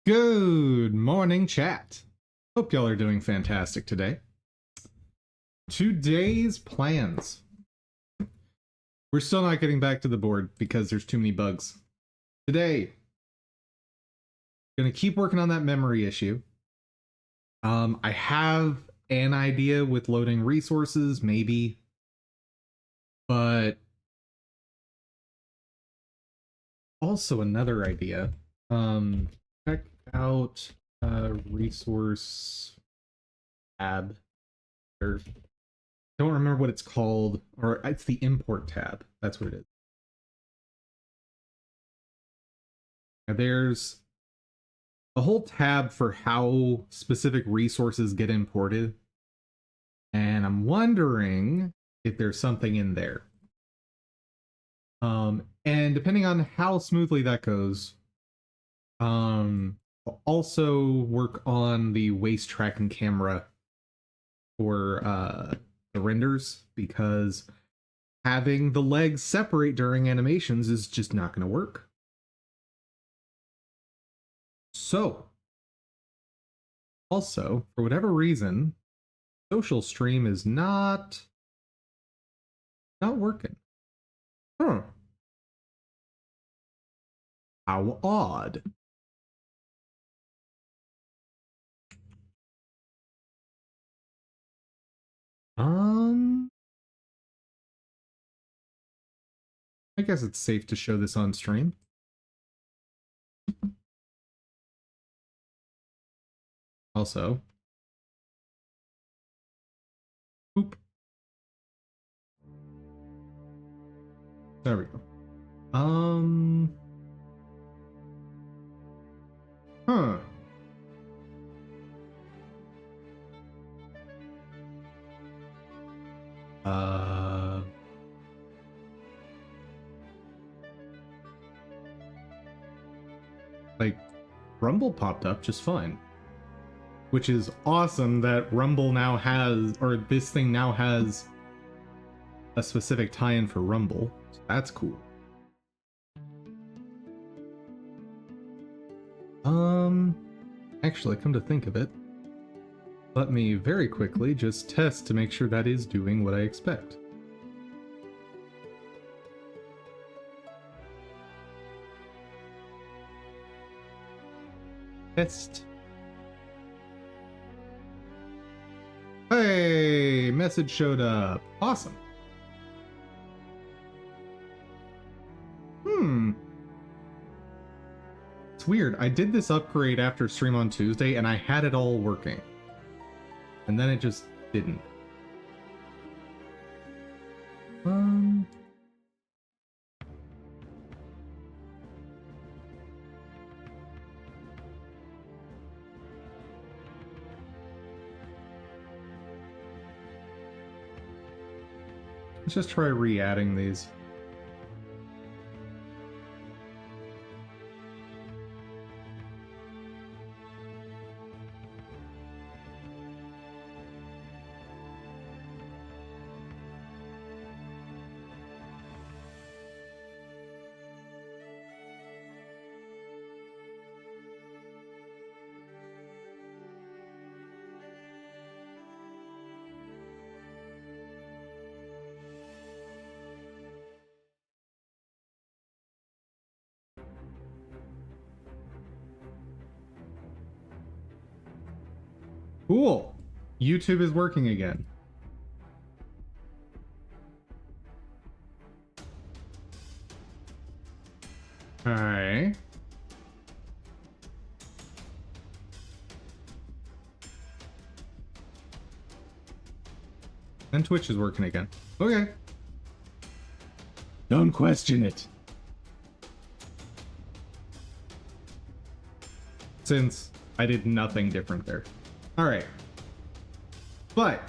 Good morning, chat. Hope y'all are doing fantastic today. Today's plans. We're still not getting back to the board because there's too many bugs. Today, gonna keep working on that memory issue. I have an idea with loading resources, maybe, but also another idea. Check out resource tab. Or don't remember what it's called, or it's the import tab. That's what it is. Now there's a whole tab for how specific resources get imported, and I'm wondering if there's something in there. And depending on how smoothly that goes, I'll also work on the waist tracking camera for the renders, because having the legs separate during animations is just not going to work. So, also, for whatever reason, social stream is not working. Huh. How odd. I guess it's safe to show this on stream. Also, oop. There we go. Huh. Like, Rumble popped up just fine. Which is awesome that Rumble now has, or this thing now has a specific tie-in for Rumble. So that's cool. Actually, come to think of it, let me very quickly just test to make sure that is doing what I expect. Test. Hey, message showed up. Awesome. It's weird. I did this upgrade after stream on Tuesday and I had it all working. And then it just didn't. Let's just try re-adding these. Cool. YouTube is working again. Alright. And Twitch is working again. Okay. Don't question it. Since I did nothing different there. All right, but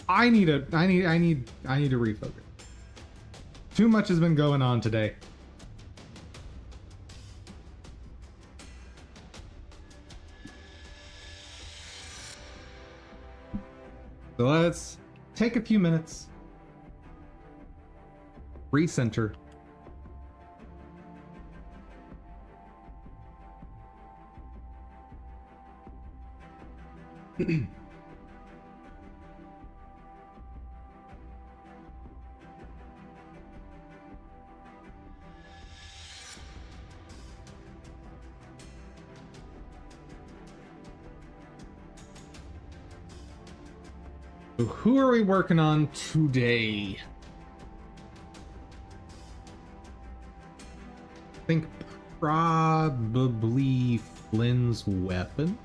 I need to refocus. Too much has been going on today. So let's take a few minutes, recenter, So who are we working on today? I think probably Flynn's weapon.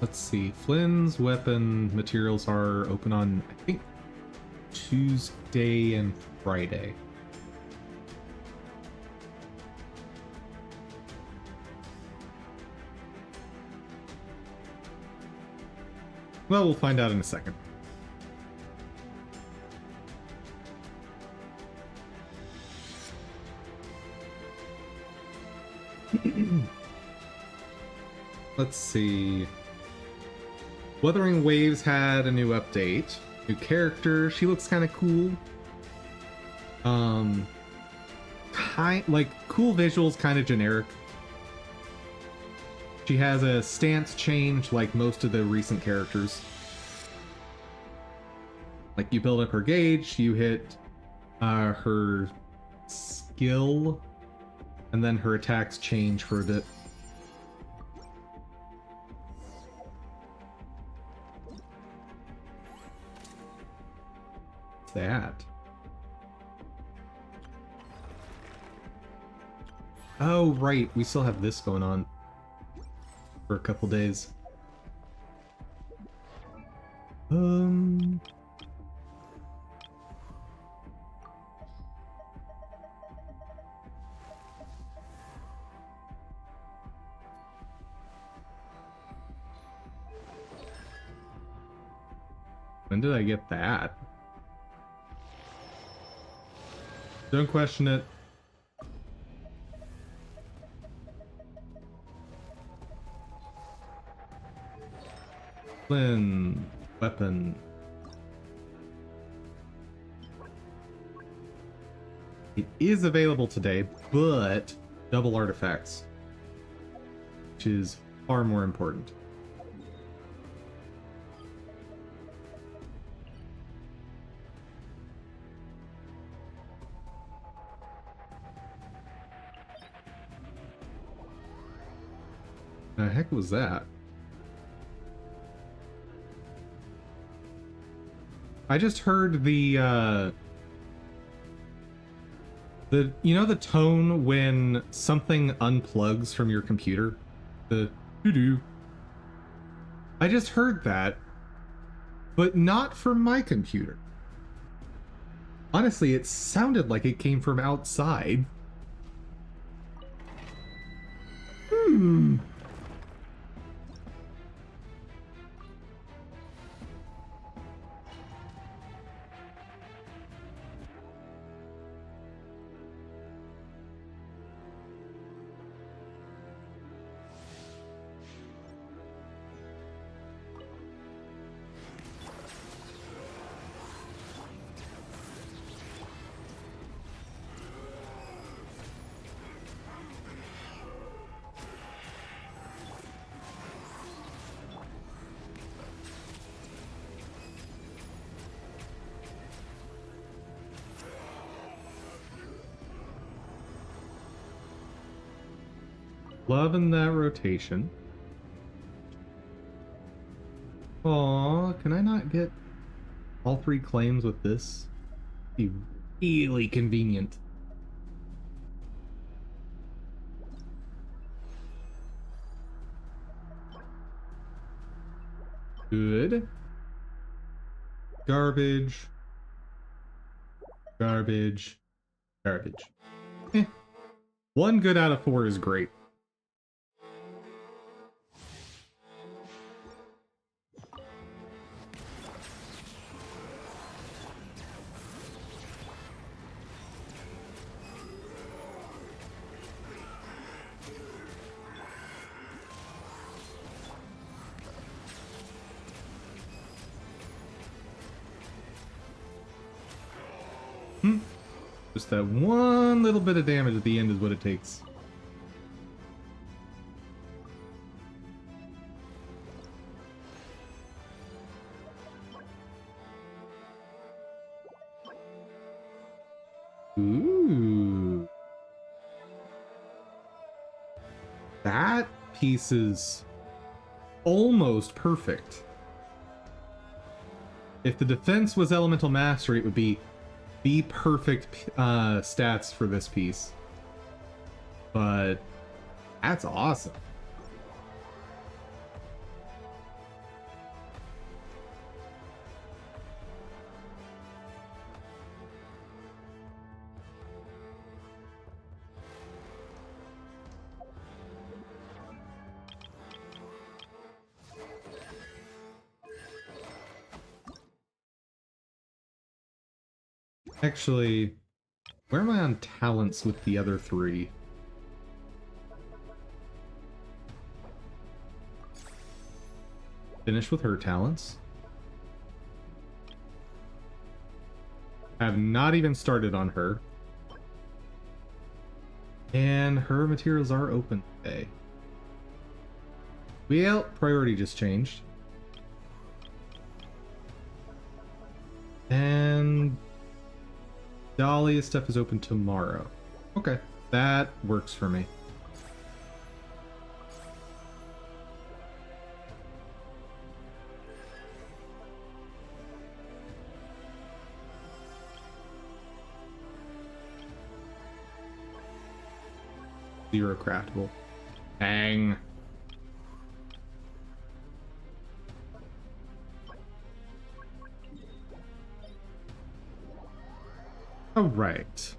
Let's see. Flynn's weapon materials are open on, I think, Tuesday and Friday. Well, we'll find out in a second. Let's see. Wuthering Waves had a new update. New character. She looks kind of cool. Like cool visuals, kind of generic. She has a stance change like most of the recent characters. Like you build up her gauge, you hit her skill, and then her attacks change for a bit. What's that? Oh, right. We still have this going on for a couple days. When did I get that? Don't question it. Flynn, weapon. It is available today, but double artifacts, which is far more important. The heck was that? I just heard the you know the tone when something unplugs from your computer? The doo-doo. I just heard that, but not from my computer. Honestly, it sounded like it came from outside. Loving that rotation. Aw, can I not get all 3 claims with this? Be really convenient. Good. Garbage. Garbage. Garbage. 1 good out of 4 is great. Just that one little bit of damage at the end is what it takes. Ooh. That piece is almost perfect. If the defense was elemental mastery, it would be the perfect stats for this piece. But that's awesome. Actually, where am I on talents with the other three? Finish with her talents. Have not even started on her. And her materials are open today. Well, priority just changed. And Dahlia's stuff is open tomorrow. Okay, that works for me. Zero craftable. Dang. All right.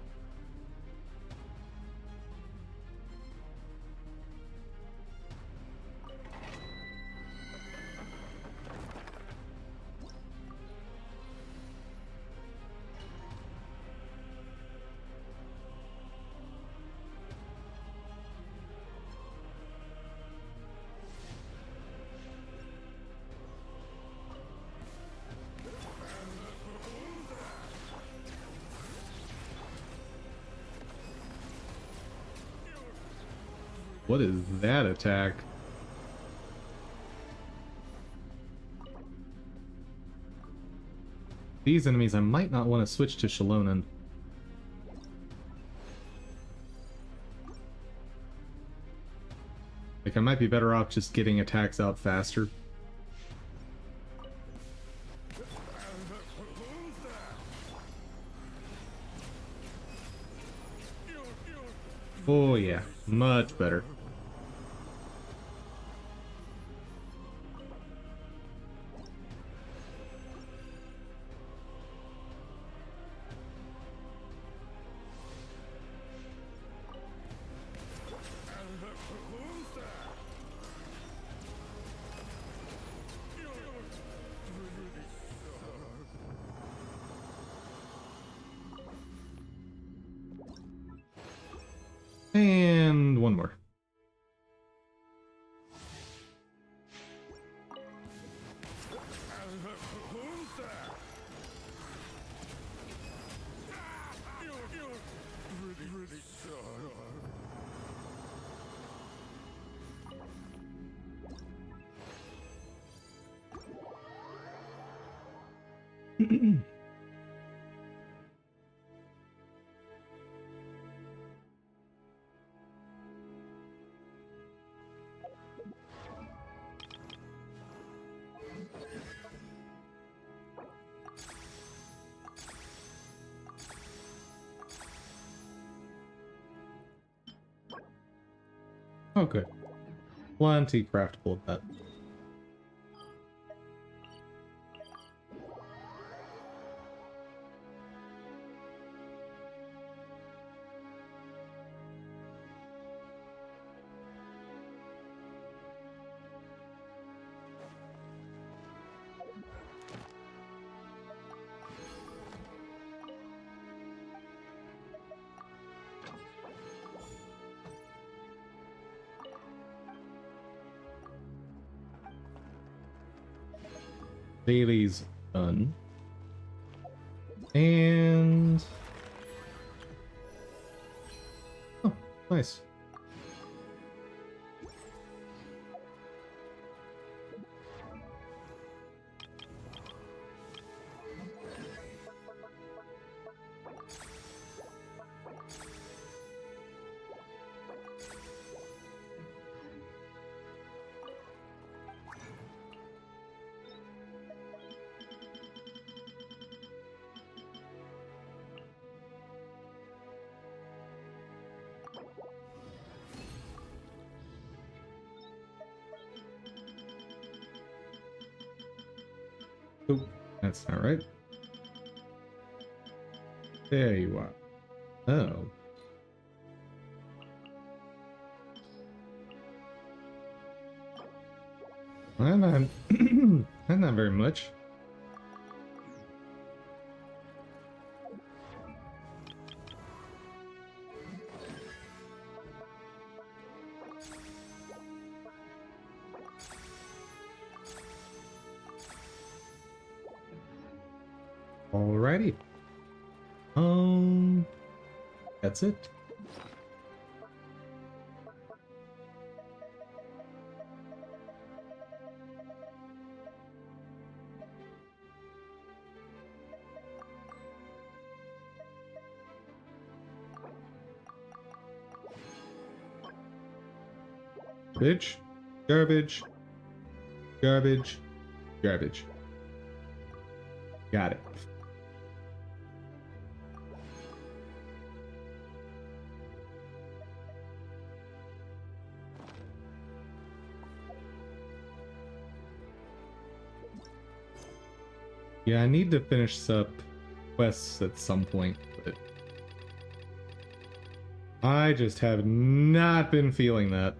What is that attack? These enemies, I might not want to switch to Shalonen. Like, I might be better off just getting attacks out faster. Oh yeah, much better. And one more. Okay. Plenty craftable of that. Daily's done. And... oh, nice. Oh, that's not right. There you are. Oh. Well, that's not very much. Alrighty. That's it. Garbage, garbage, garbage, garbage. Got it. Yeah, I need to finish up quests at some point, but I just have not been feeling that.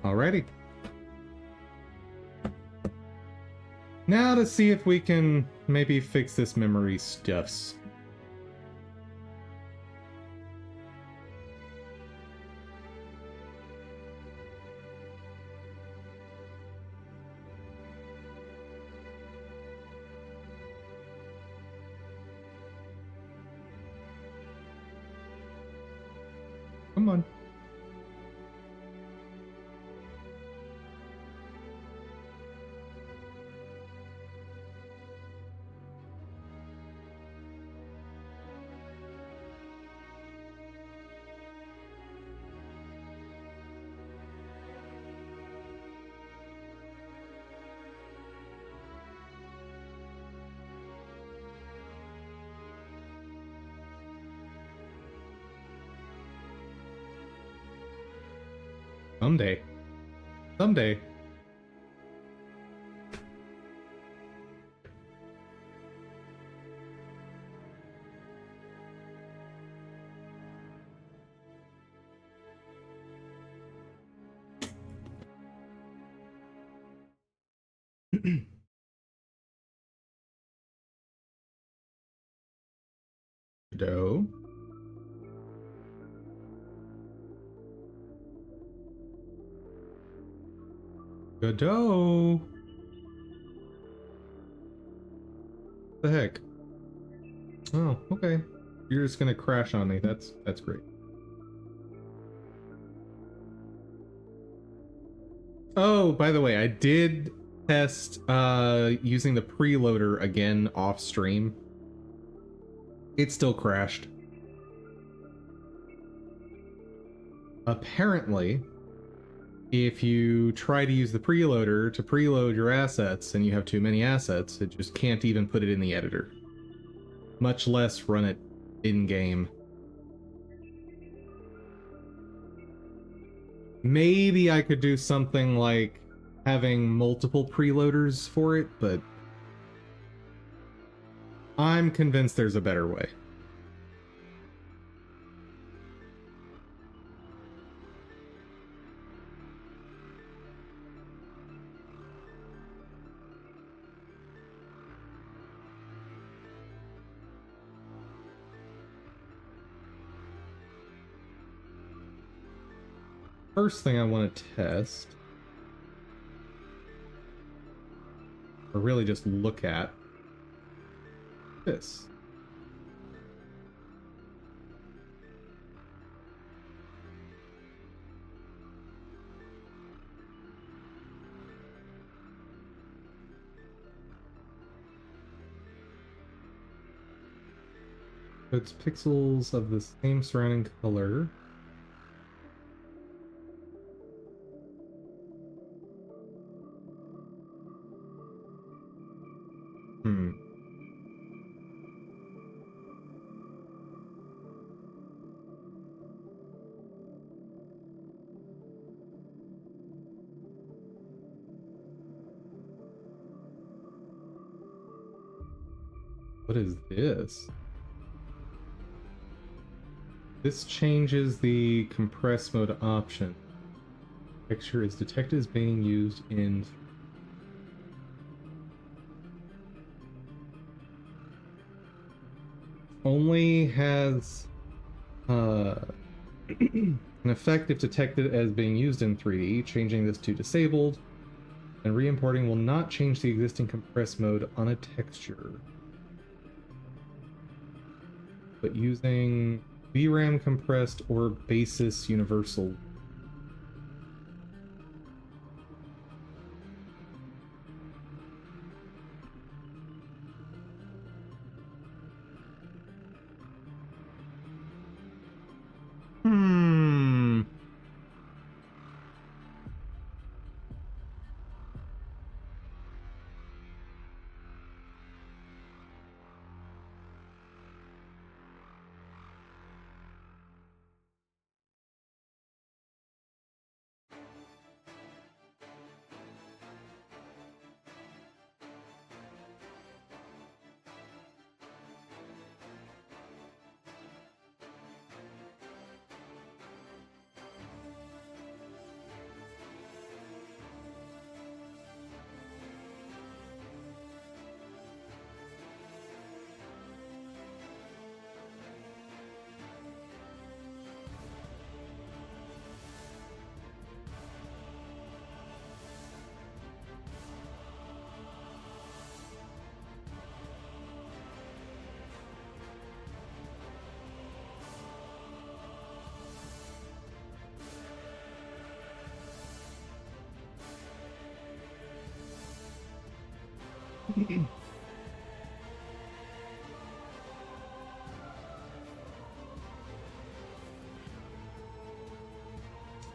Alrighty. Now to see if we can maybe fix this memory stuffs. Come on. Someday. Someday. Godot. Godot. The heck? Oh, okay. You're just gonna crash on me. That's great. Oh, by the way, I did test using the preloader again off stream. It still crashed. Apparently, if you try to use the preloader to preload your assets and you have too many assets, it just can't even put it in the editor. Much less run it in-game. Maybe I could do something like having multiple preloaders for it, but I'm convinced there's a better way. First thing I want to test, or really just look at, this. So it's pixels of the same surrounding color. What is this? This changes the compress mode option. Texture is detected as being used in only has an effect if detected as being used in 3D. Changing this to disabled, and re-importing will not change the existing compress mode on a texture. But using VRAM compressed or basis universal. Hmm.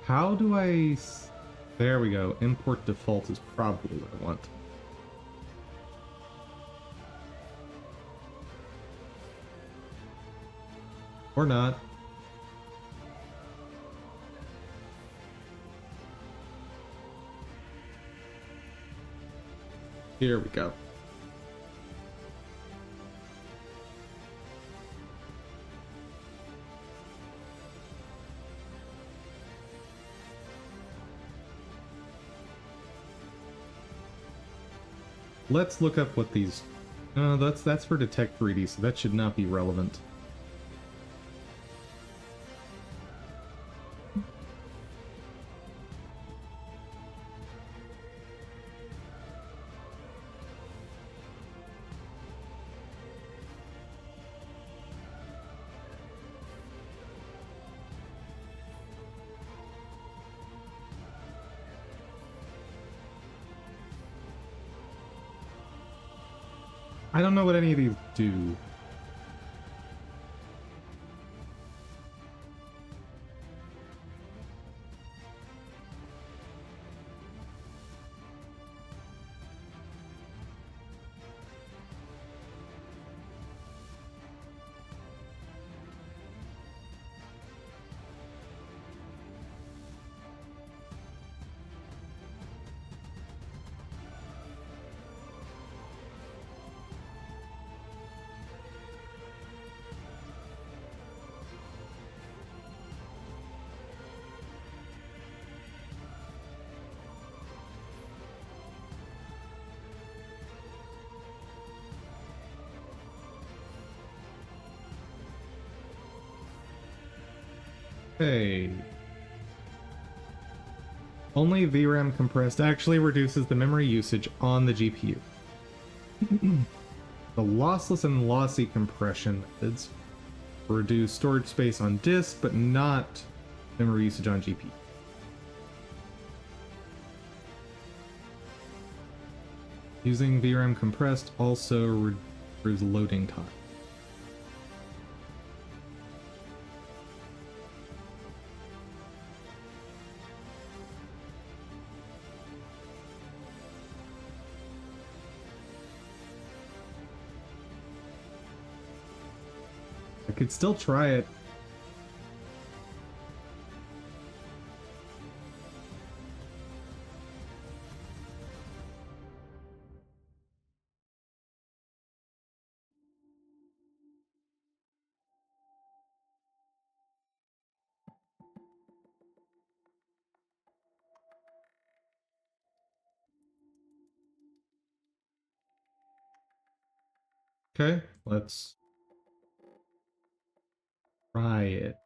How do I... There we go. Import default is probably what I want. Or not. Here we go. Let's look up what these... that's for detect 3D, so that should not be relevant. I don't know what any of these do. Hey. Only VRAM compressed actually reduces the memory usage on the GPU. The lossless and lossy compression methods reduce storage space on disk, but not memory usage on GPU. Using VRAM compressed also reduces loading time. I could still try it. Okay, let's try it.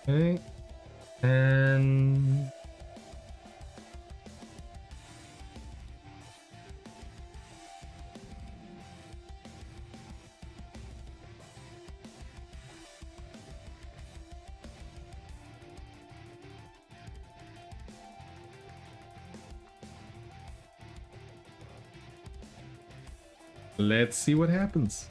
Okay, and let's see what happens.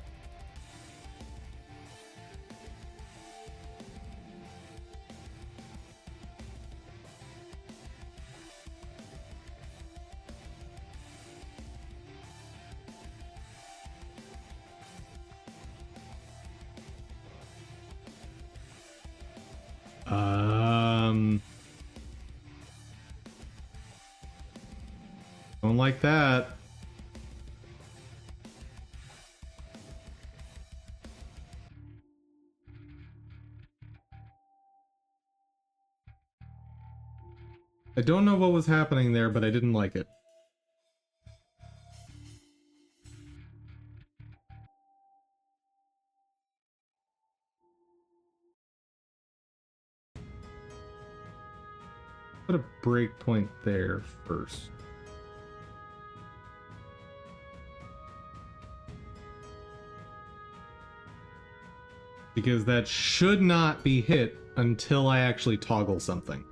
Don't like that. I don't know what was happening there, but I didn't like it. Put a breakpoint there first. Because that should not be hit until I actually toggle something.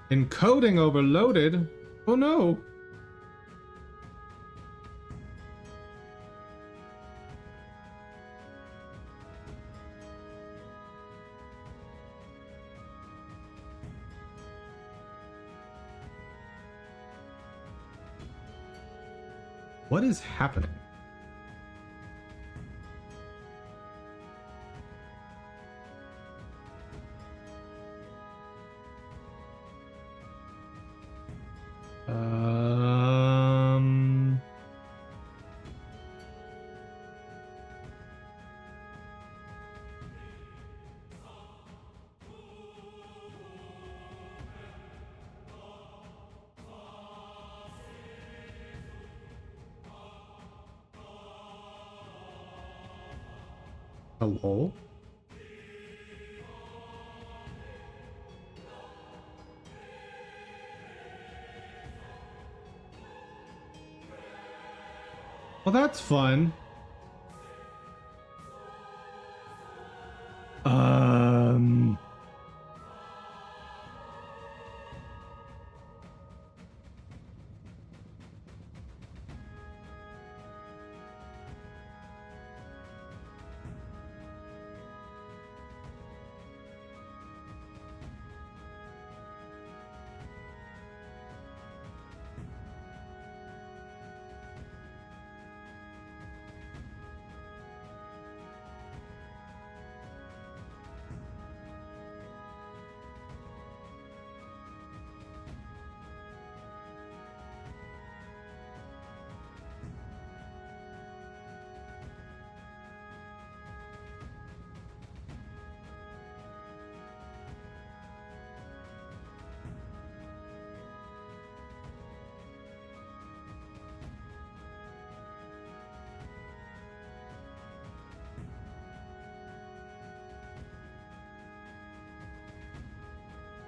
Encoding overloaded? Oh no! What is happening? Um... Hello? Well, that's fun. Um...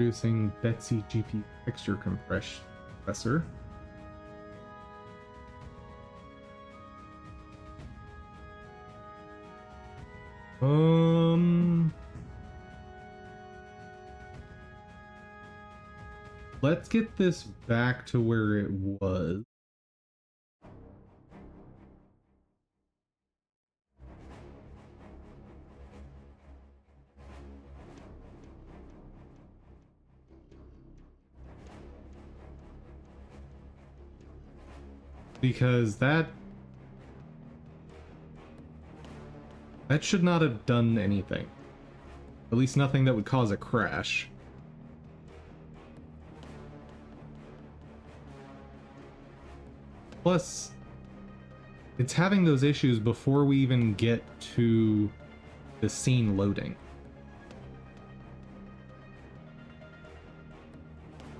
Producing Betsy GP texture compressor. Let's get this back to where it was. Because that should not have done anything. At least nothing that would cause a crash. Plus, it's having those issues before we even get to the scene loading.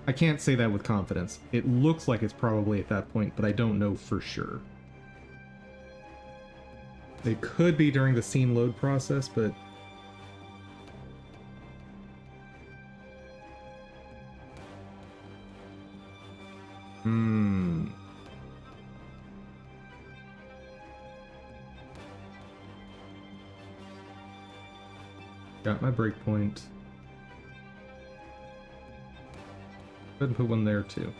I can't say that with confidence. It looks like it's probably at that point, but I don't know for sure. It could be during the scene load process, but... Got my breakpoint. Go ahead and put one there too.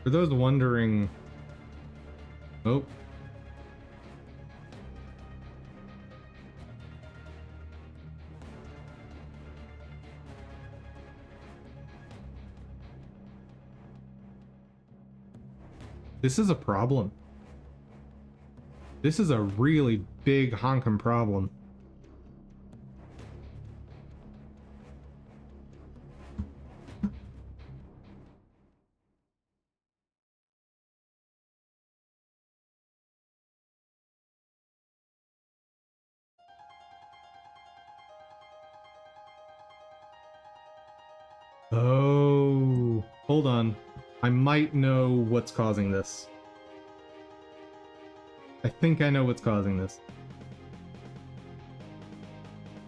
For those wondering... Oh. This is a problem. This is a really big honkin' problem. Oh, hold on. I might know what's causing this. I think I know what's causing this.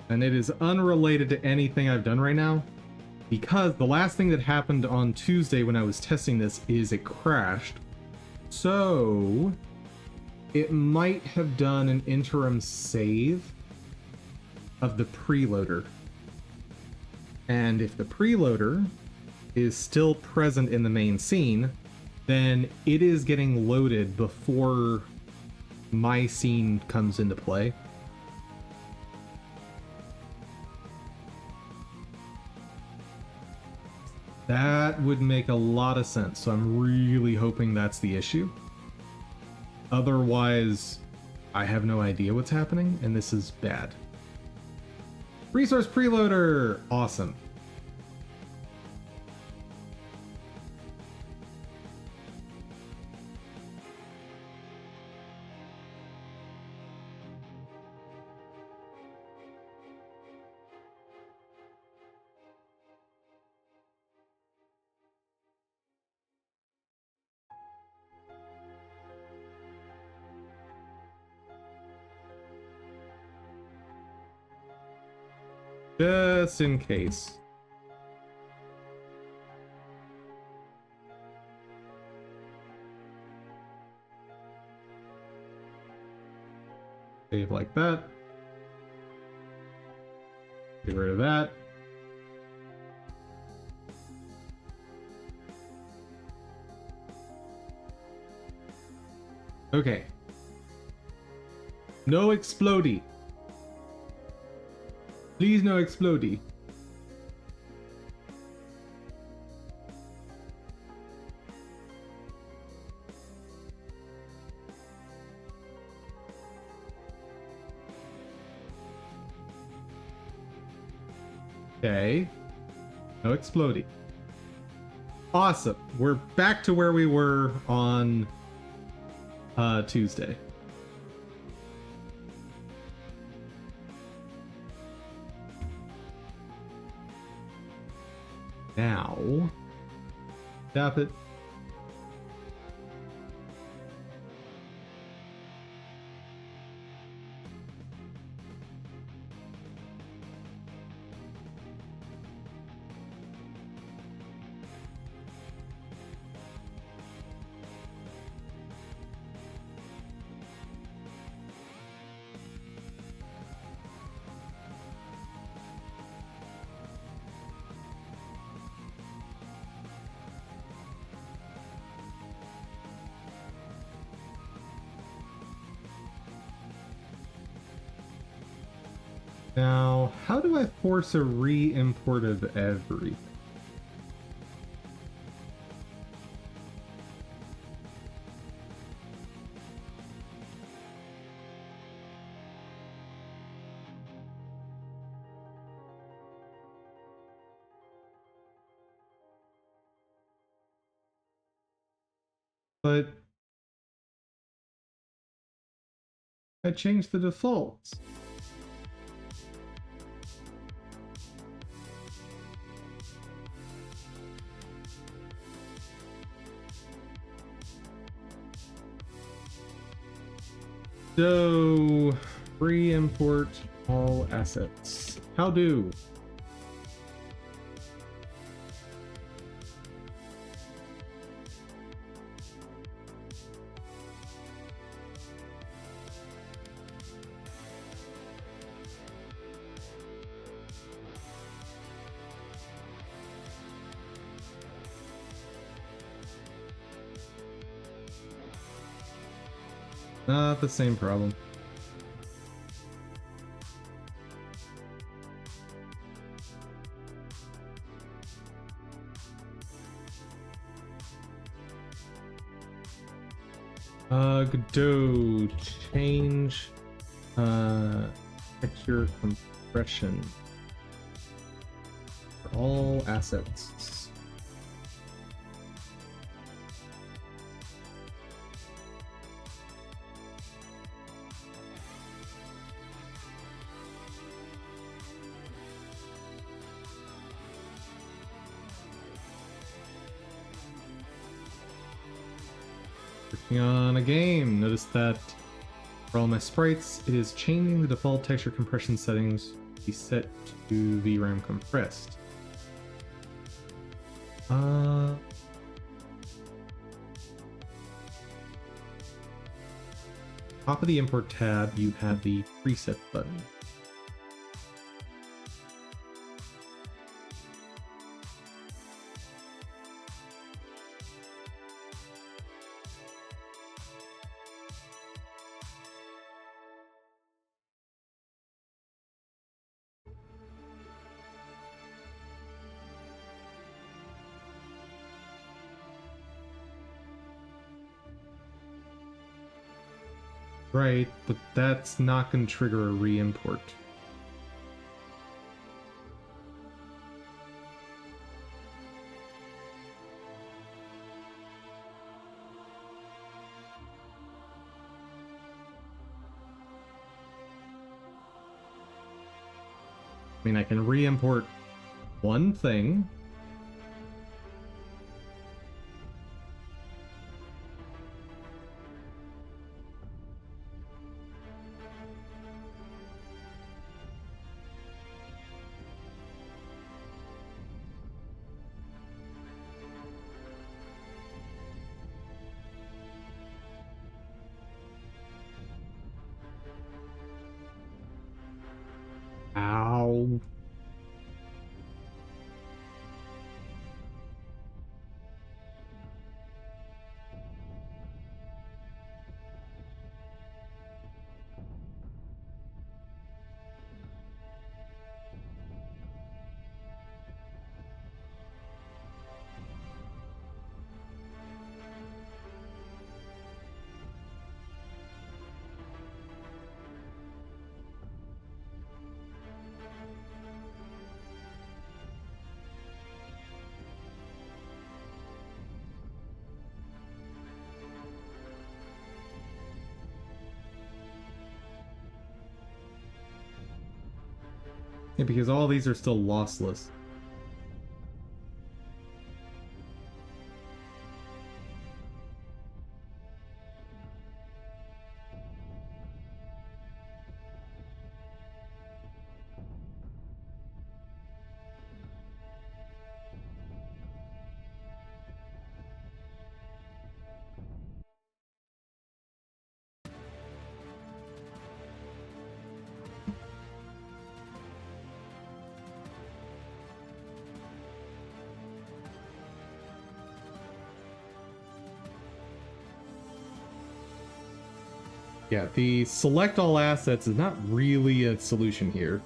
And it is unrelated to anything I've done right now, because the last thing that happened on Tuesday when I was testing this is it crashed. So it might have done an interim save of the preloader. And if the preloader is still present in the main scene, then it is getting loaded before my scene comes into play. That would make a lot of sense, so I'm really hoping that's the issue. Otherwise, I have no idea what's happening, and this is bad. Resource preloader! Awesome. Just in case. Save like that. Get rid of that. Okay. No explodey. Please no explodey. Okay. No explodey. Awesome. We're back to where we were on Tuesday. Now, tap it. Now, how do I force a re-import of everything? But I changed the defaults. So, re-import all assets. How do? Not the same problem. Godot, change texture compression for all assets. Working on a game. Notice that for all my sprites, it is changing the default texture compression settings to be set to VRAM compressed. Top of the import tab, you have the preset button. Right, but that's not going to trigger a re-import. I mean, I can re-import one thing. Ow. Yeah, because all these are still lossless. Yeah, the select all assets is not really a solution here.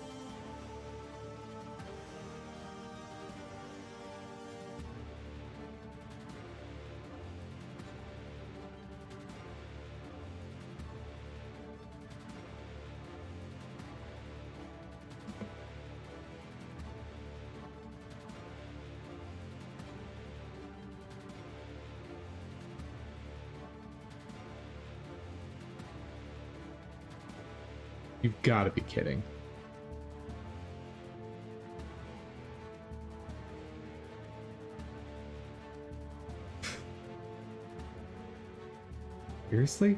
You've got to be kidding. Seriously?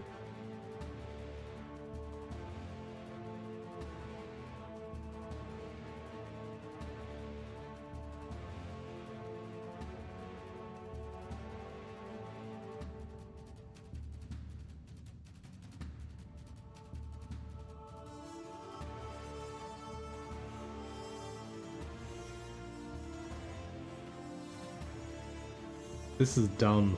This is dumb.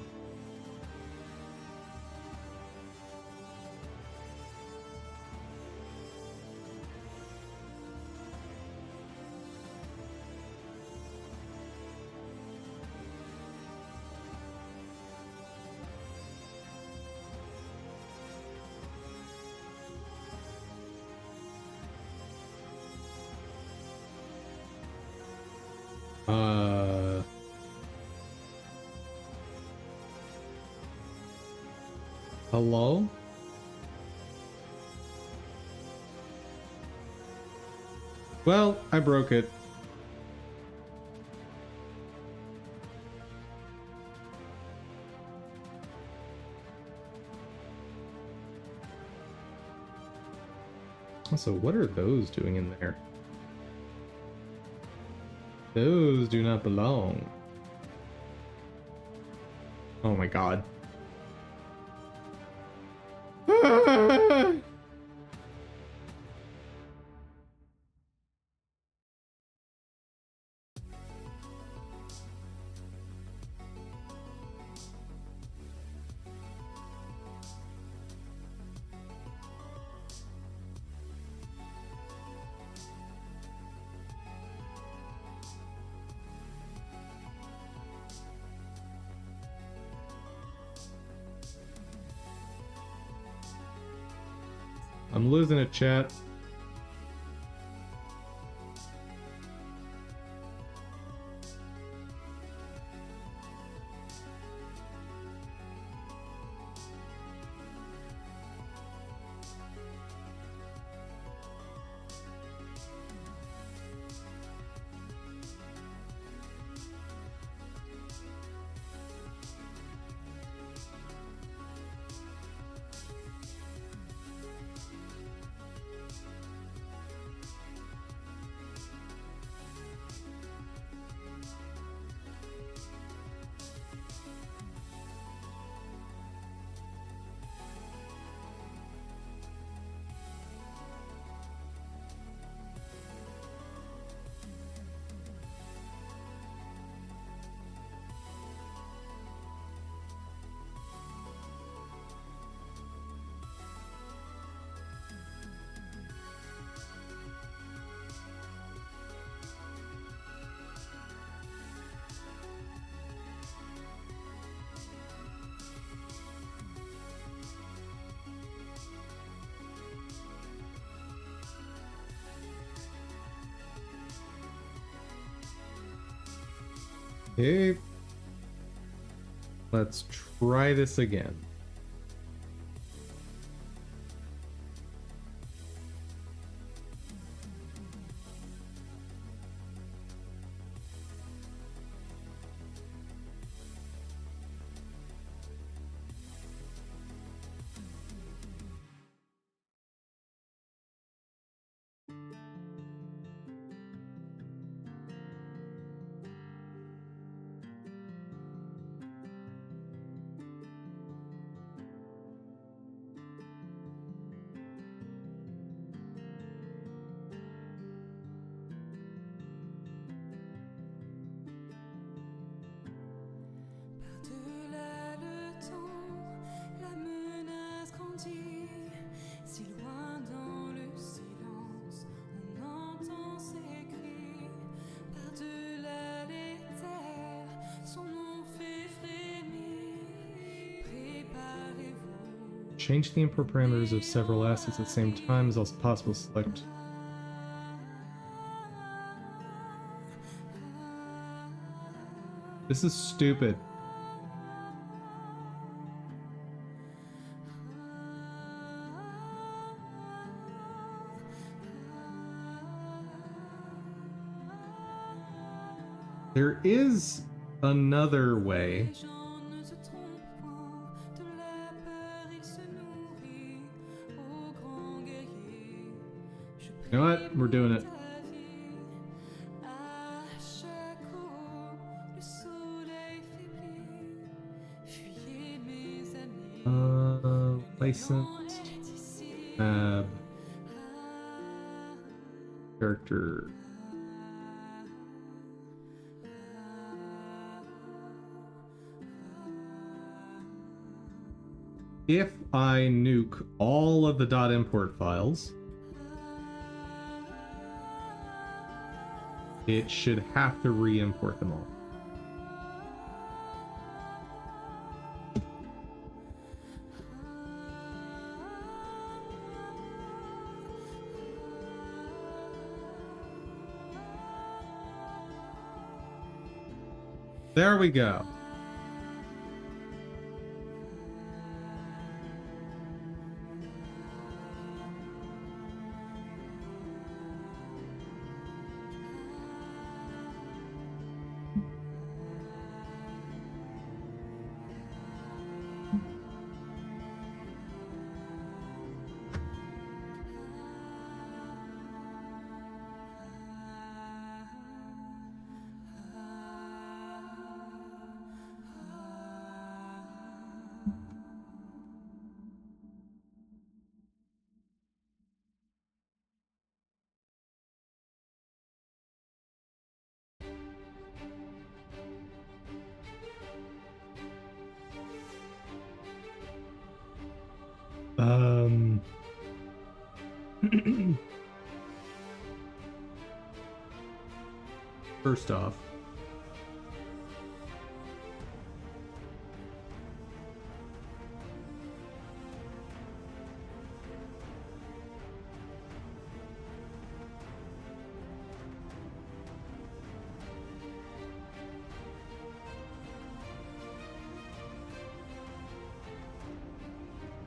Hello? Well, I broke it. Also, what are those doing in there? Those do not belong. Oh my god. I'm losing it, chat. Okay. Let's try this again. Par-delà le temps, la menace grandit. Change the import parameters of several assets at the same time is also possible. Select. This is stupid. There is another way. You know what? We're doing it. Licensed. Character. If I nuke all of the .import files, it should have to re-import them all. There we go. First off,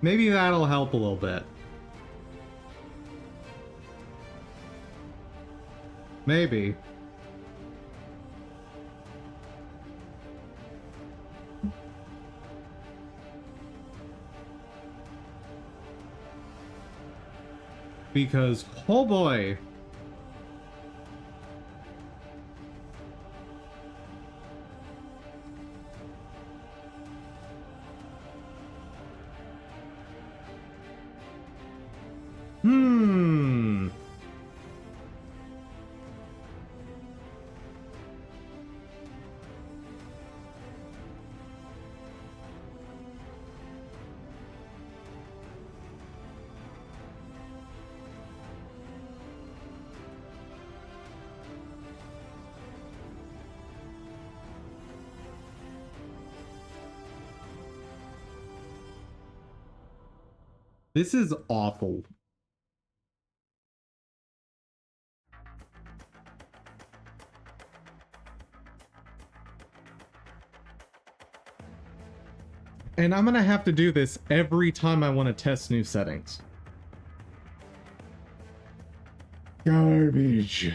maybe that'll help a little bit. Maybe. Because, oh boy. This is awful. And I'm gonna have to do this every time I want to test new settings. Garbage.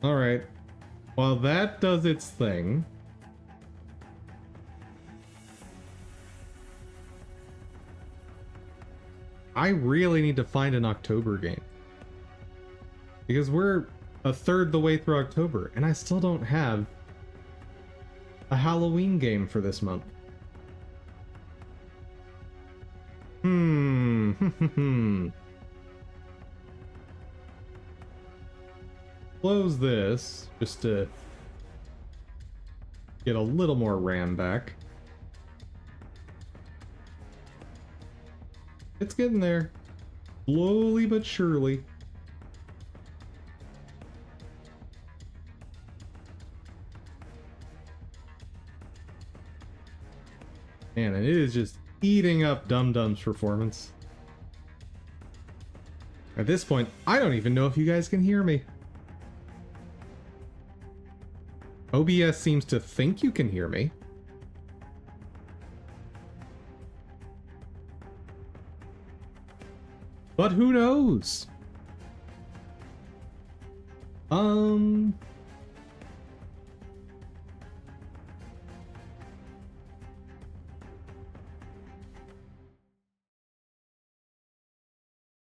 All right. While that does its thing, I really need to find an October game. Because we're a third the way through October, and I still don't have a Halloween game for this month. Close this just to get a little more RAM back. It's getting there. Slowly but surely. Man, it is just eating up Dum Dum's performance. At this point, I don't even know if you guys can hear me. OBS seems to think you can hear me. But who knows?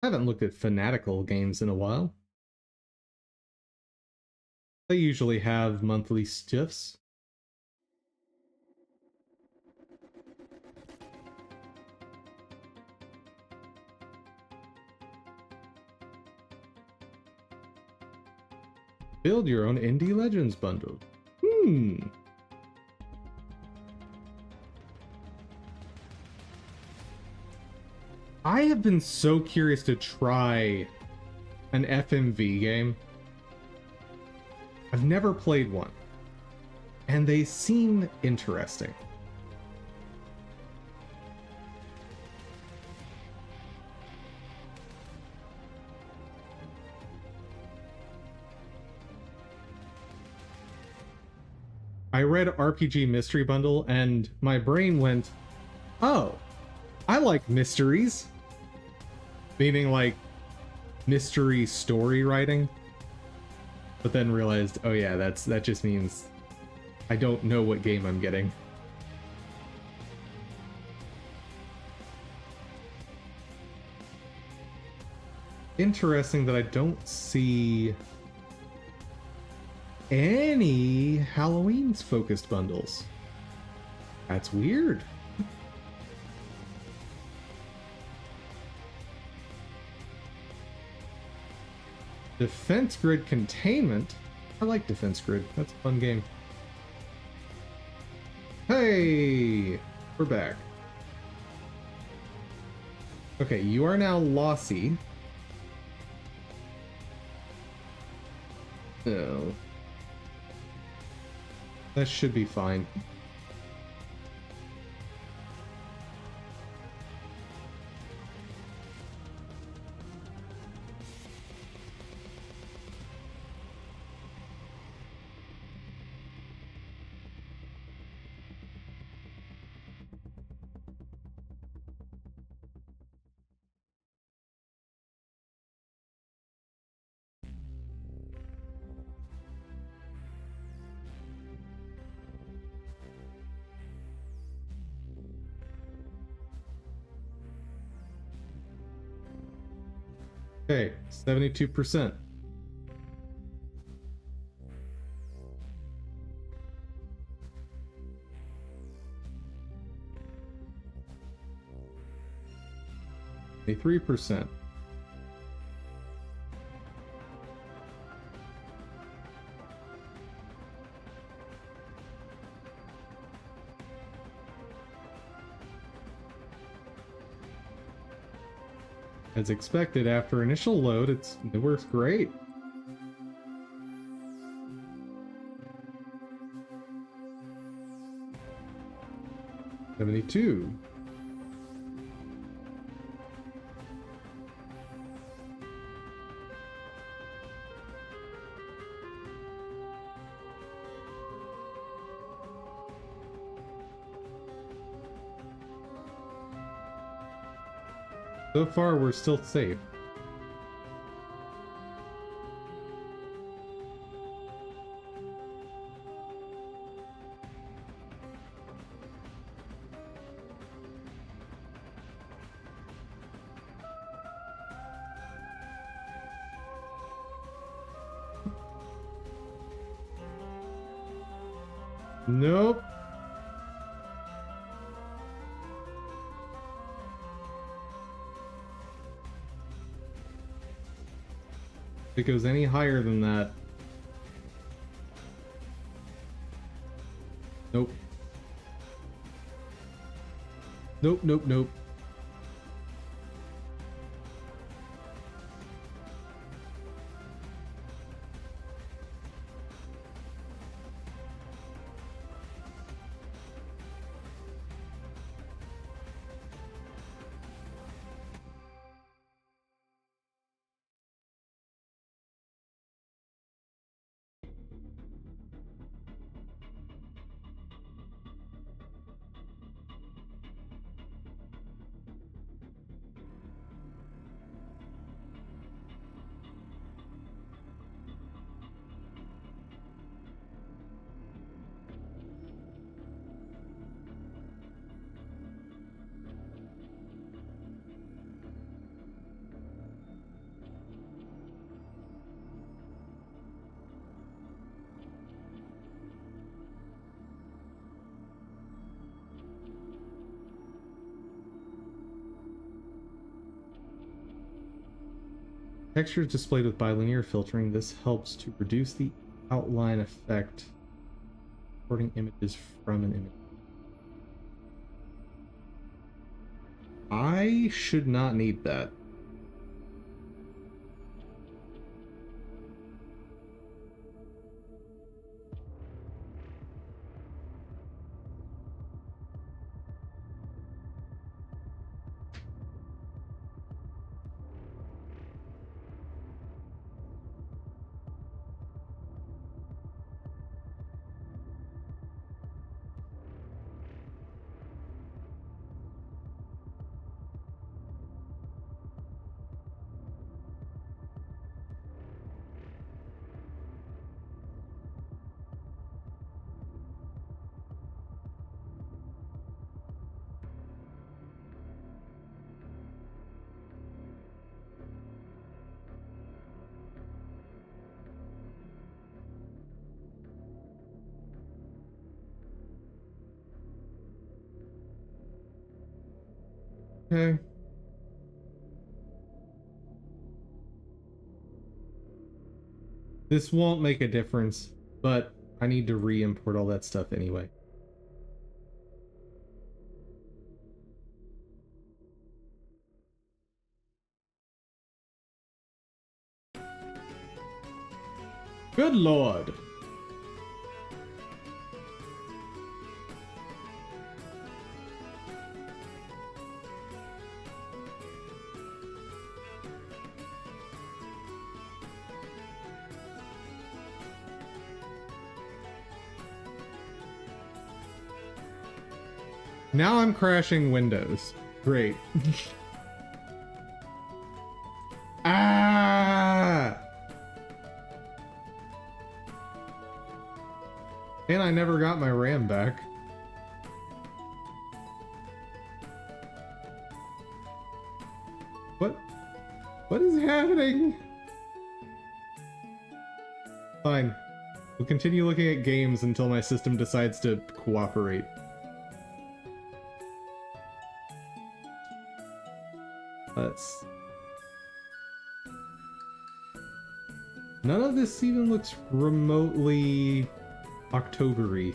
I haven't looked at Fanatical games in a while. They usually have monthly stiffs. Build your own Indie Legends bundle. I have been so curious to try an FMV game. I've never played one, and they seem interesting. I read RPG Mystery Bundle, and my brain went, oh, I like mysteries. Meaning like mystery story writing. But then realized, oh yeah, that just means I don't know what game I'm getting. Interesting that I don't see any Halloween's focused bundles. That's weird. Defense Grid Containment. I like Defense Grid. That's a fun game. Hey! We're back. Okay, you are now lossy. No. That should be fine. Okay, 72%. A 3%. As expected, after initial load, it works great. $72. So far, we're still safe. Nope. If it goes any higher than that. Nope. Nope, nope, nope. Texture is displayed with bilinear filtering. This helps to reduce the outline effect, importing images from an image. I should not need that. Okay. This won't make a difference, but I need to re-import all that stuff anyway. Good lord. Now I'm crashing Windows. Great. Ah! And I never got my RAM back. What is happening? Fine. We'll continue looking at games until my system decides to cooperate. Let's... None of this even looks remotely October-y.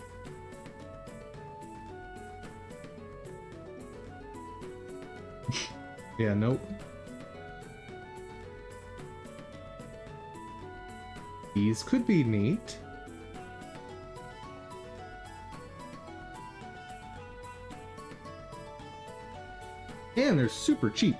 Yeah, nope. These could be neat. And they're super cheap.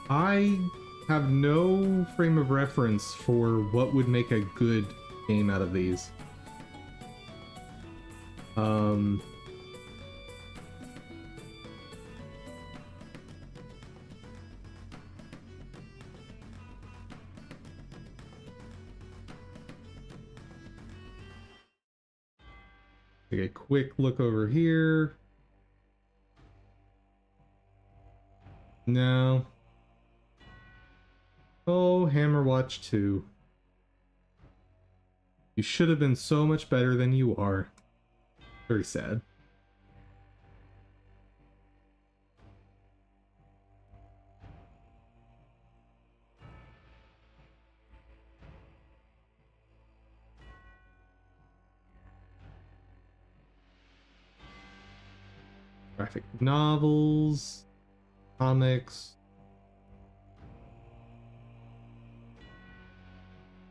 I have no frame of reference for what would make a good game out of these. Take a quick look over here. No. Oh, Hammerwatch 2. You should have been so much better than you are. Very sad. Graphic novels, comics.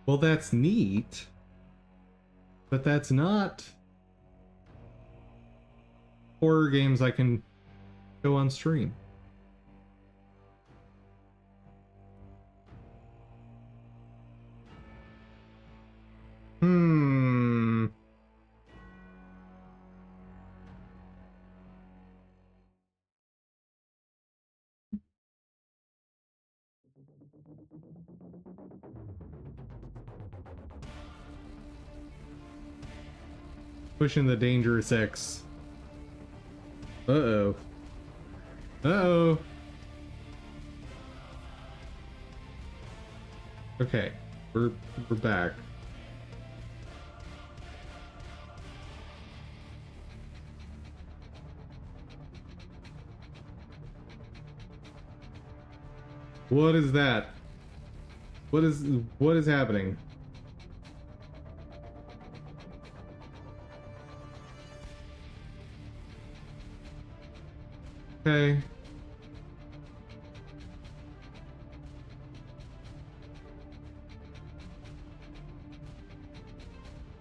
Well, that's neat, but that's not horror games I can go on stream. Pushing the dangerous X. Uh-oh. Uh-oh. Okay, we're back. What is that? What is happening? Okay.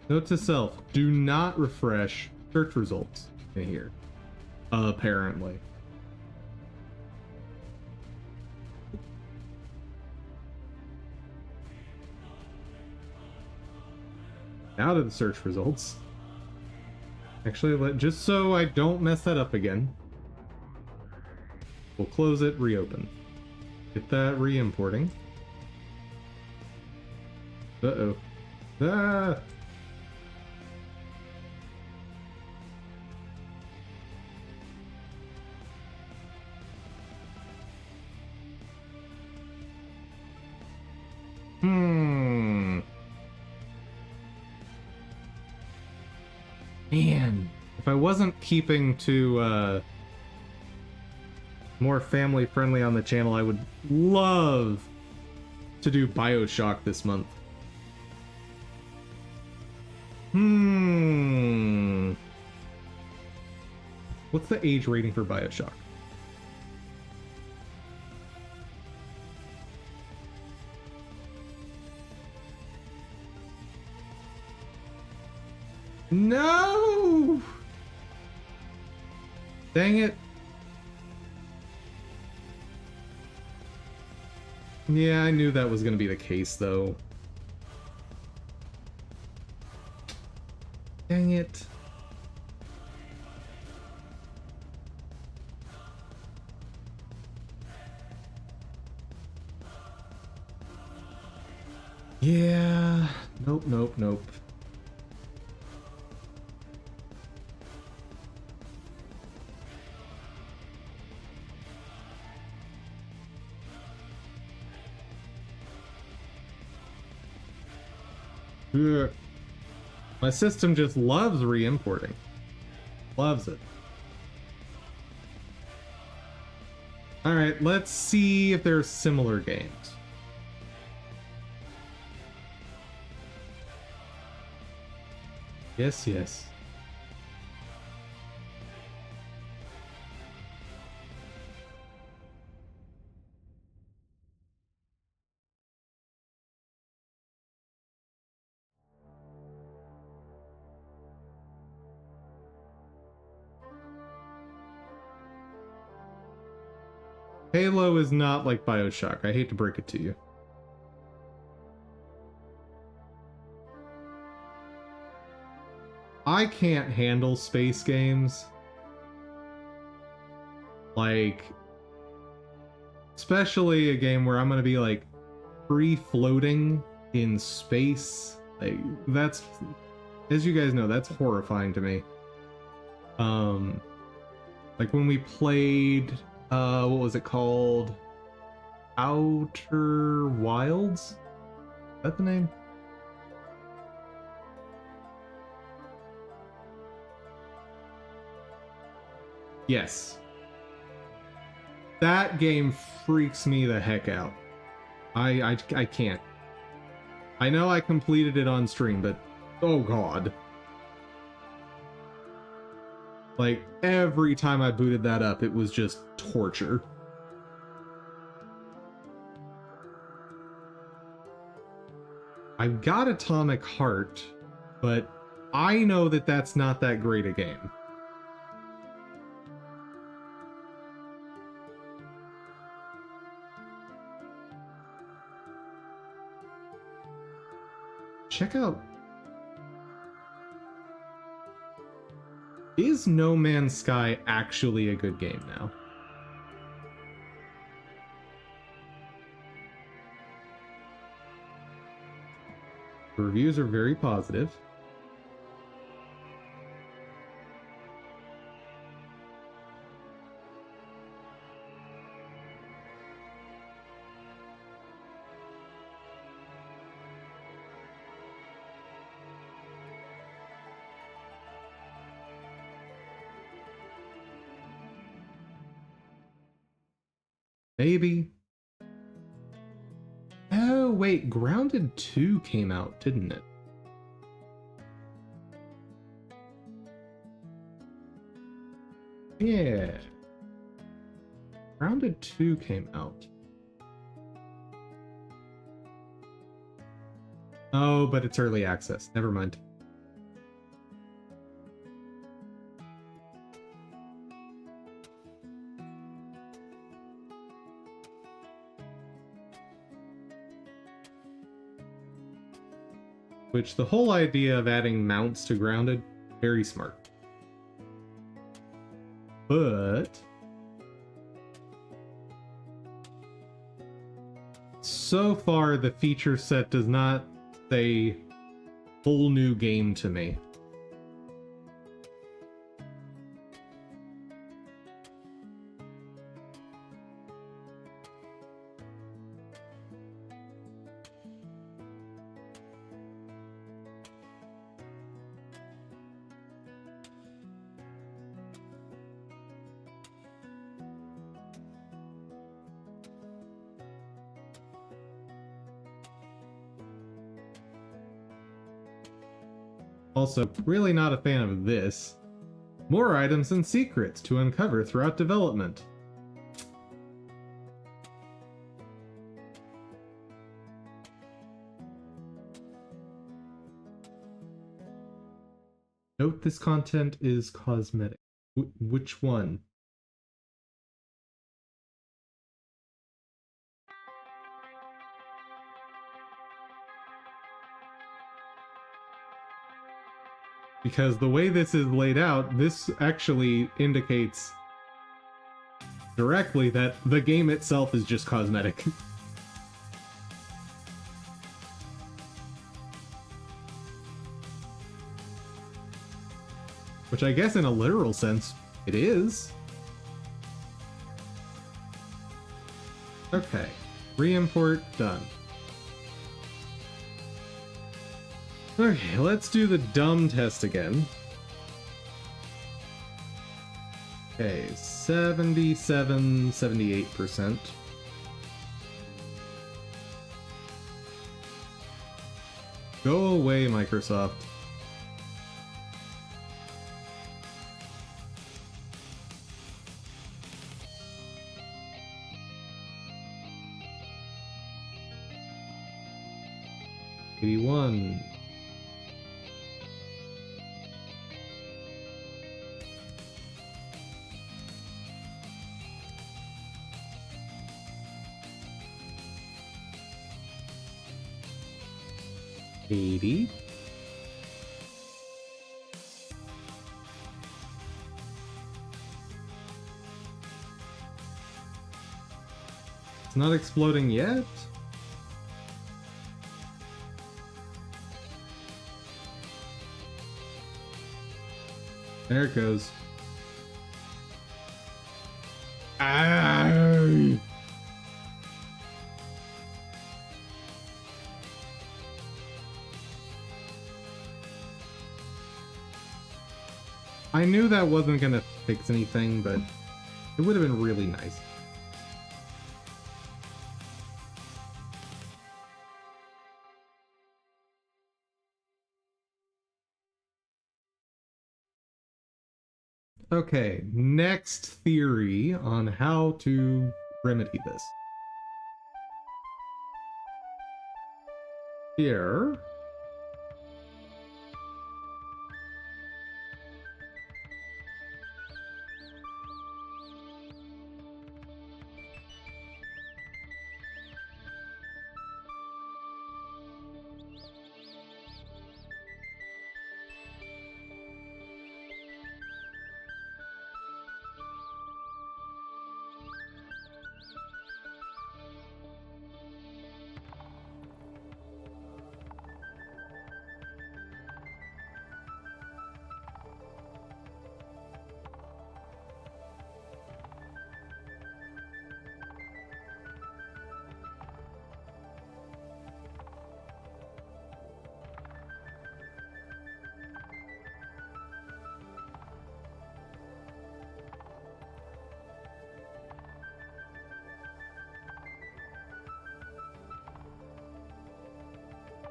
Note to self, do not refresh search results in here. Apparently. Out of the search results. Actually, just so I don't mess that up again. We'll close it, reopen. Get that re-importing. Uh-oh. Ah! Man, if I wasn't keeping to more family friendly on the channel, I would love to do BioShock this month. What's the age rating for BioShock? No! Dang it. Yeah, I knew that was going to be the case, though. Dang it. Yeah. Nope, nope, nope. Ugh. My system just loves re-importing. Loves it. Alright, let's see if there's similar games. Yes, yes. Halo is not like BioShock. I hate to break it to you. I can't handle space games. Like, especially a game where I'm gonna be like free floating in space. Like, that's, as you guys know, that's horrifying to me. Um, like when we played, what was it called? Outer Wilds? Is that the name? Yes. That game freaks me the heck out. I can't. I know I completed it on stream, but oh god. Like, every time I booted that up, it was just torture. I've got Atomic Heart, but I know that that's not that great a game. Check out... Is No Man's Sky actually a good game now? The reviews are very positive. Maybe. Oh, wait, Grounded 2 came out, didn't it? Yeah. Grounded 2 came out. Oh, but it's early access. Never mind. Which, the whole idea of adding mounts to Grounded, very smart. But... so far, the feature set does not say whole new game to me. Also, really not a fan of this. More items and secrets to uncover throughout development. Note this content is cosmetic. Which one? Because the way this is laid out, this actually indicates directly that the game itself is just cosmetic. Which I guess in a literal sense, it is. Okay, re-import done. Okay, let's do the dumb test again. Okay, 78%. Go away, Microsoft. '81. '80. It's not exploding yet. There it goes. Ah! I knew that wasn't gonna fix anything, but it would have been really nice. Okay, next theory on how to remedy this. Here.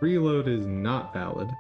Reload is not valid.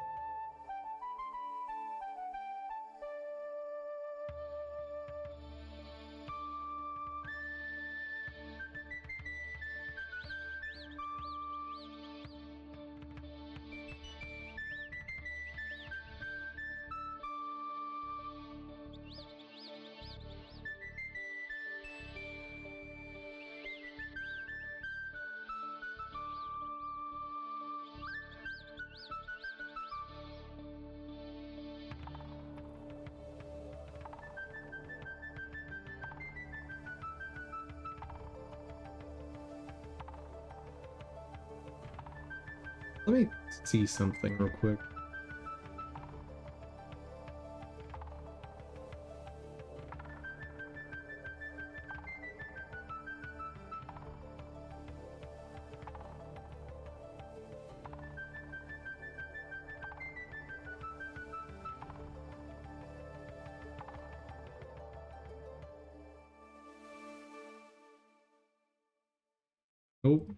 Let me see something real quick. Nope.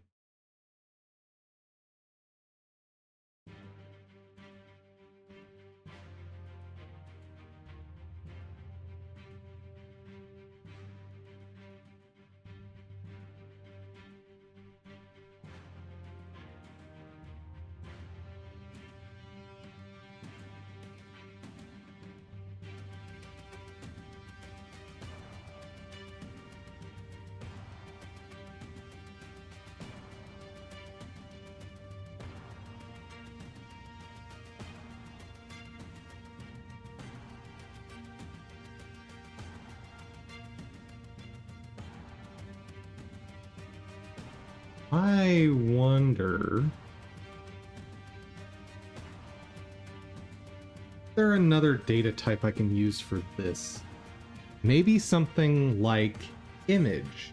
I wonder... Is there another data type I can use for this? Maybe something like image.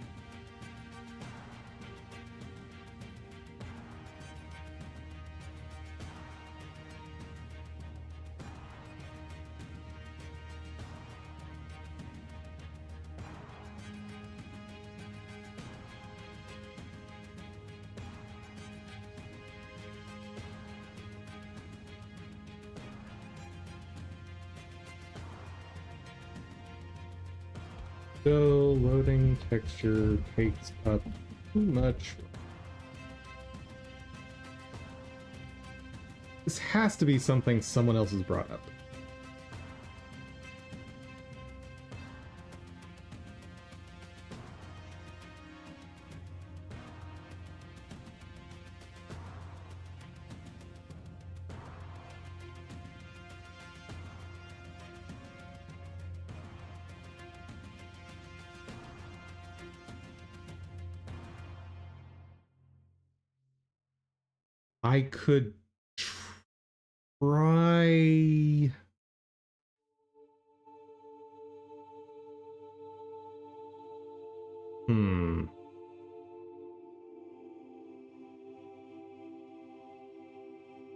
So loading texture takes up too much. This has to be something someone else has brought up. I could try... Hmm.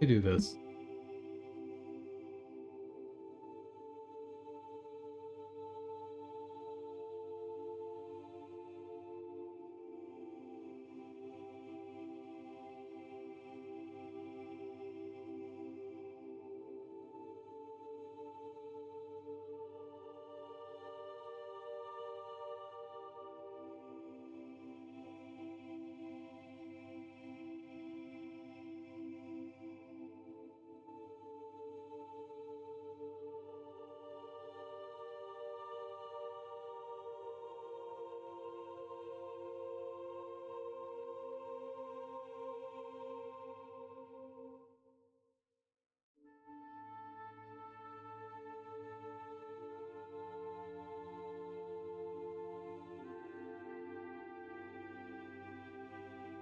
Let me do this.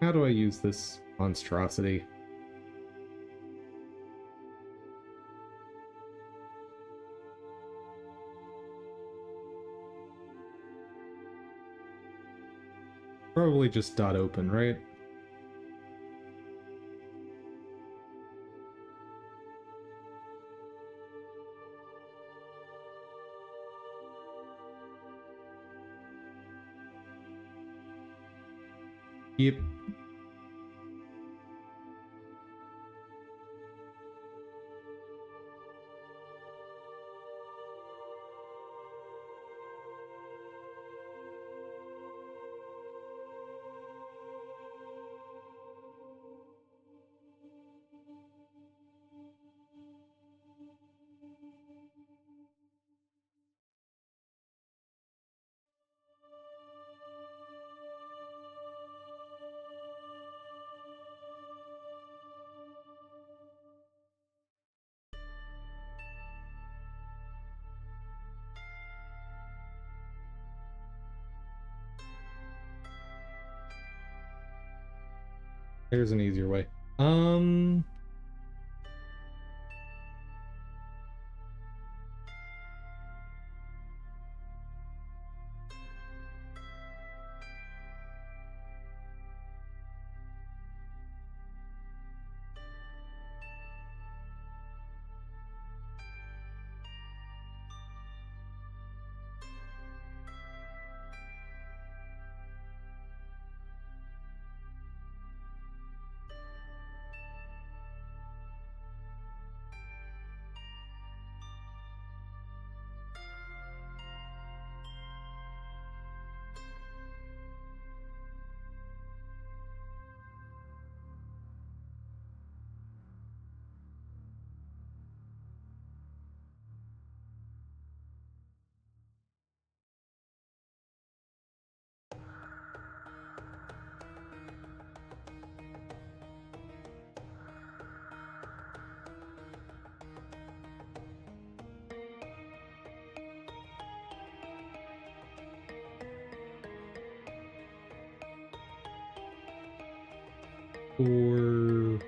How do I use this monstrosity? Probably just dot open, right? Yep. There's an easier way. Or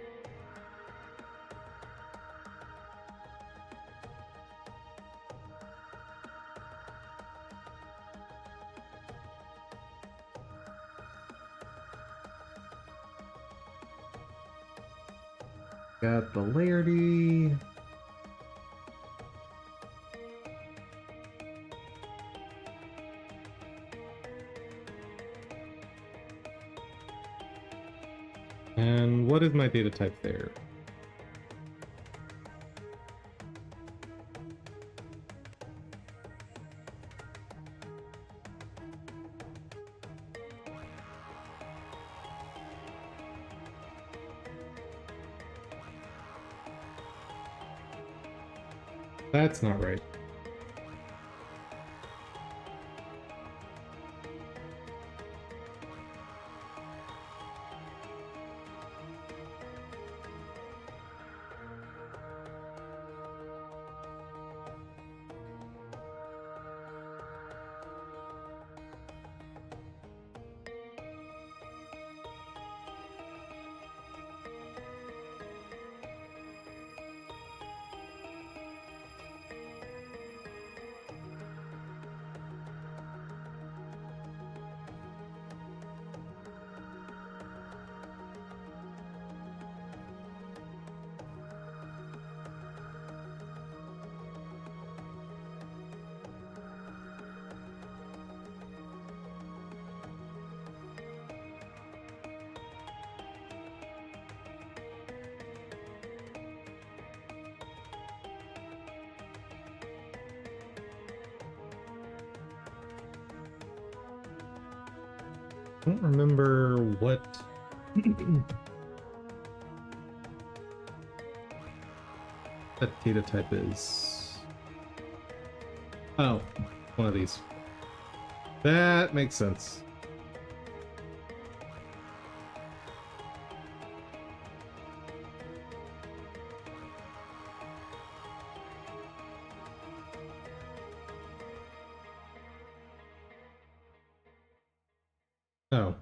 got the Lairdy. And what is my data type there? That's not right. I don't remember what that data type is. Oh, one of these. That makes sense. Oh.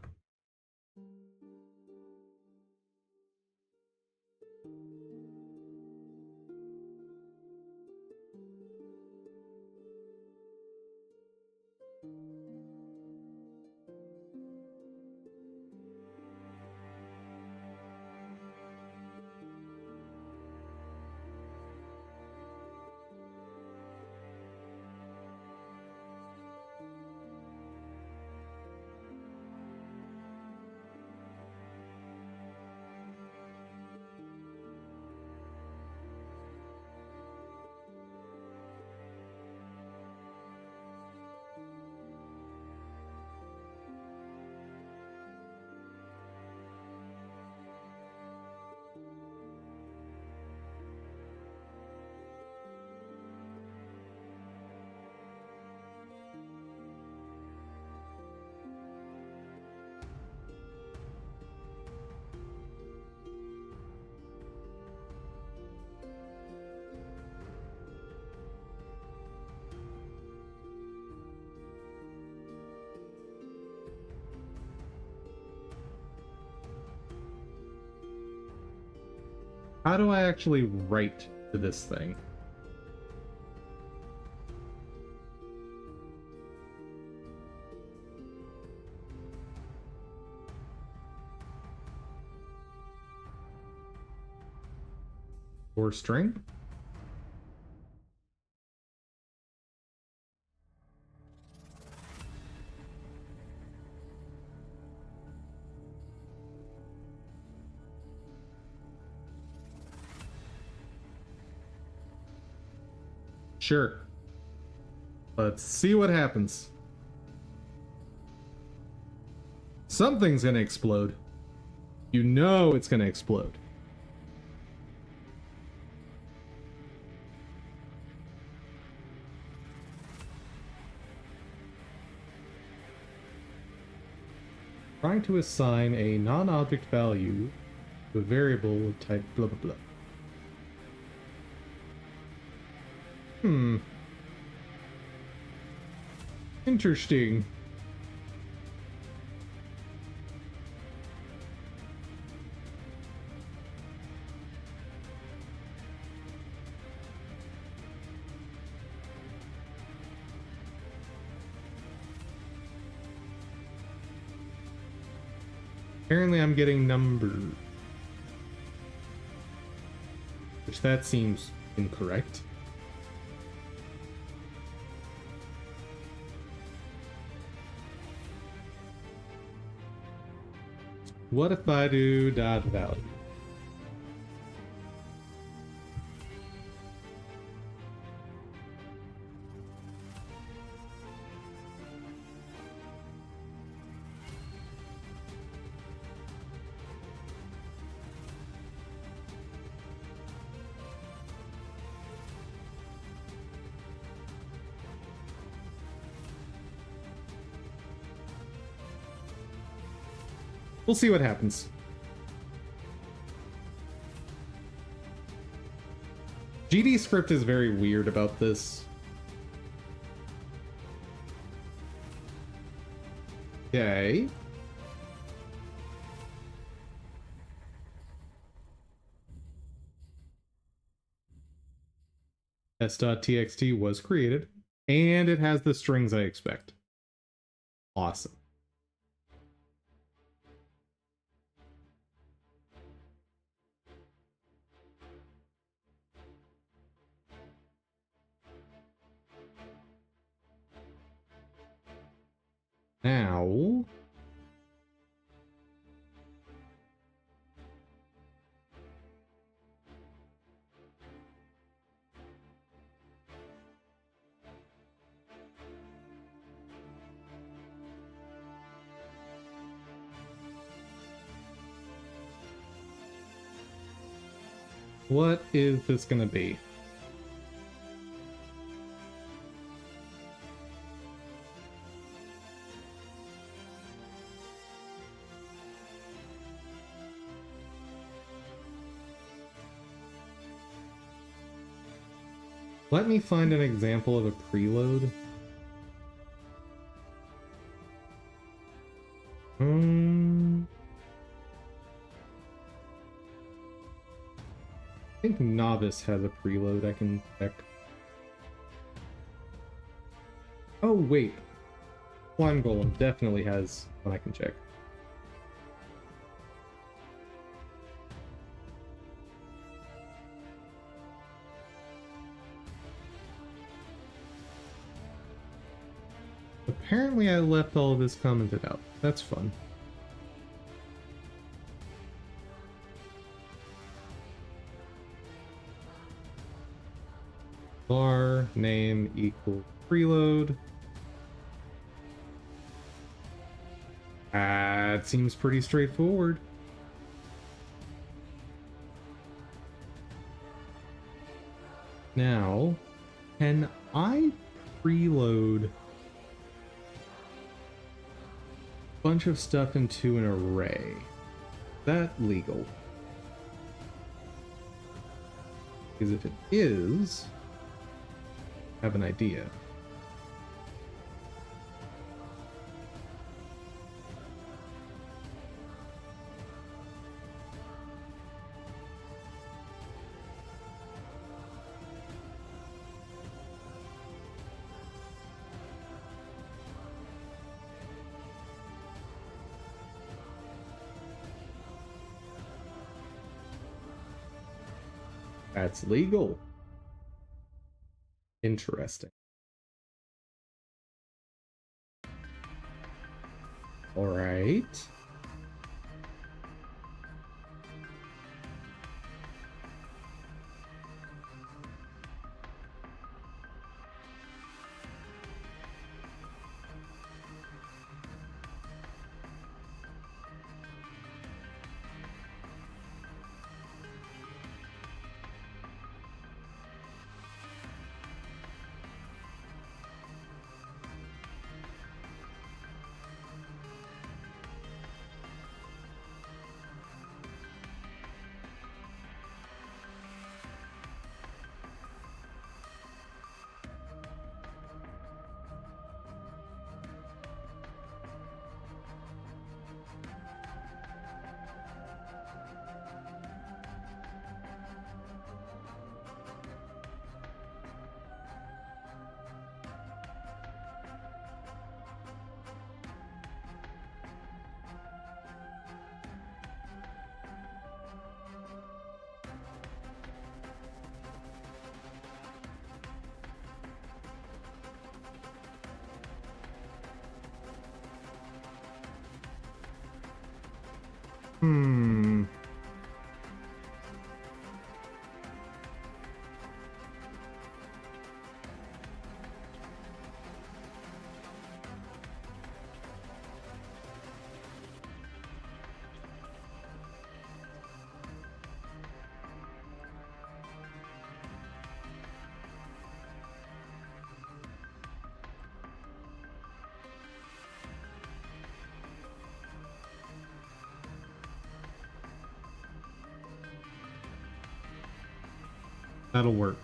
How do I actually write to this thing? Or string? Sure. Let's see what happens. Something's gonna explode. You know it's gonna explode. Trying to assign a non-object value to a variable of type blah blah blah. Interesting. Apparently I'm getting numbered. Which that seems incorrect. What if I do dot value? We'll see what happens. GD script is very weird about this. Okay. S.txt was created, and it has the strings I expect. Awesome. Now, What is this gonna be? Let me find an example of a preload. I think Novice has a preload I can check. Oh, wait. Slime Golem definitely has one I can check. Apparently I left all of this commented out. That's fun. Var name equals preload. That seems pretty straightforward. Now, can I preload a bunch of stuff into an array? Is that legal? Because if it is, I have an idea. That's legal. Interesting. All right. Hmm. That'll work.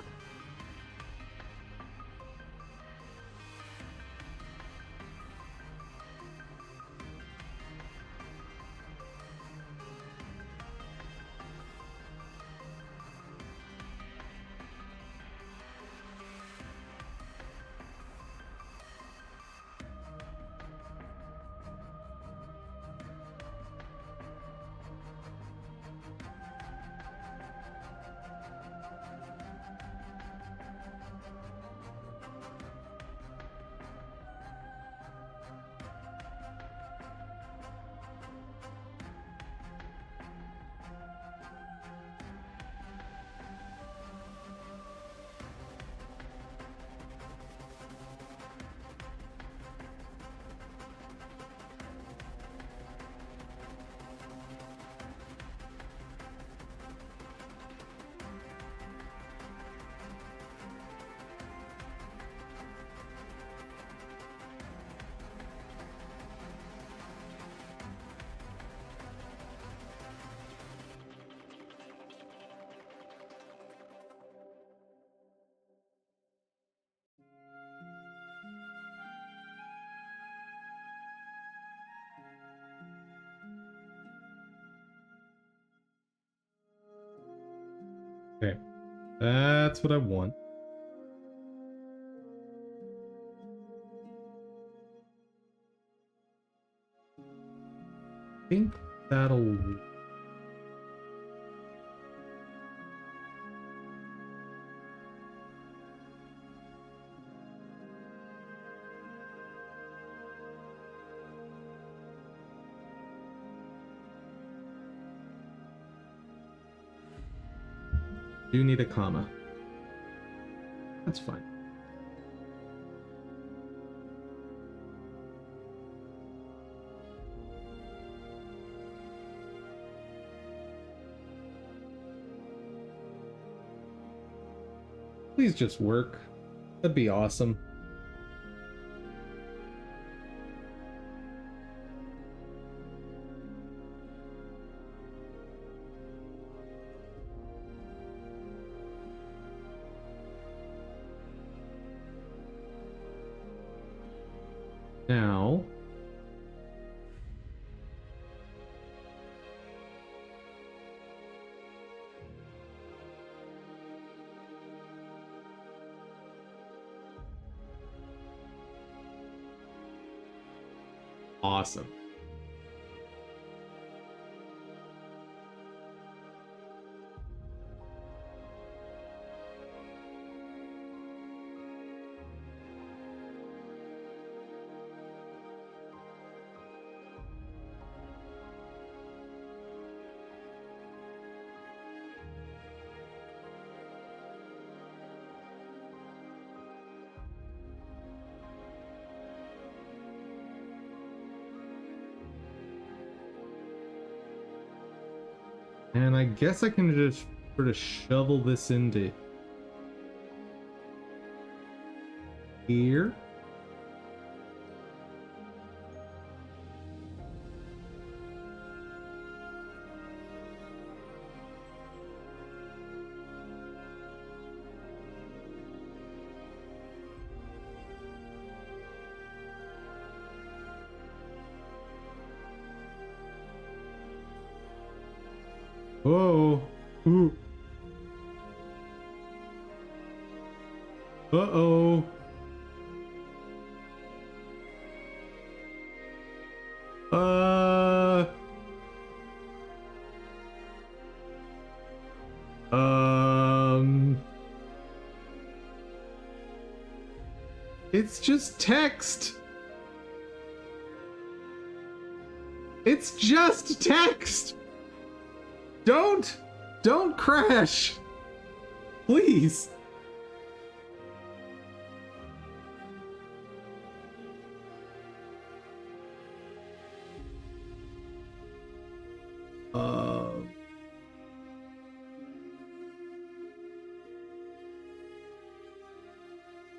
That's what I want. I think that'll... Do need a comma. That's fine. Please just work. That'd be awesome. Now, awesome. And I guess I can just sort of shovel this into here. Whoa. Ooh. Uh-oh. It's just text. It's just text. Don't crash. Please.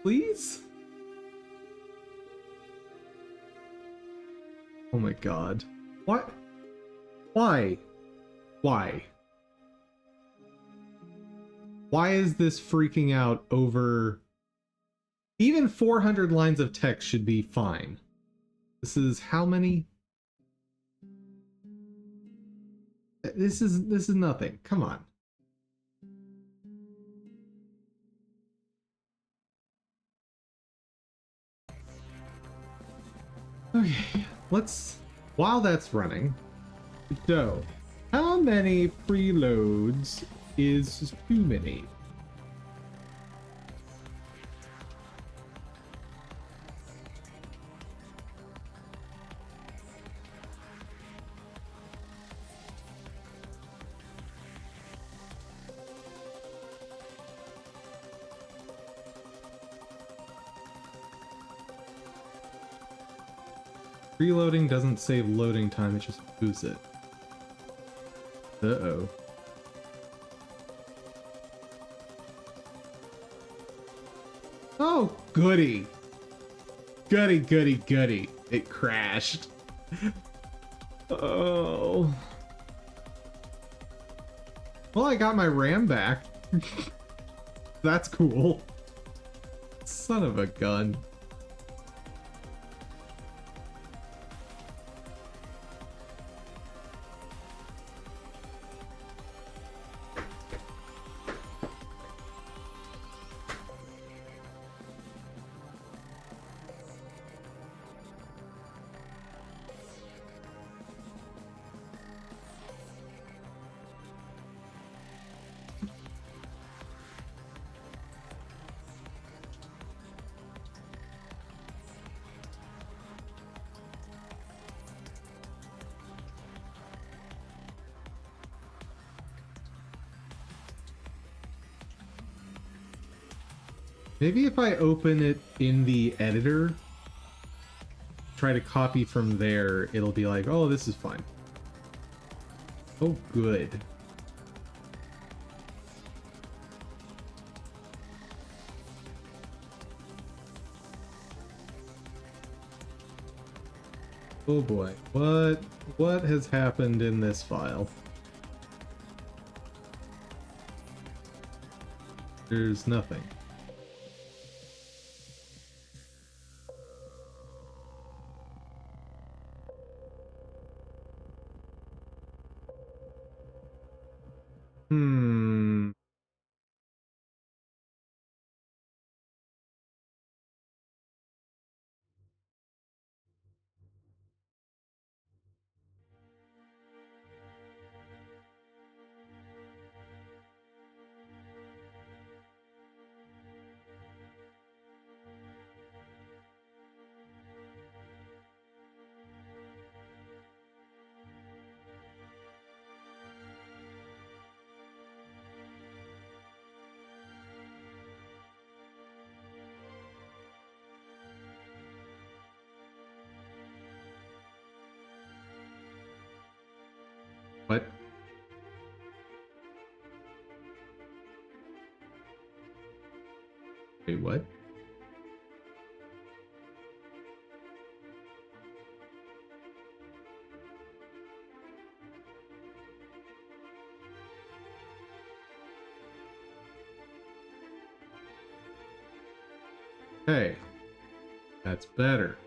Please? Oh my god. What? Why? Why? Why is this freaking out over... Even 400 lines of text should be fine. This is how many? This is nothing. Come on. Okay, let's... While that's running, so, how many preloads is too many? Preloading doesn't save loading time, it just boosts it. Uh-oh. Oh, goody. Goody, goody, goody. It crashed. Oh. Well, I got my RAM back. That's cool. Son of a gun. Maybe if I open it in the editor, try to copy from there, it'll be like, oh, this is fine. Oh, good. Oh boy, what has happened in this file? There's nothing. Hmm. What? Wait, what? Hey, that's better.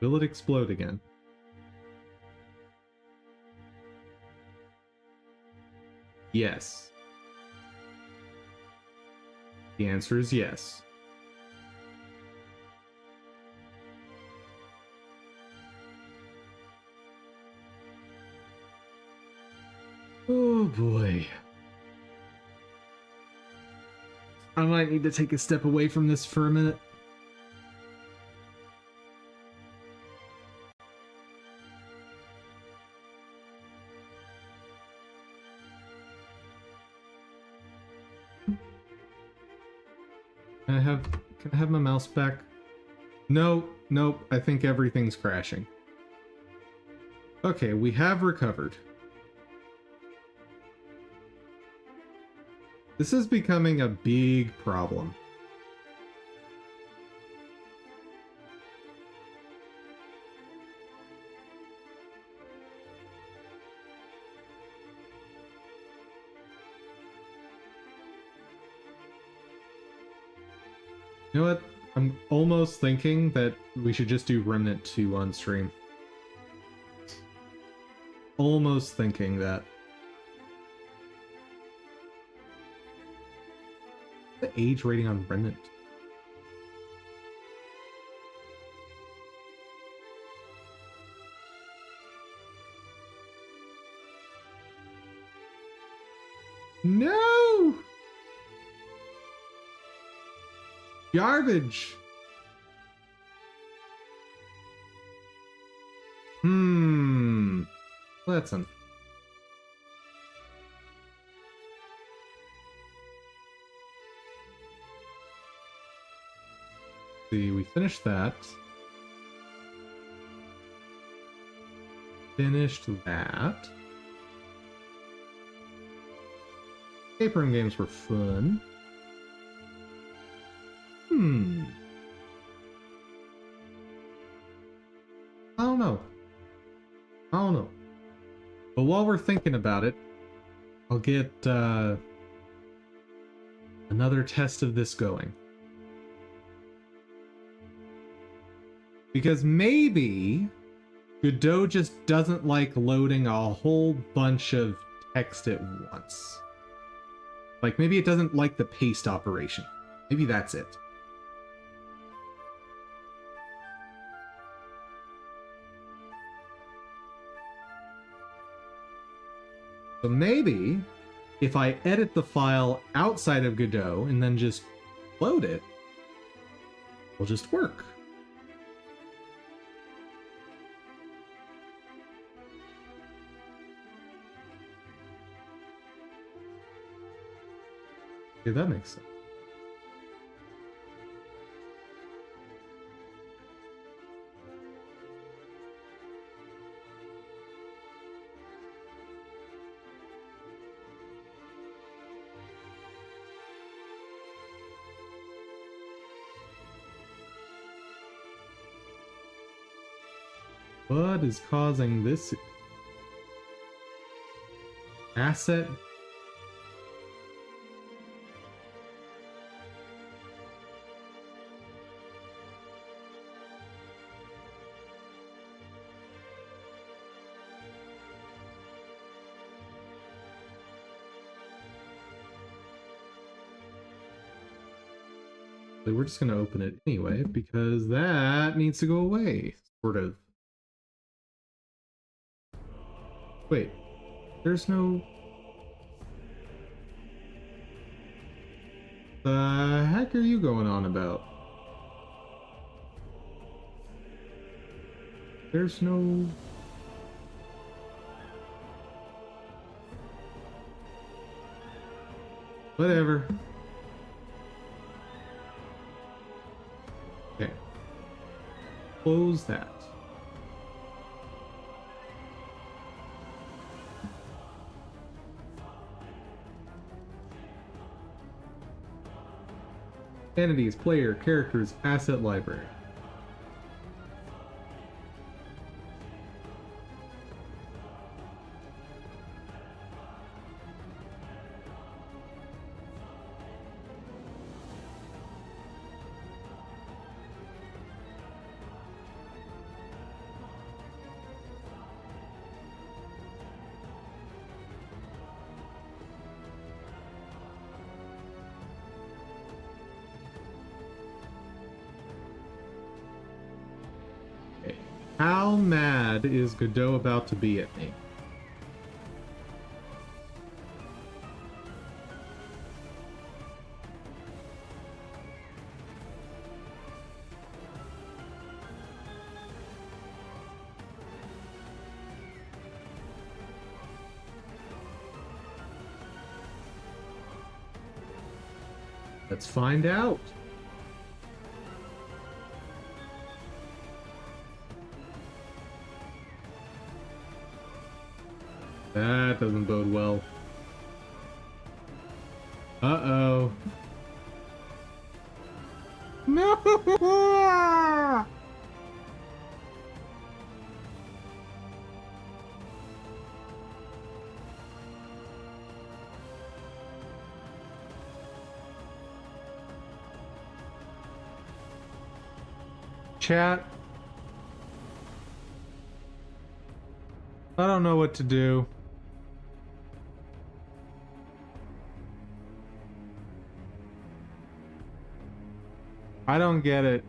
Will it explode again? Yes. The answer is yes. Oh boy. I might need to take a step away from this for a minute. Can I have my mouse back? No, nope, I think everything's crashing. Okay, we have recovered. This is becoming a big problem. You know what? I'm almost thinking that we should just do Remnant 2 on stream. Almost thinking that. The age rating on Remnant. No! Garbage! Let's see, we finished that. Finished that. Escape room games were fun. I don't know. I don't know. But while we're thinking about it, I'll get another test of this going. Because maybe Godot just doesn't like loading a whole bunch of text at once. Like, maybe it doesn't like the paste operation. Maybe that's it. So maybe if I edit the file outside of Godot and then just load it, it'll just work. Okay, that makes sense. What is causing this asset? We're just going to open it anyway because that needs to go away, sort of. Wait, there's no... The heck are you going on about? There's no... Whatever. Okay. Close that. Entities, player, characters, asset library. How mad is Godot about to be at me? Let's find out. That doesn't bode well. Uh-oh. No! Chat. I don't know what to do. I don't get it.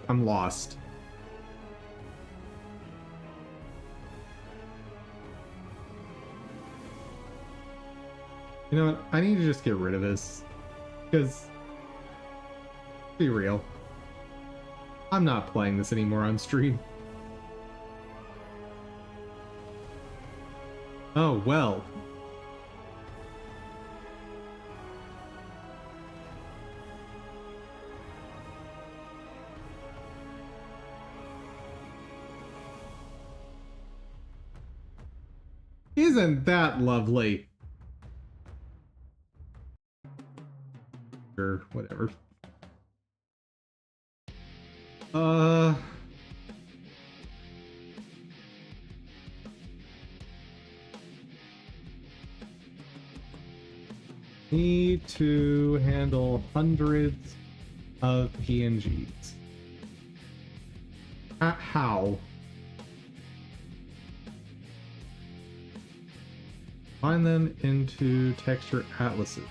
I'm lost. You know what? I need to just get rid of this. Because, be real, I'm not playing this anymore on stream. Oh, well. Isn't that lovely? Sure, whatever. Need to handle hundreds of PNGs. How? Combine them into texture atlases.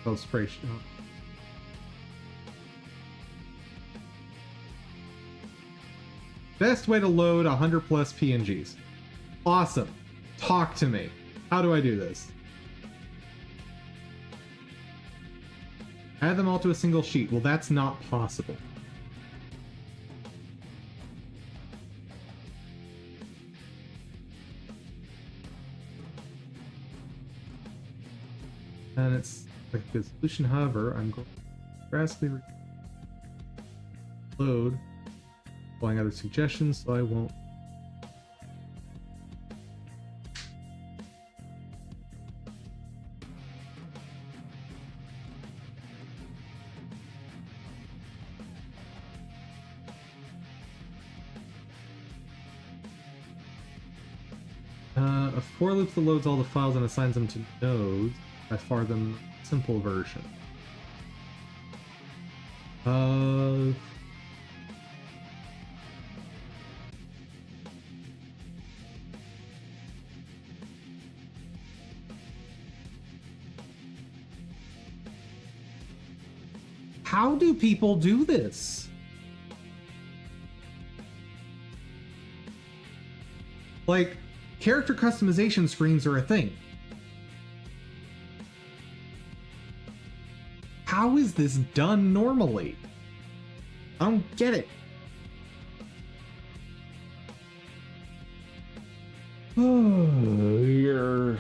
Illustration. Best way to load 100 plus PNGs. Awesome. Talk to me. How do I do this? Add them all to a single sheet. Well, that's not possible. And it's like a good solution. However, I'm going to drastically load, applying other suggestions, so I won't. A for loop that loads all the files and assigns them to nodes. By far the simple version. How do people do this? Like, character customization screens are a thing. How is this done normally? I don't get it. Oh, you're...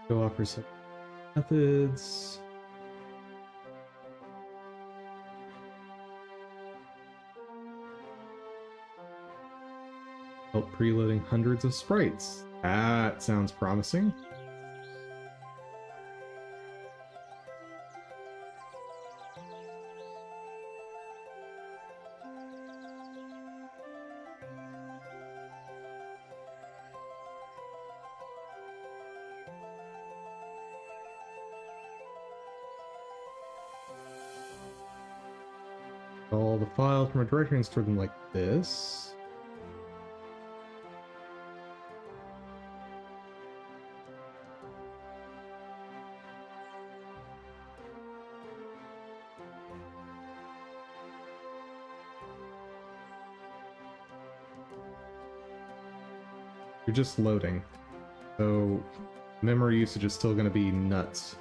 Go offer some methods. Help preloading hundreds of sprites. That sounds promising. All the files from a directory and store them like this. You're just loading, so memory usage is still going to be nuts.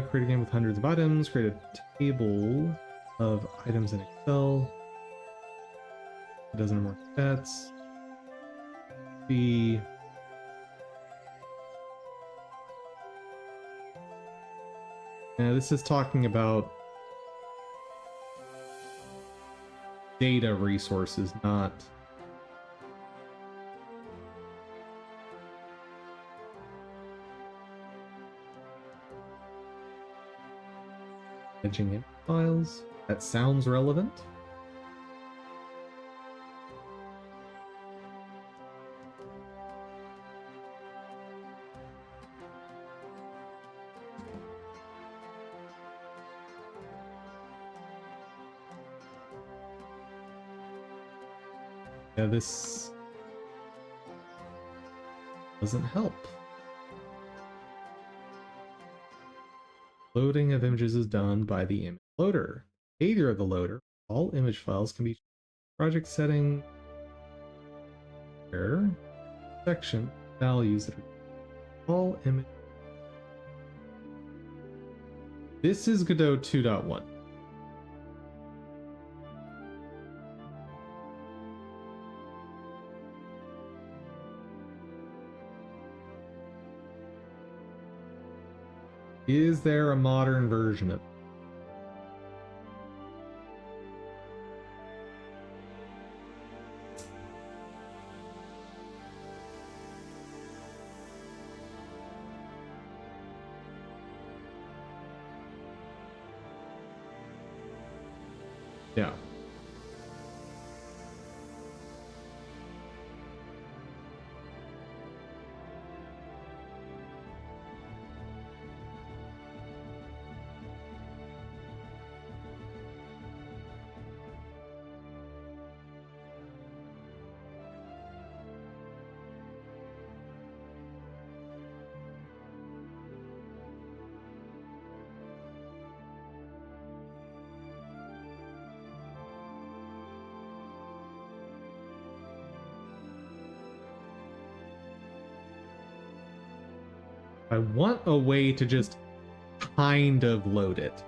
Create a game with hundreds of items, create a table of items in Excel, a dozen or more stats, B. Now this is talking about data resources, not edging in files. That sounds relevant. Yeah, this doesn't help. Loading of images is done by the image loader. Behavior of the loader. All image files can be project setting section values that are all image. This is Godot 2.1. Is there a modern version of it? Yeah. I want a way to just kind of load it.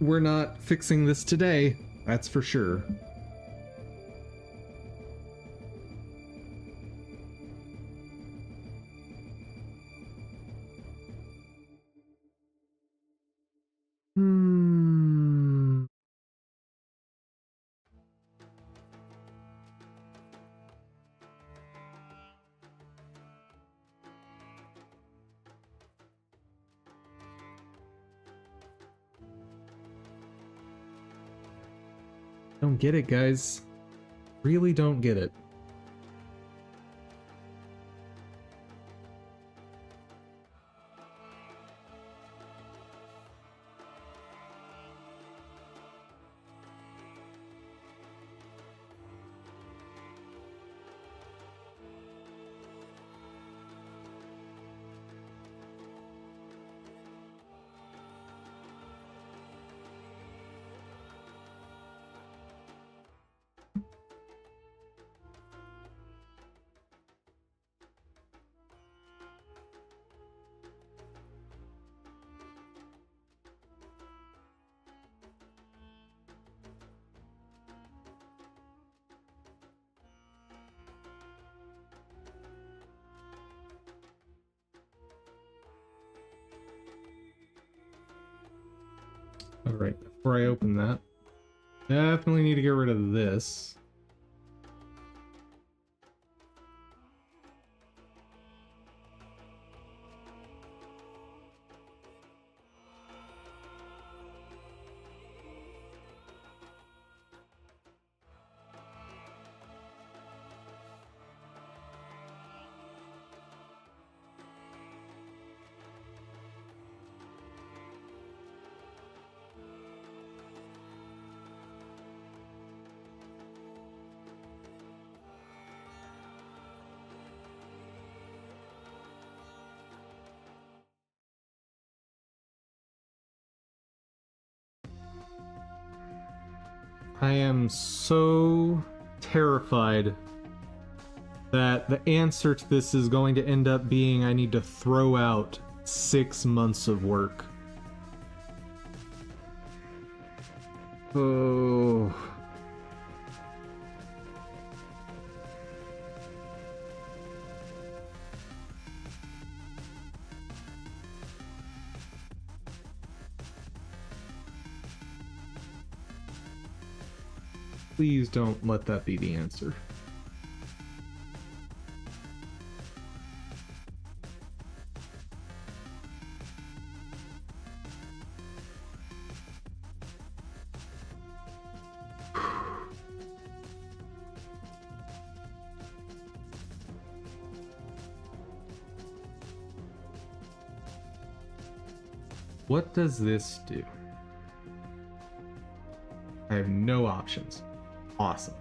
We're not fixing this today, that's for sure. Don't get it, guys. Really don't get it. Alright, before I open that, definitely need to get rid of this. I am so terrified that the answer to this is going to end up being I need to throw out 6 months of work. Oh. Please don't let that be the answer. What does this do? I have no options. Awesome.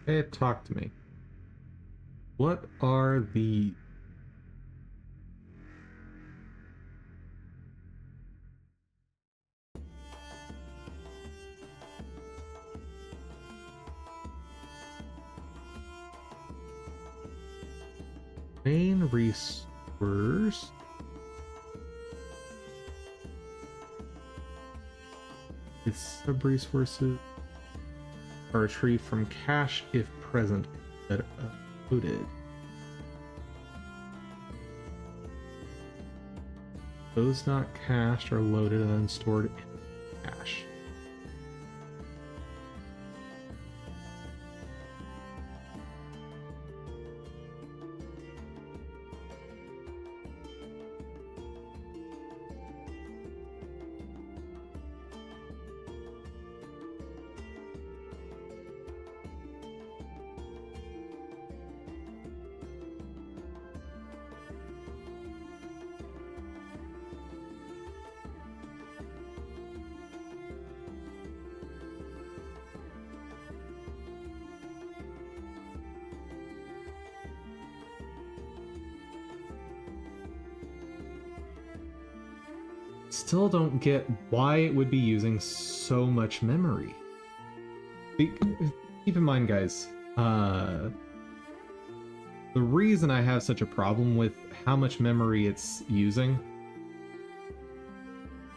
Hey, talk to me. What are the... main resource? Its sub-resources are retrieved from cache if present, but uploaded. Those not cached are loaded and then stored in cache. Still don't get why it would be using so much memory. Keep in mind, guys, the reason I have such a problem with how much memory it's using,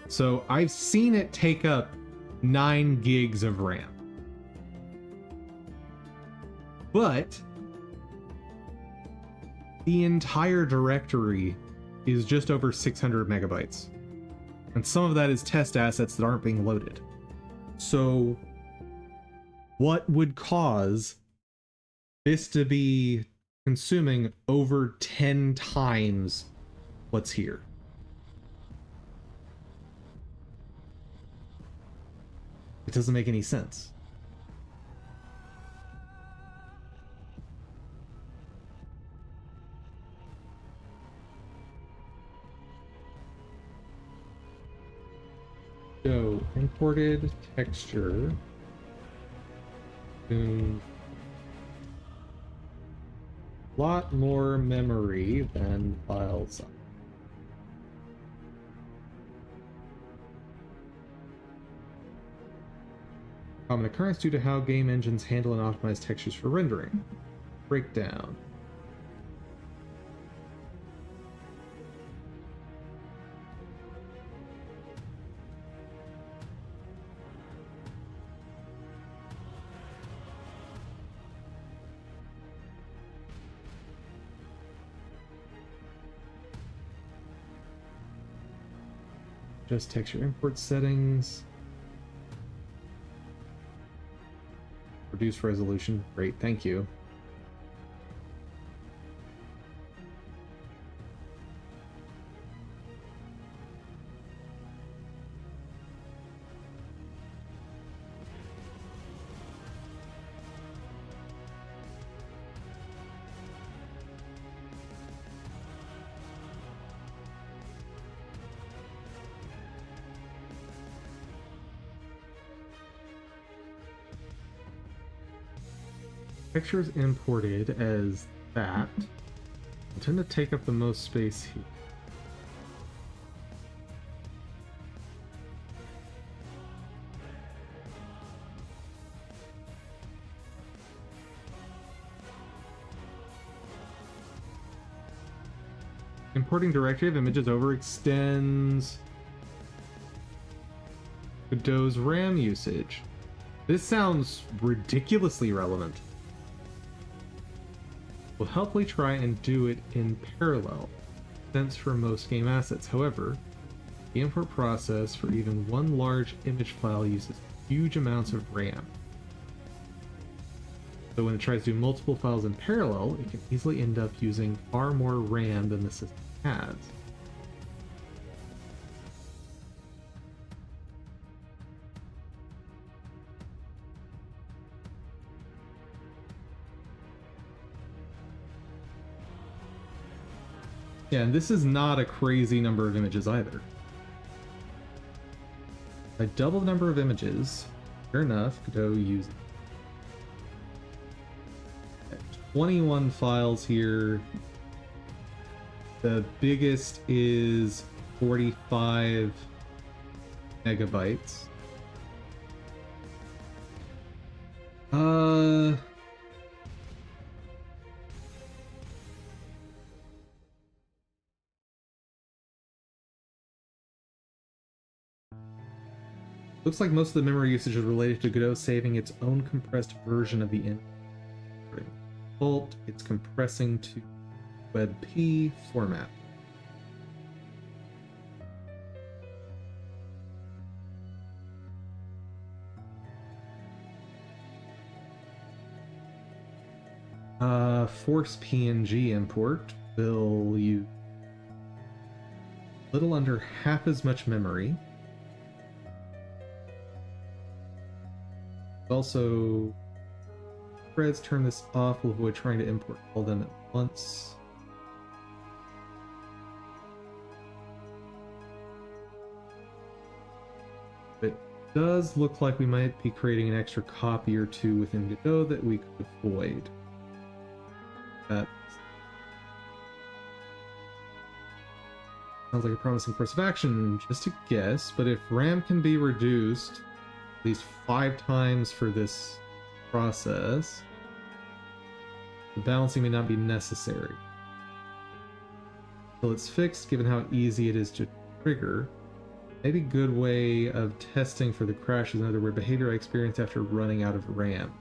so I've seen it take up 9 gigs of RAM. But the entire directory is just over 600 megabytes. And some of that is test assets that aren't being loaded. So what would cause this to be consuming over 10 times what's here? It doesn't make any sense. So, imported texture. A lot more memory than file size. Common occurrence due to how game engines handle and optimize textures for rendering. Breakdown. Just texture import settings. Reduce resolution. Great, thank you. Pictures imported as that tend to take up the most space here. Importing directly of images overextends Godot's RAM usage. This sounds ridiculously relevant. We'll helpfully try and do it in parallel, since for most game assets. However, the import process for even one large image file uses huge amounts of RAM. So when it tries to do multiple files in parallel, it can easily end up using far more RAM than the system has. Yeah, and this is not a crazy number of images either. If I double the number of images, sure enough, Godot uses 21 files here. The biggest is 45 megabytes. Looks like most of the memory usage is related to Godot saving its own compressed version of the image. Default, it's compressing to WebP format. Force PNG import will use a little under half as much memory. Also, threads turn this off. We'll avoid trying to import all of them at once. It does look like we might be creating an extra copy or two within Godot that we could avoid. That sounds like a promising course of action, just a guess, but if RAM can be reduced at least 5 times for this process, the balancing may not be necessary. Until it's fixed, given how easy it is to trigger, maybe a good way of testing for the crash is another weird behavior I experienced after running out of RAM.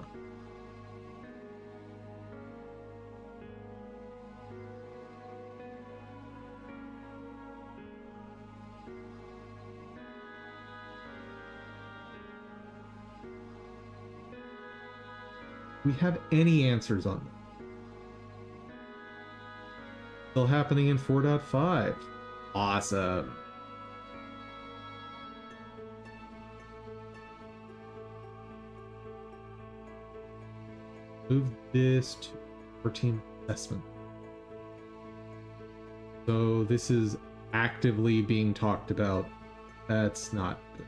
We have any answers on them? Still happening in 4.5. Awesome. Move this to 14 assessment. So this is actively being talked about. That's not good.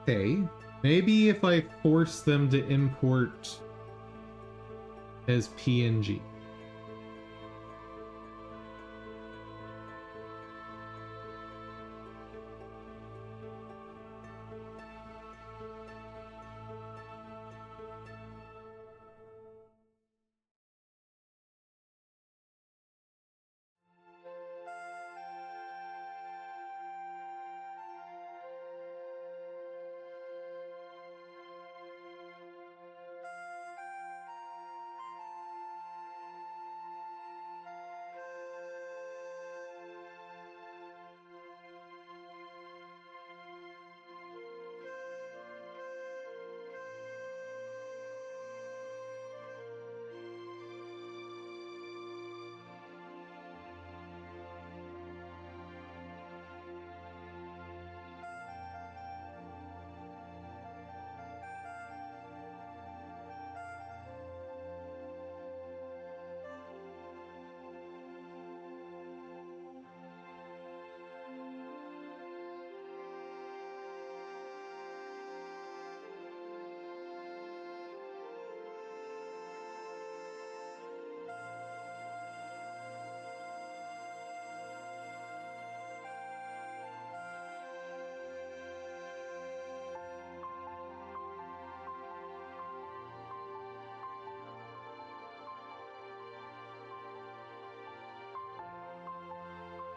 Okay, maybe if I force them to import as PNG.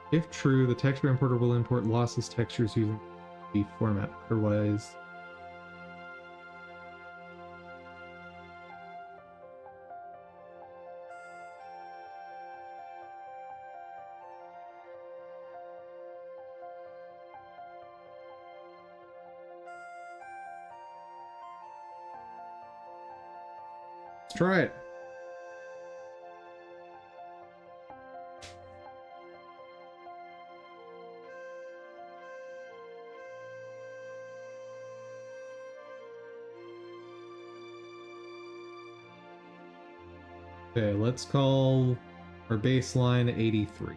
If true, the texture importer will import lossless textures using the format. Otherwise, let's try it. Okay, let's call our baseline 83.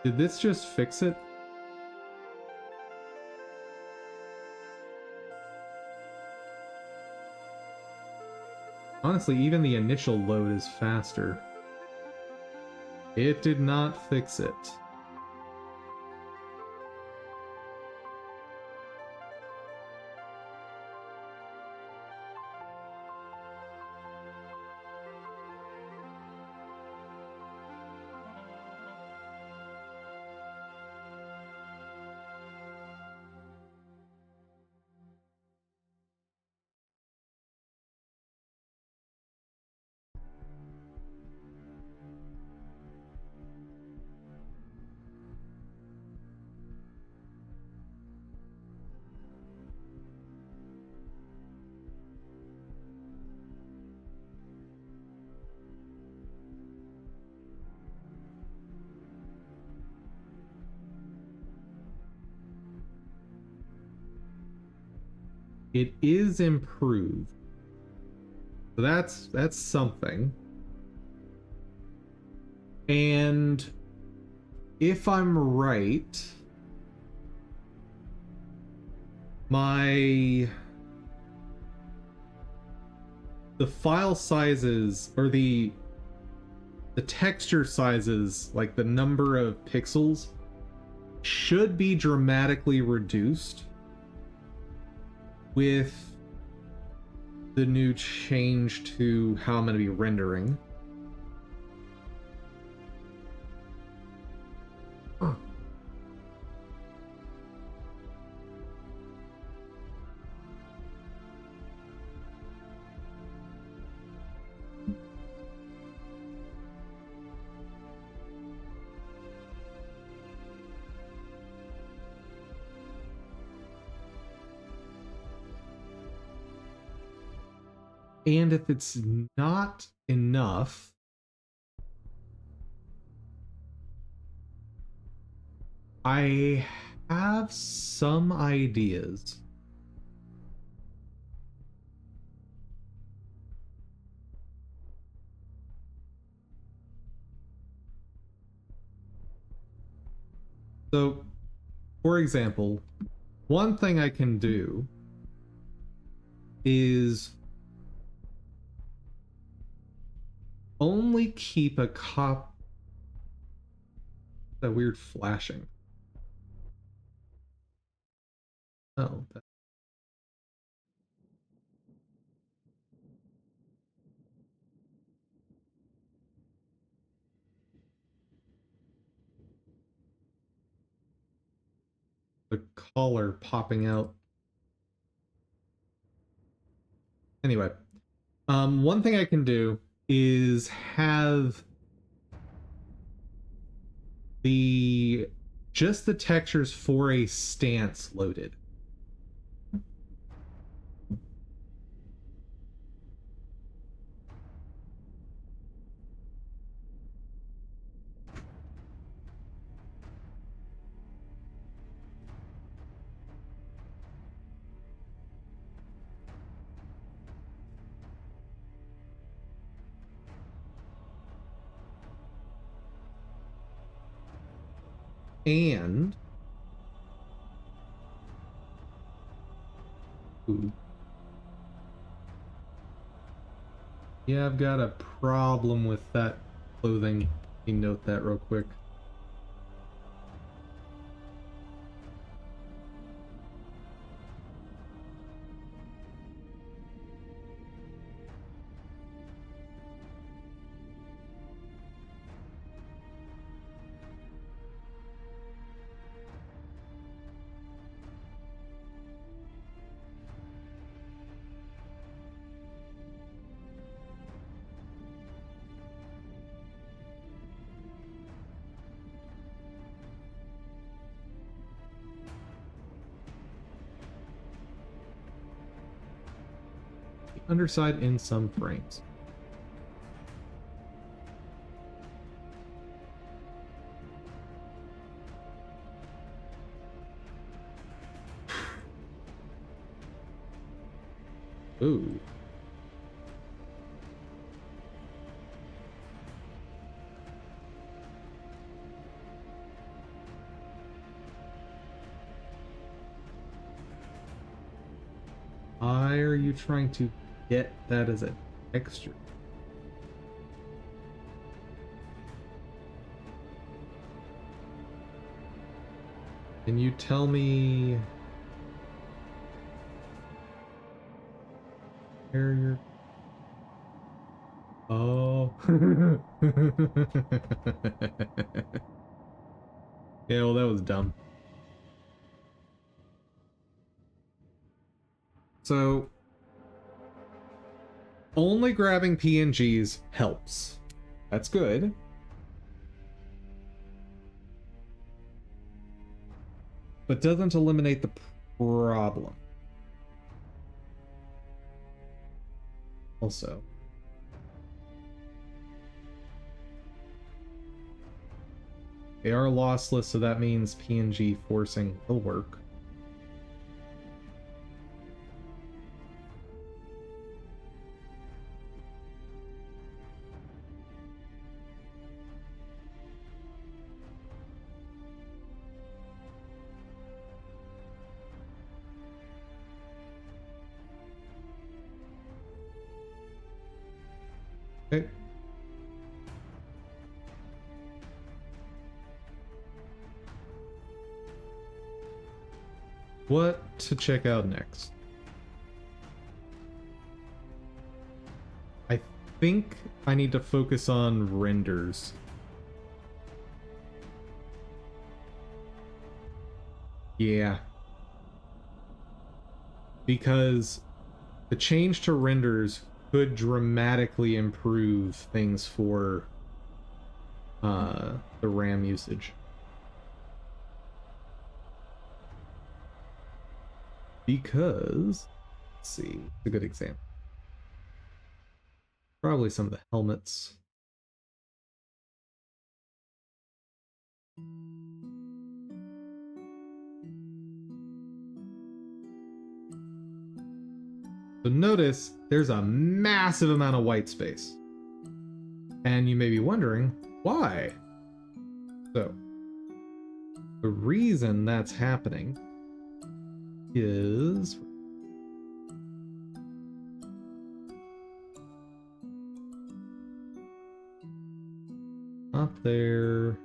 Did this just fix it? Honestly, even the initial load is faster. It did not fix it. It is improved. So that's something. And if I'm right, the file sizes or the texture sizes, like the number of pixels, should be dramatically reduced with the new change to how I'm going to be rendering. Huh. And if it's not enough, I have some ideas. So, for example, one thing I can do is only keep a that weird flashing. Oh, the collar popping out. Anyway, one thing I can do is have just the textures for a stance loaded. And ooh, yeah, I've got a problem with that clothing Let me note that real quick. Underside in some frames. Ooh. Why are you trying to get that as a texture? Can you tell me where you're... Oh. Yeah, well, that was dumb. So, only grabbing PNGs helps. That's good. But doesn't eliminate the problem. Also, they are lossless, so that means PNG forcing will work. Okay. What to check out next? I think I need to focus on renders. Yeah. Because the change to renders could dramatically improve things for the RAM usage. Because, let's see, a good example. Probably some of the helmets. So notice there's a massive amount of white space. And you may be wondering, why? So, the reason that's happening is up there.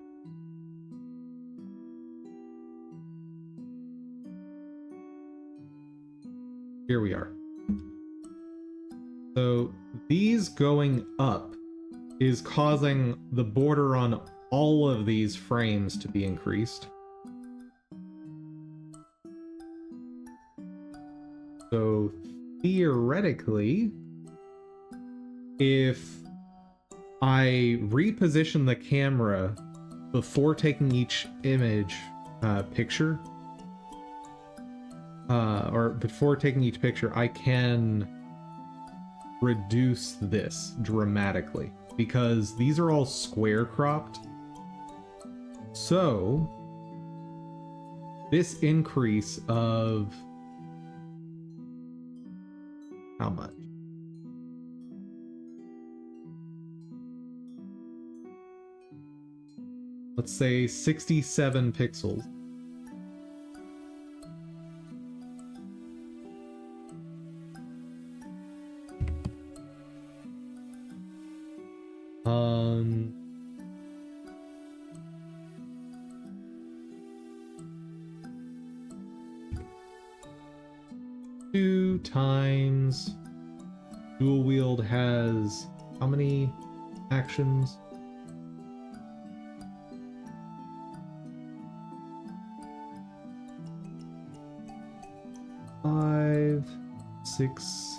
Here we are. So these going up is causing the border on all of these frames to be increased. So theoretically, if I reposition the camera before taking each image picture, or before taking each picture, I can reduce this dramatically because these are all square cropped. So this increase of how much? Let's say 67 pixels. 2 times dual wield has how many actions? Five, 6,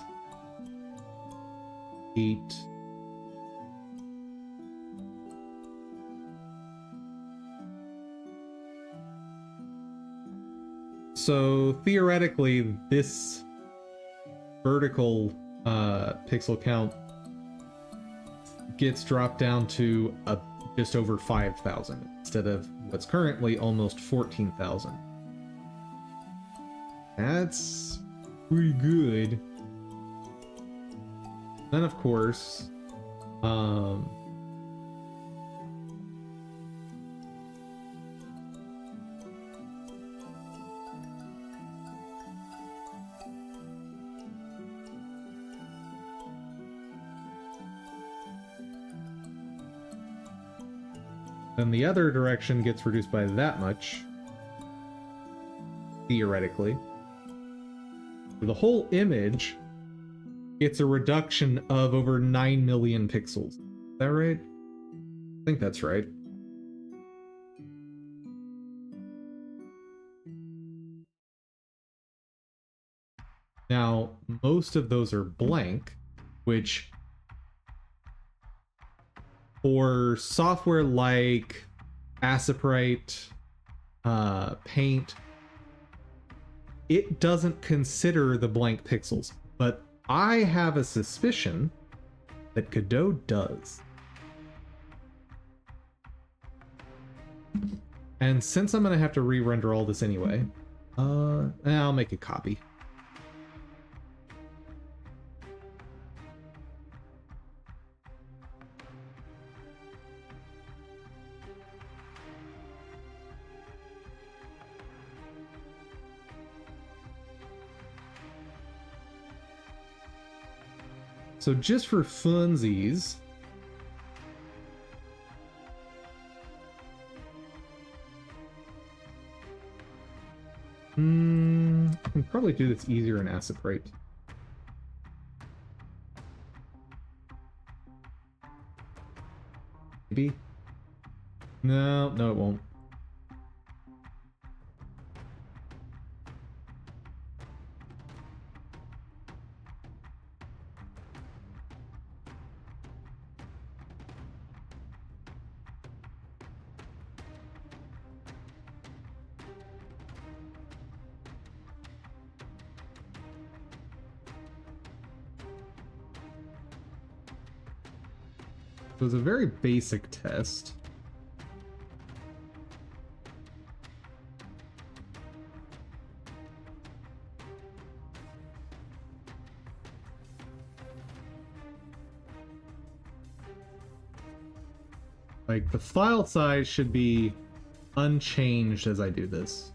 8. So theoretically, this vertical pixel count gets dropped down to just over 5,000 instead of what's currently almost 14,000. That's pretty good. Then, of course, then the other direction gets reduced by that much, theoretically. The whole image gets a reduction of over 9 million pixels. Is that right? I think that's right. Now, most of those are blank, which for software like Aseprite, Paint, it doesn't consider the blank pixels, but I have a suspicion that Godot does. And since I'm going to have to re-render all this anyway, I'll make a copy. So just for funsies, I can probably do this easier in Aseprite. Maybe? No, it won't. So it's a very basic test. Like, the file size should be unchanged as I do this.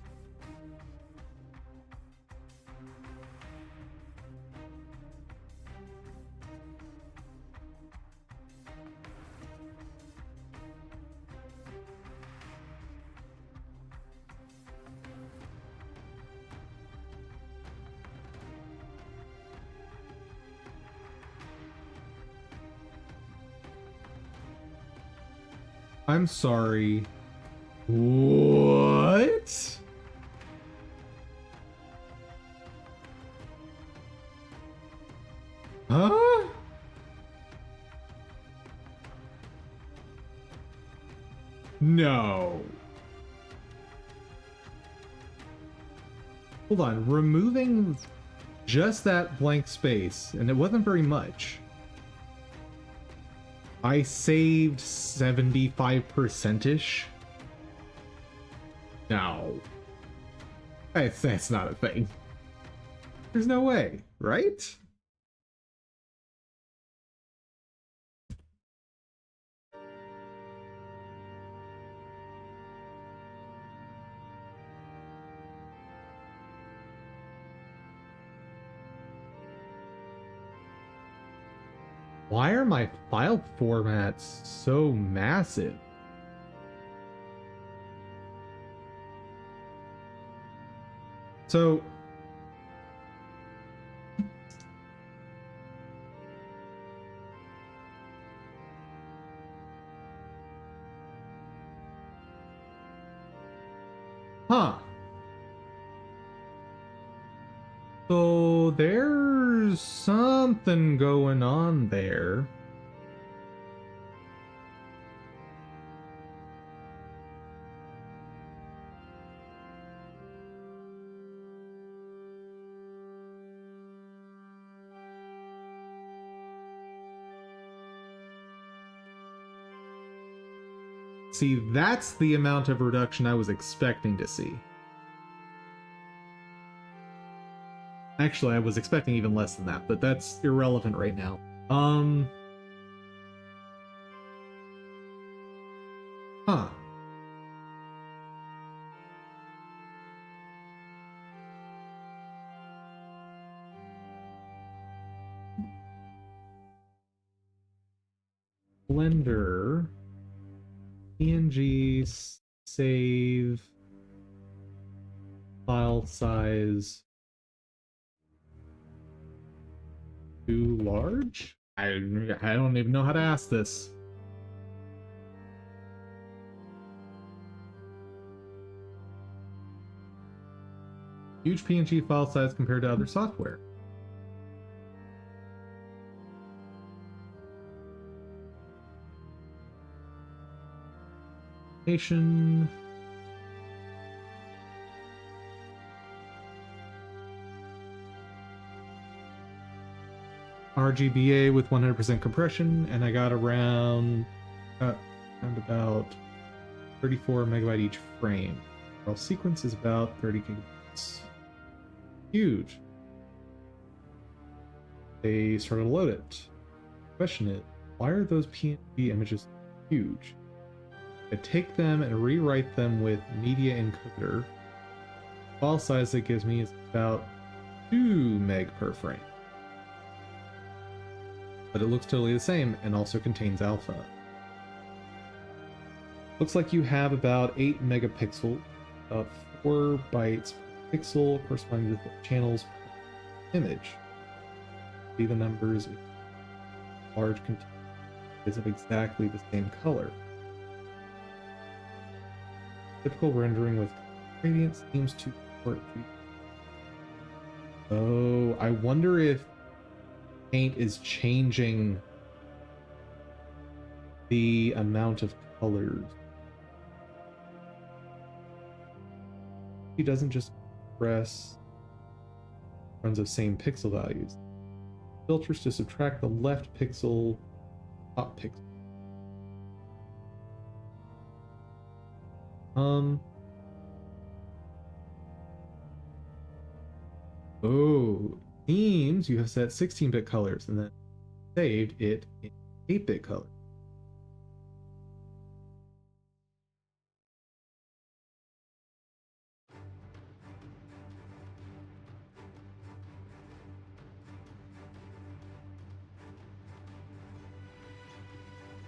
I'm sorry. What? Huh? No. Hold on, removing just that blank space, and it wasn't very much. I saved 75%-ish. No. That's not a thing. There's no way, right? Why are my file formats so massive? So, So there's something going on there. See, that's the amount of reduction I was expecting to see. Actually, I was expecting even less than that, but that's irrelevant right now. Huh. Blender, PNG, save, file size, too large? I don't even know how to ask this. Huge PNG file size compared to other software. Nation. RGBA with 100% compression, and I got around about 34 megabyte each frame. Our sequence is about 30 gigabytes. Huge. They started to load it. Question is, why are those PNG images huge? I take them and rewrite them with media encoder. The file size that gives me is about 2 meg per frame. But it looks totally the same and also contains alpha. Looks like you have about 8 megapixels, about 4 bytes per pixel, corresponding to the channels per image. See the numbers, large container is of exactly the same color. Typical rendering with gradient seems to support. Oh, I wonder if Paint is changing the amount of colors. He doesn't just press runs of same pixel values. Filters to subtract the left pixel, top pixel. Oh, themes you have set 16-bit colors and then saved it in 8-bit color.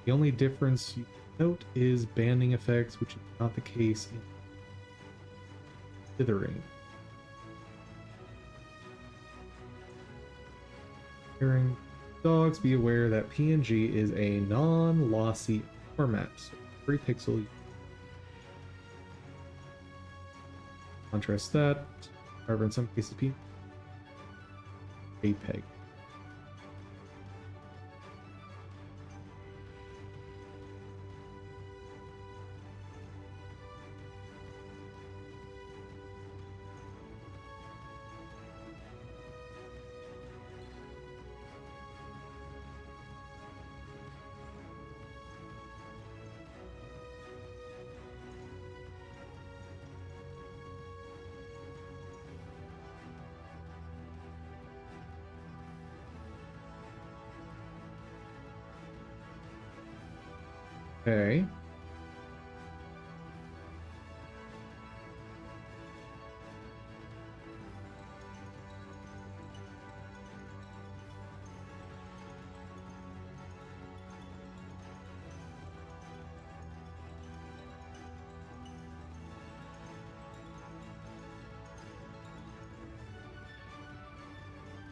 The only difference you note is banding effects, which is not the case in dithering. Hearing dogs, be aware that PNG is a non-lossy format, so every pixel. Contrast that. However, in some cases, JPEG. Okay.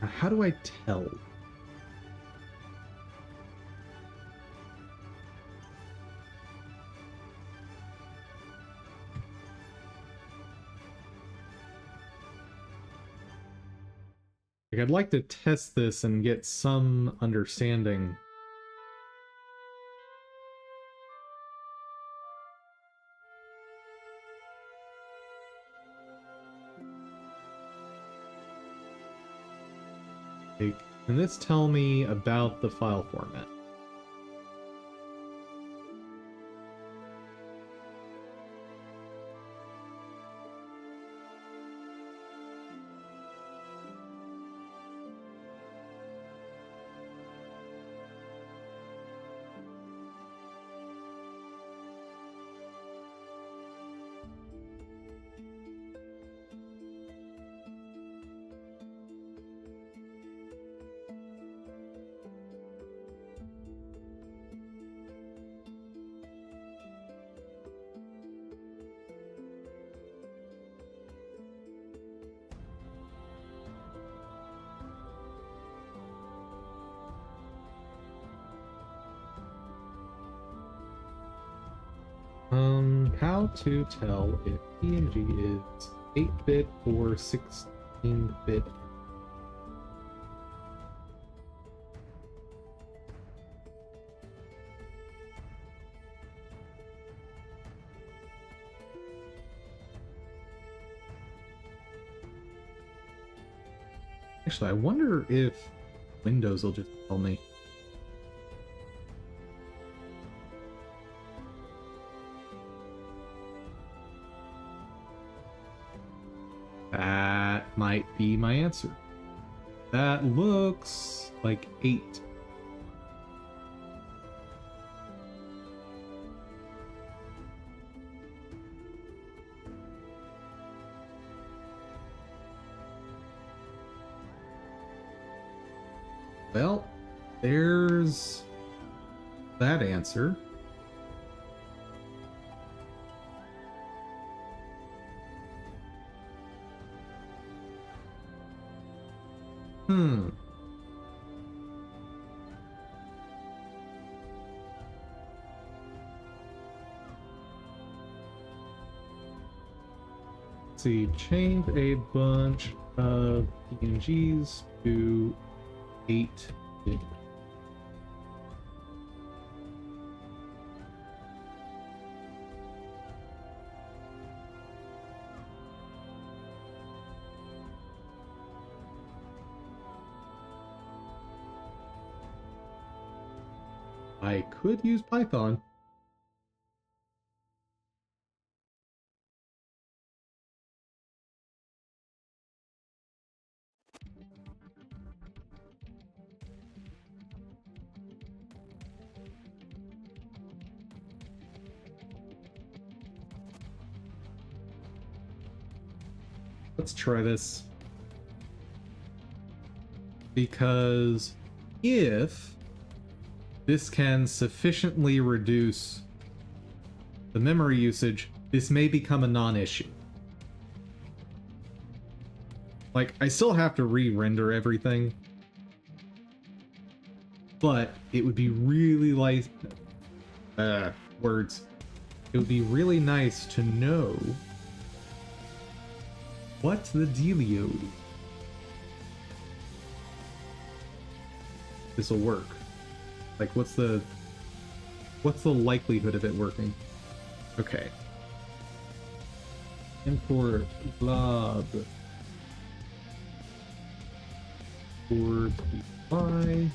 Now, how do I tell? Like, I'd like to test this and get some understanding. Like, can this tell me about the file format? How to tell if PNG is 8-bit or 16-bit? Actually, I wonder if Windows will just tell me. That might be my answer. That looks like 8. Well, there's that answer. Let's see, change a bunch of PNGs to 8-bit. I could use Python. Let's try this. Because if this can sufficiently reduce the memory usage, this may become a non-issue. Like, I still have to re-render everything, but it would be really like words. It would be really nice to know what's the dealio. This will work. Like, what's the likelihood of it working? Okay. Import blob for y.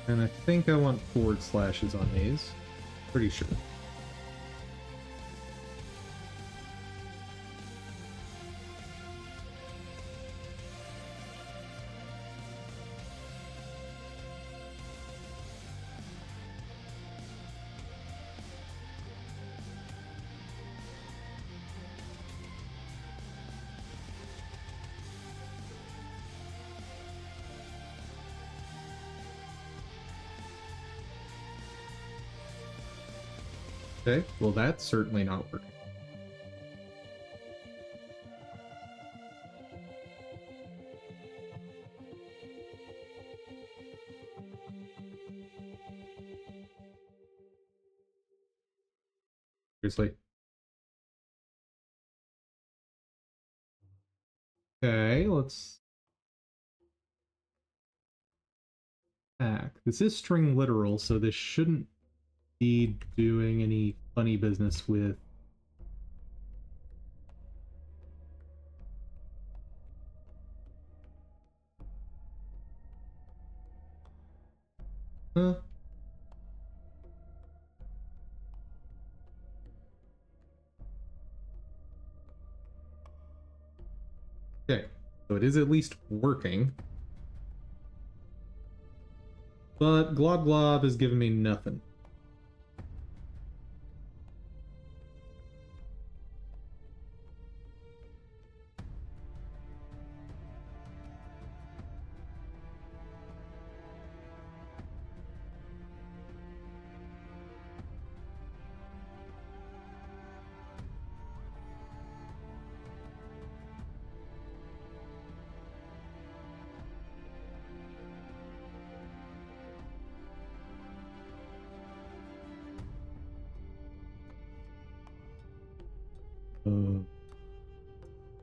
And I think I want forward slashes on these. Pretty sure. Okay, well that's certainly not working. Seriously. Okay, let's back. This is string literal, so this shouldn't be doing any funny business with huh? Okay, so it is at least working. But Glob Glob has given me nothing.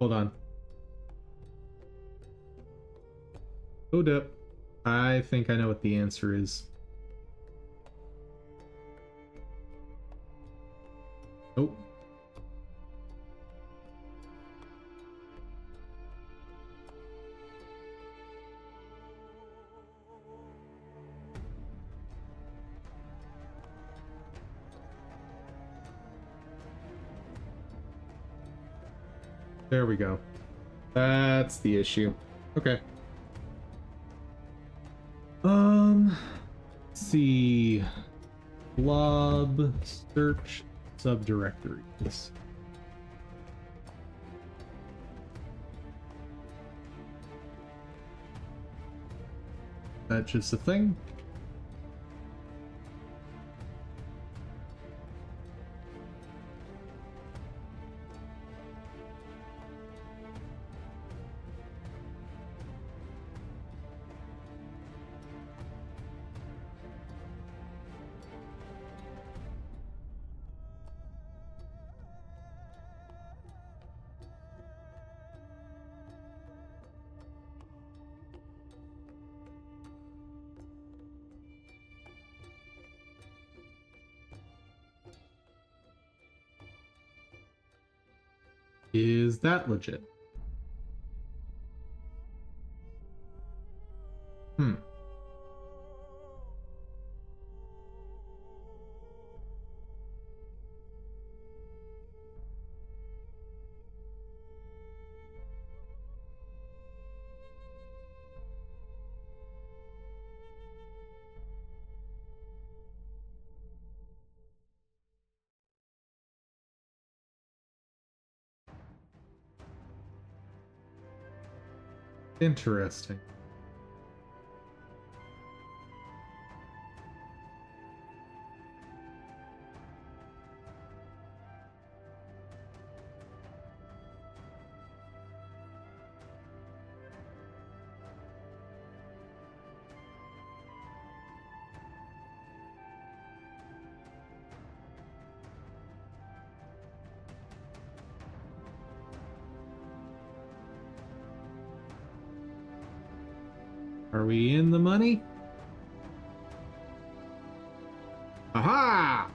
Hold on. Hold up. I think I know what the answer is. Nope. There we go. That's the issue. Okay. Let's see. Blob search subdirectories. That's just a thing. Is that legit? Hmm. Interesting. Are we in the money? Aha!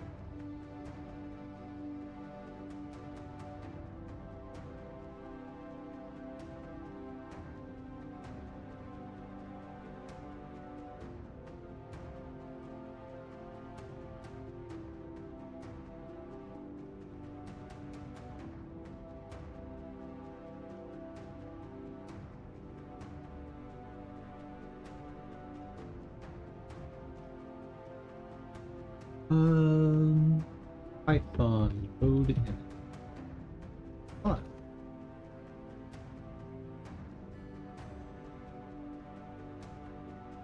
Python load image. Fun.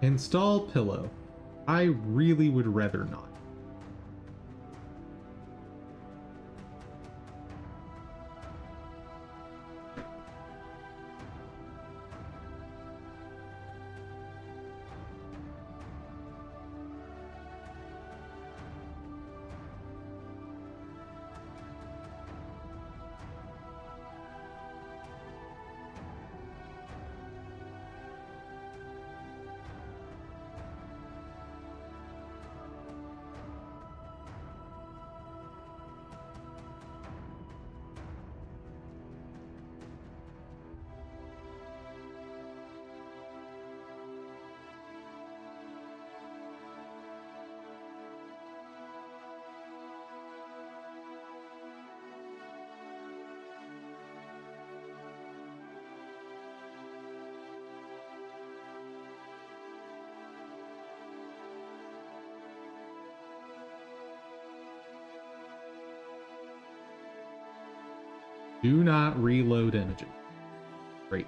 Install pillow. I really would rather not. Do not reload images. Great.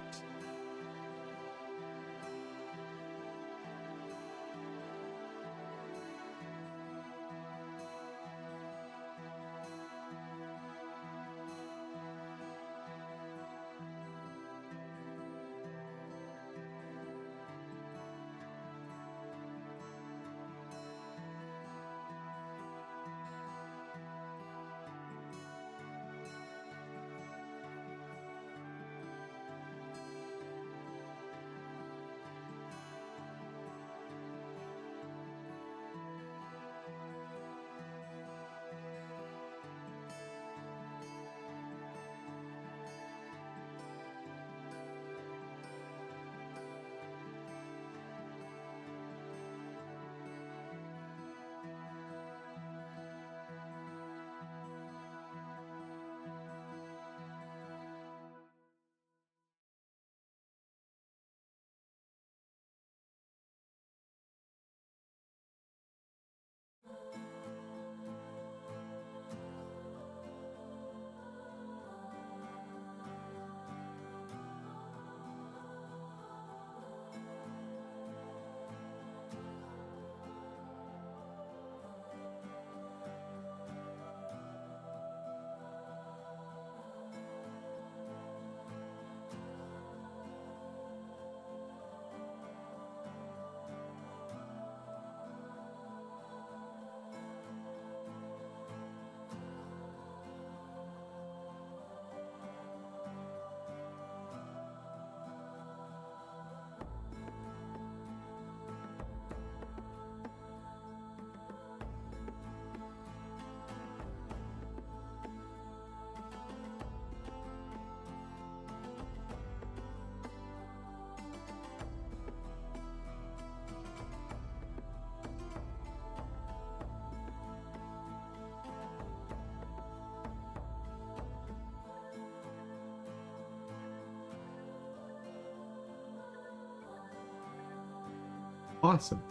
Awesome.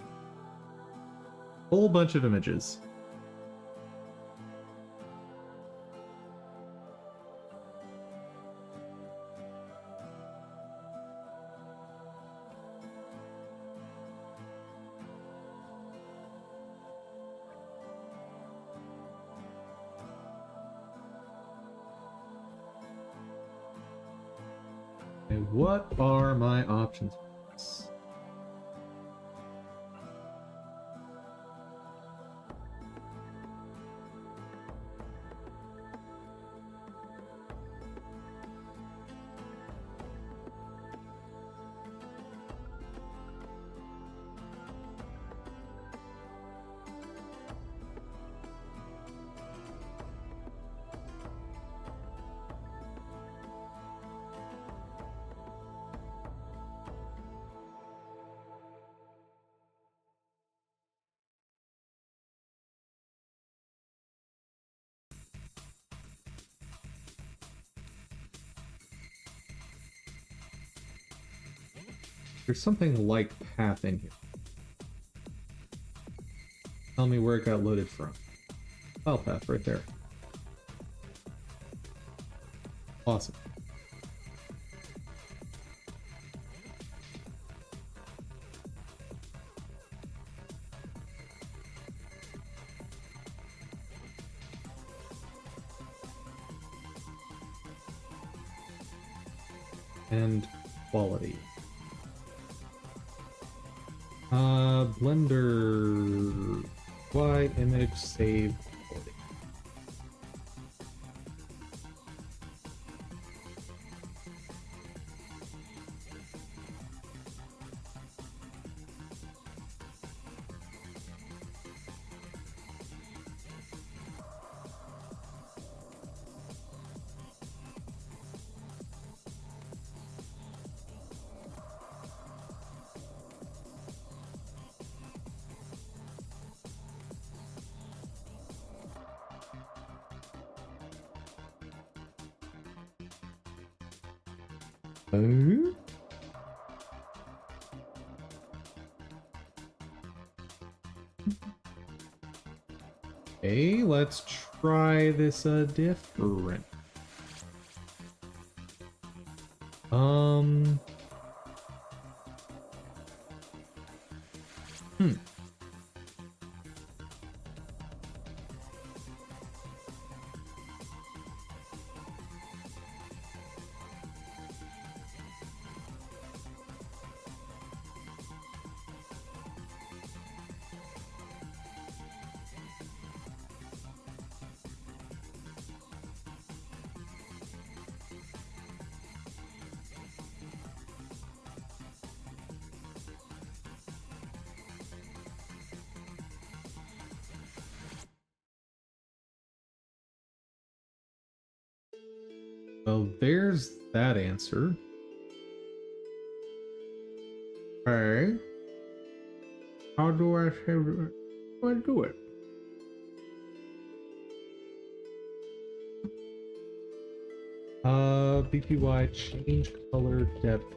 Whole bunch of images. And what are my options for this? There's something like path in here. Tell me where it got loaded from. File path right there. Awesome. And quality. Blender Y image save quality. Oh? Okay, let's try this different. Hmm. Well, there's that answer. Okay. How do I save it? How do I do it? BPY change color depth.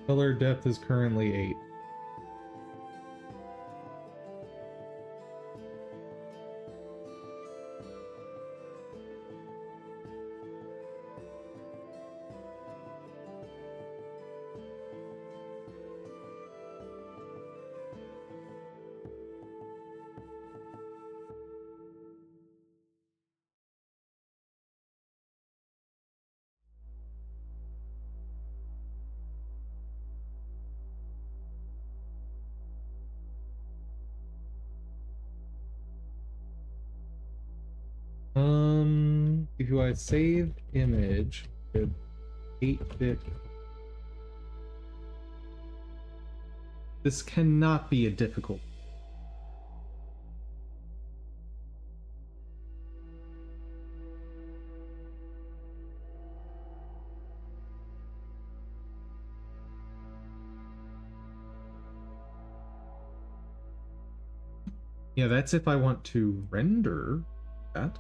Color depth is currently 8. If I save image with 8-bit, this cannot be a difficult. Yeah, that's if I want to render that.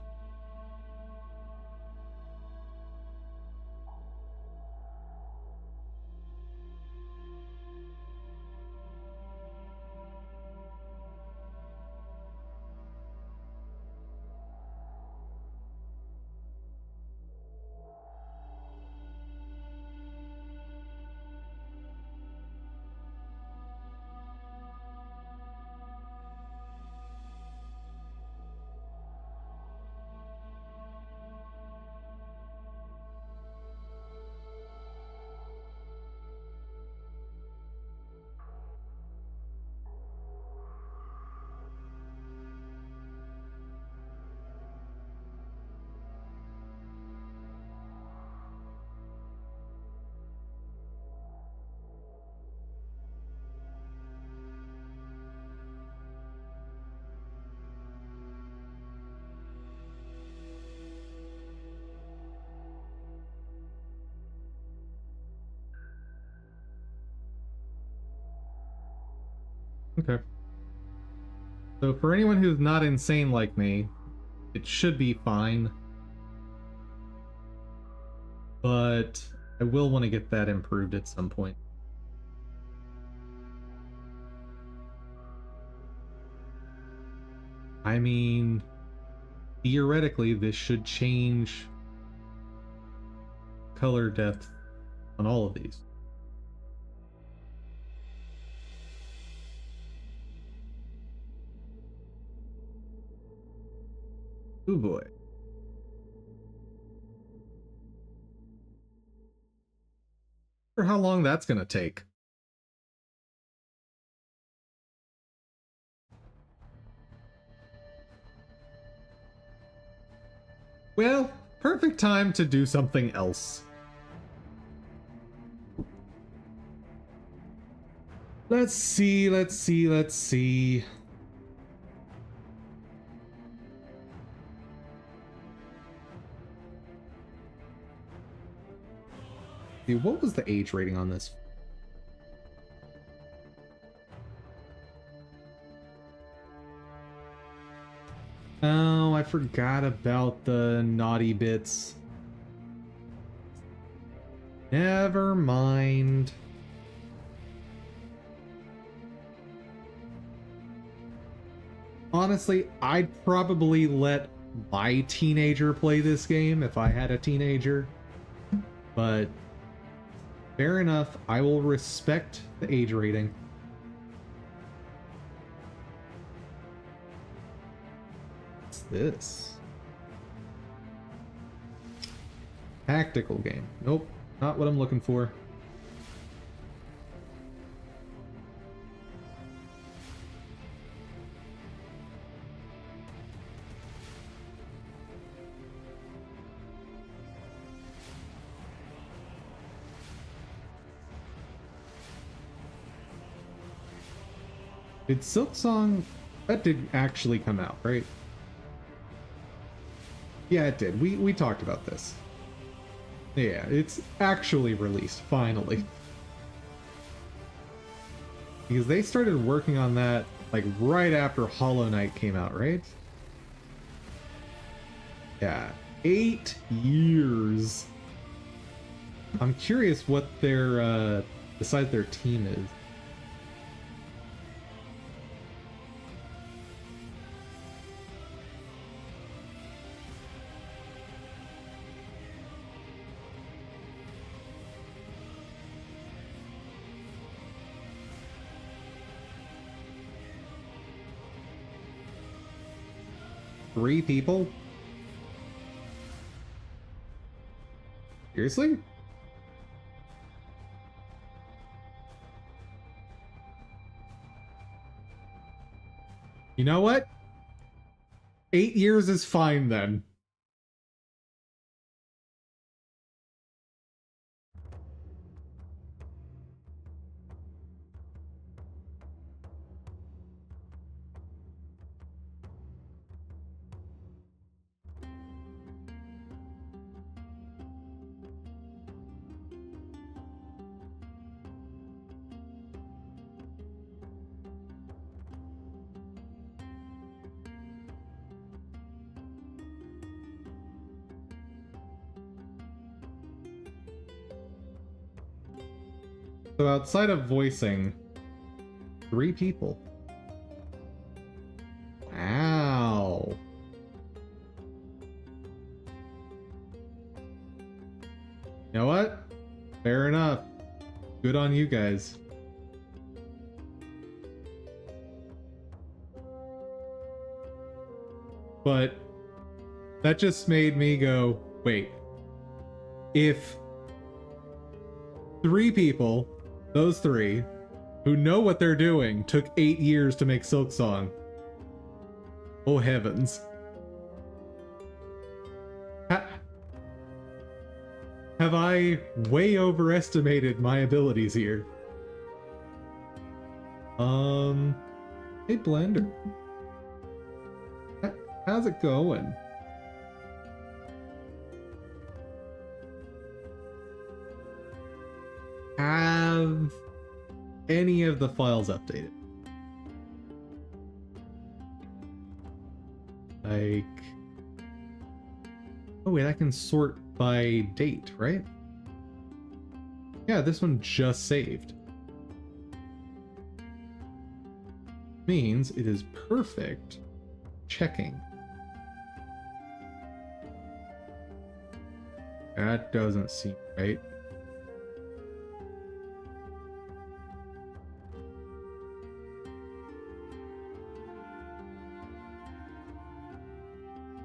Okay. So for anyone who's not insane like me, it should be fine. But I will want to get that improved at some point. I mean, theoretically, this should change color depth on all of these. Oh boy. For how long that's gonna take. Well, perfect time to do something else. Let's see. Dude, what was the age rating on this? Oh, I forgot about the naughty bits. Never mind. Honestly, I'd probably let my teenager play this game if I had a teenager. But fair enough, I will respect the age rating. What's this? Tactical game. Nope, not what I'm looking for. Did Silksong... That did actually come out, right? Yeah, it did. We talked about this. Yeah, it's actually released, finally. Because they started working on that, like, right after Hollow Knight came out, right? Yeah, 8 years. I'm curious what their, besides their team is. Three people? Seriously? You know what? 8 years is fine then. So outside of voicing, 3 people. Wow. You know what? Fair enough. Good on you guys. But that just made me go, wait. If 3 people, those 3, who know what they're doing, took 8 years to make Silksong, oh heavens. Have I way overestimated my abilities here? Hey Blender. How's it going? Have any of the files updated? Like... oh wait, I can sort by date, right? Yeah, this one just saved. Means it is perfect. Checking. That doesn't seem right.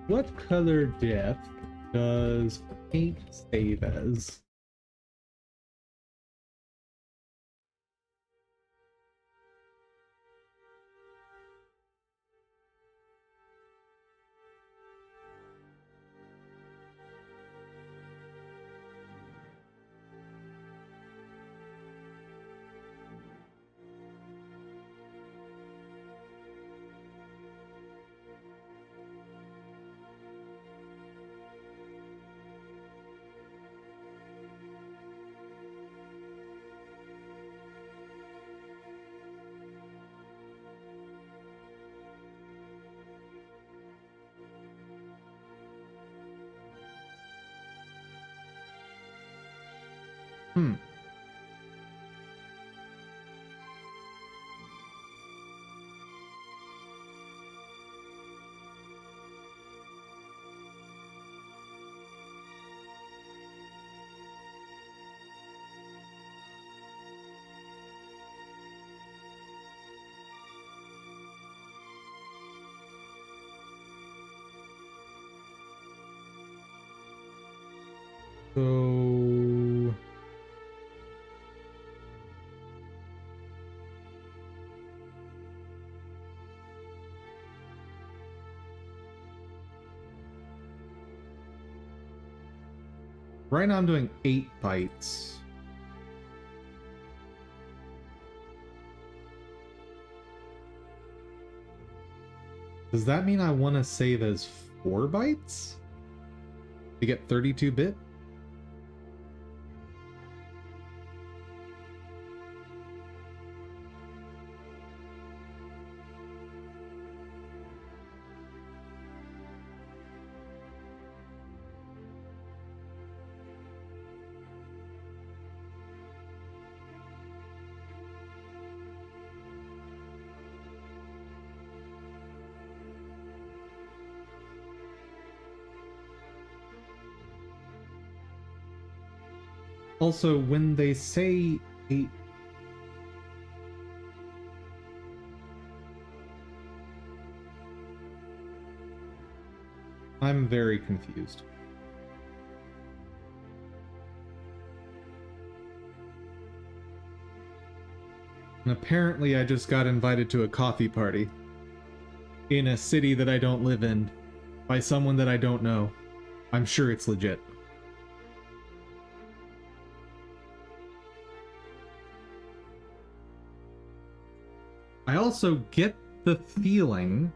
What color depth does paint save as? So... right now I'm doing 8 bytes. Does that mean I want to save as 4 bytes? To get 32-bit? Also, when they say 8... I'm very confused. And apparently I just got invited to a coffee party in a city that I don't live in by someone that I don't know. I'm sure it's legit. I also get the feeling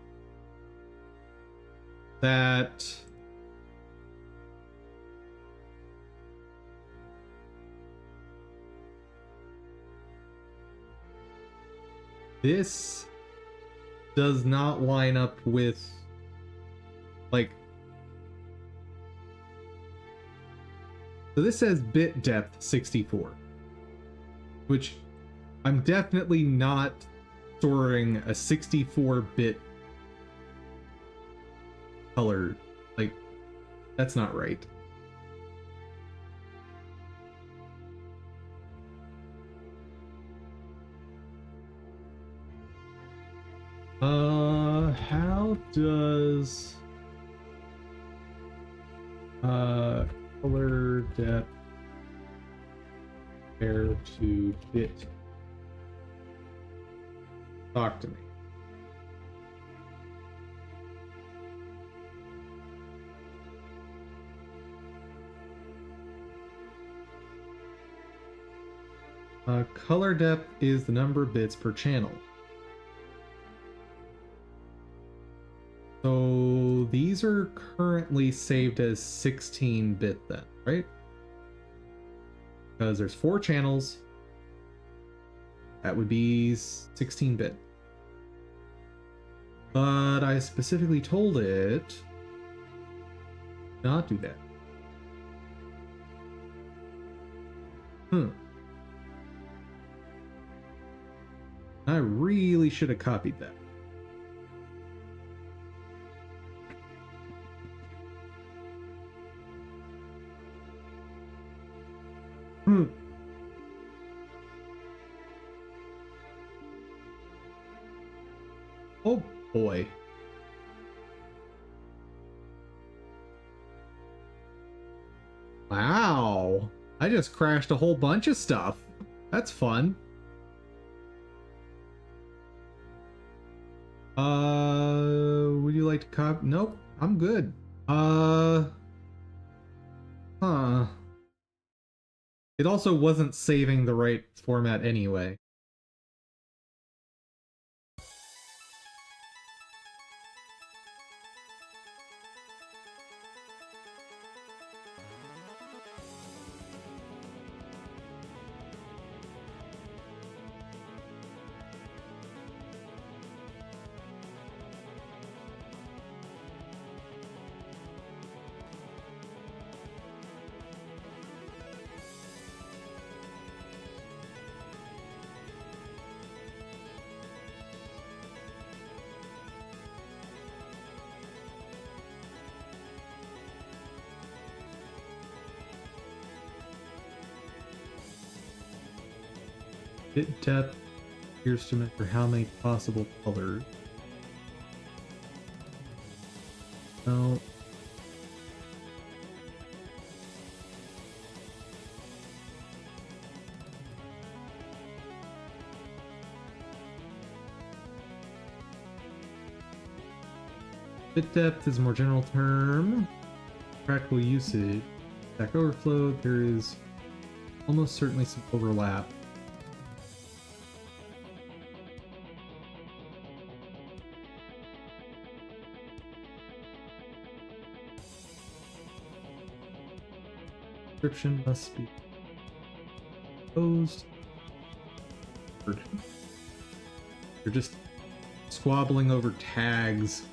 that this does not line up with, like, so this says bit depth 64. which I'm definitely not storing a 64-bit color. Like, that's not right. How does color depth compare to bit? Talk to me. Color depth is the number of bits per channel. So these are currently saved as 16-bit then, right? Because there's 4 channels. That would be 16-bit. But I specifically told it not do that. I really should have copied that. Oh boy. Wow. I just crashed a whole bunch of stuff. That's fun. Would you like to copy? Nope, I'm good. It also wasn't saving the right format anyway. Bit depth appears to measure how many possible colors. No. Bit depth is a more general term. Practical usage. Stack Overflow, there is almost certainly some overlap. Description must be closed. You're just squabbling over tags.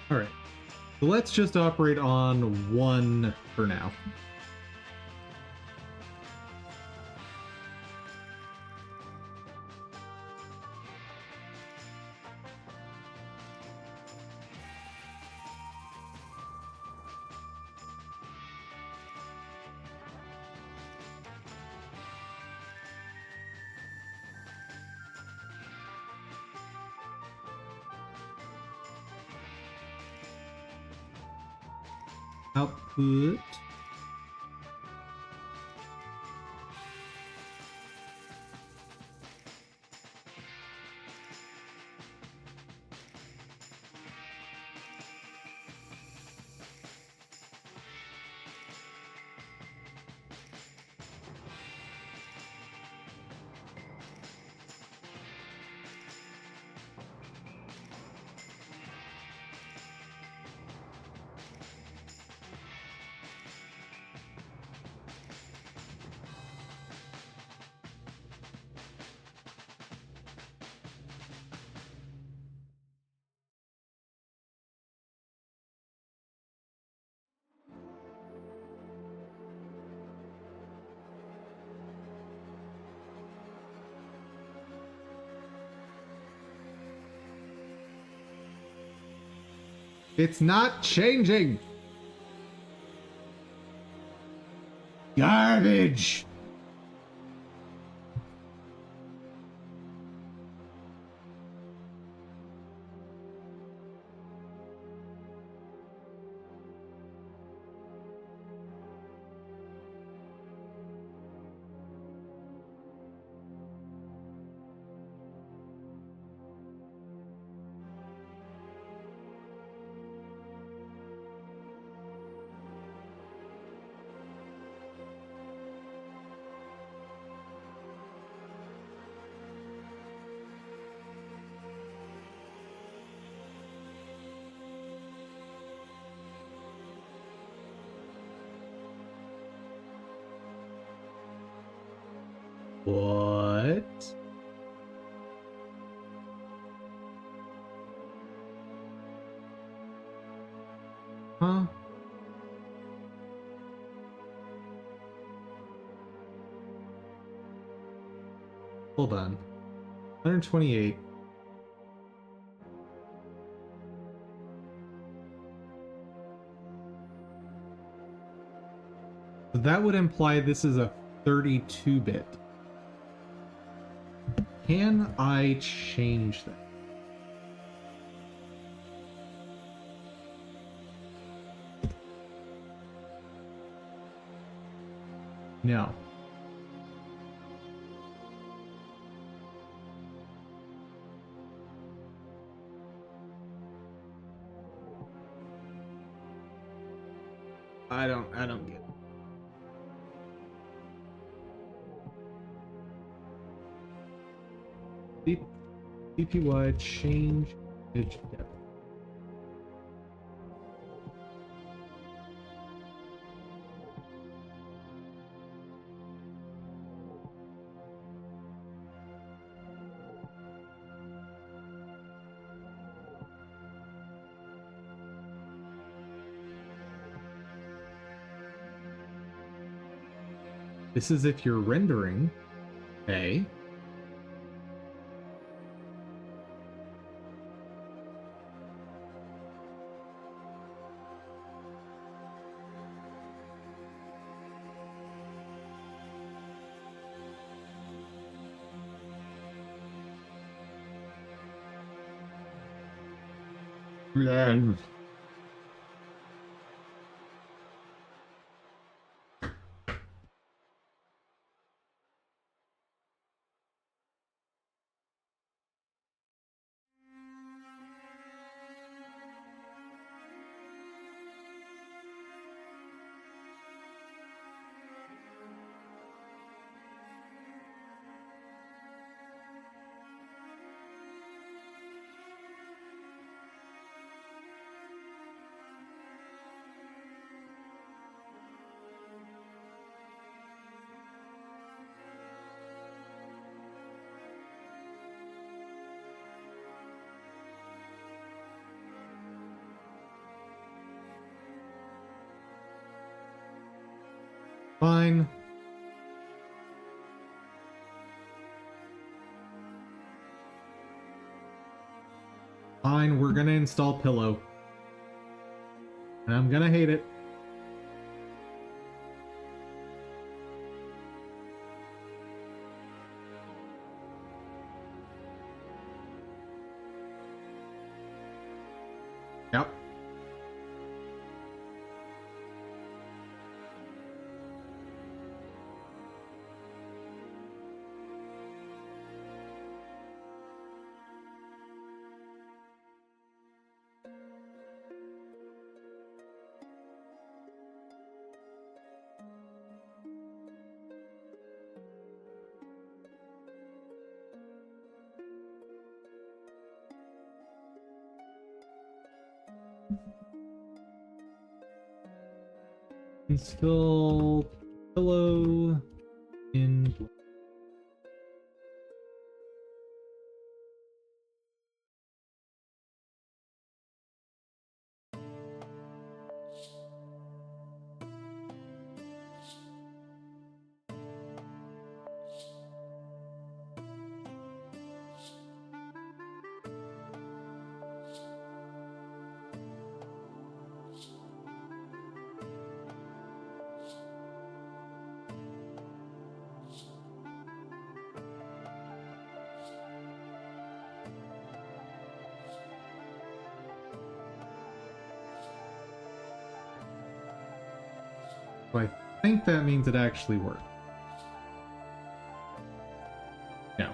All right. So let's just operate on one for now. Output. It's not changing. Garbage. What? Huh? Hold on. 128. So that would imply this is a 32-bit. Can I change that? No. I don't get it. CPY change image depth. This is if you're rendering a Fine. Fine, we're gonna install Pillow. And I'm gonna hate it. Yep. Install Pillow in. So I think that means it actually worked. No.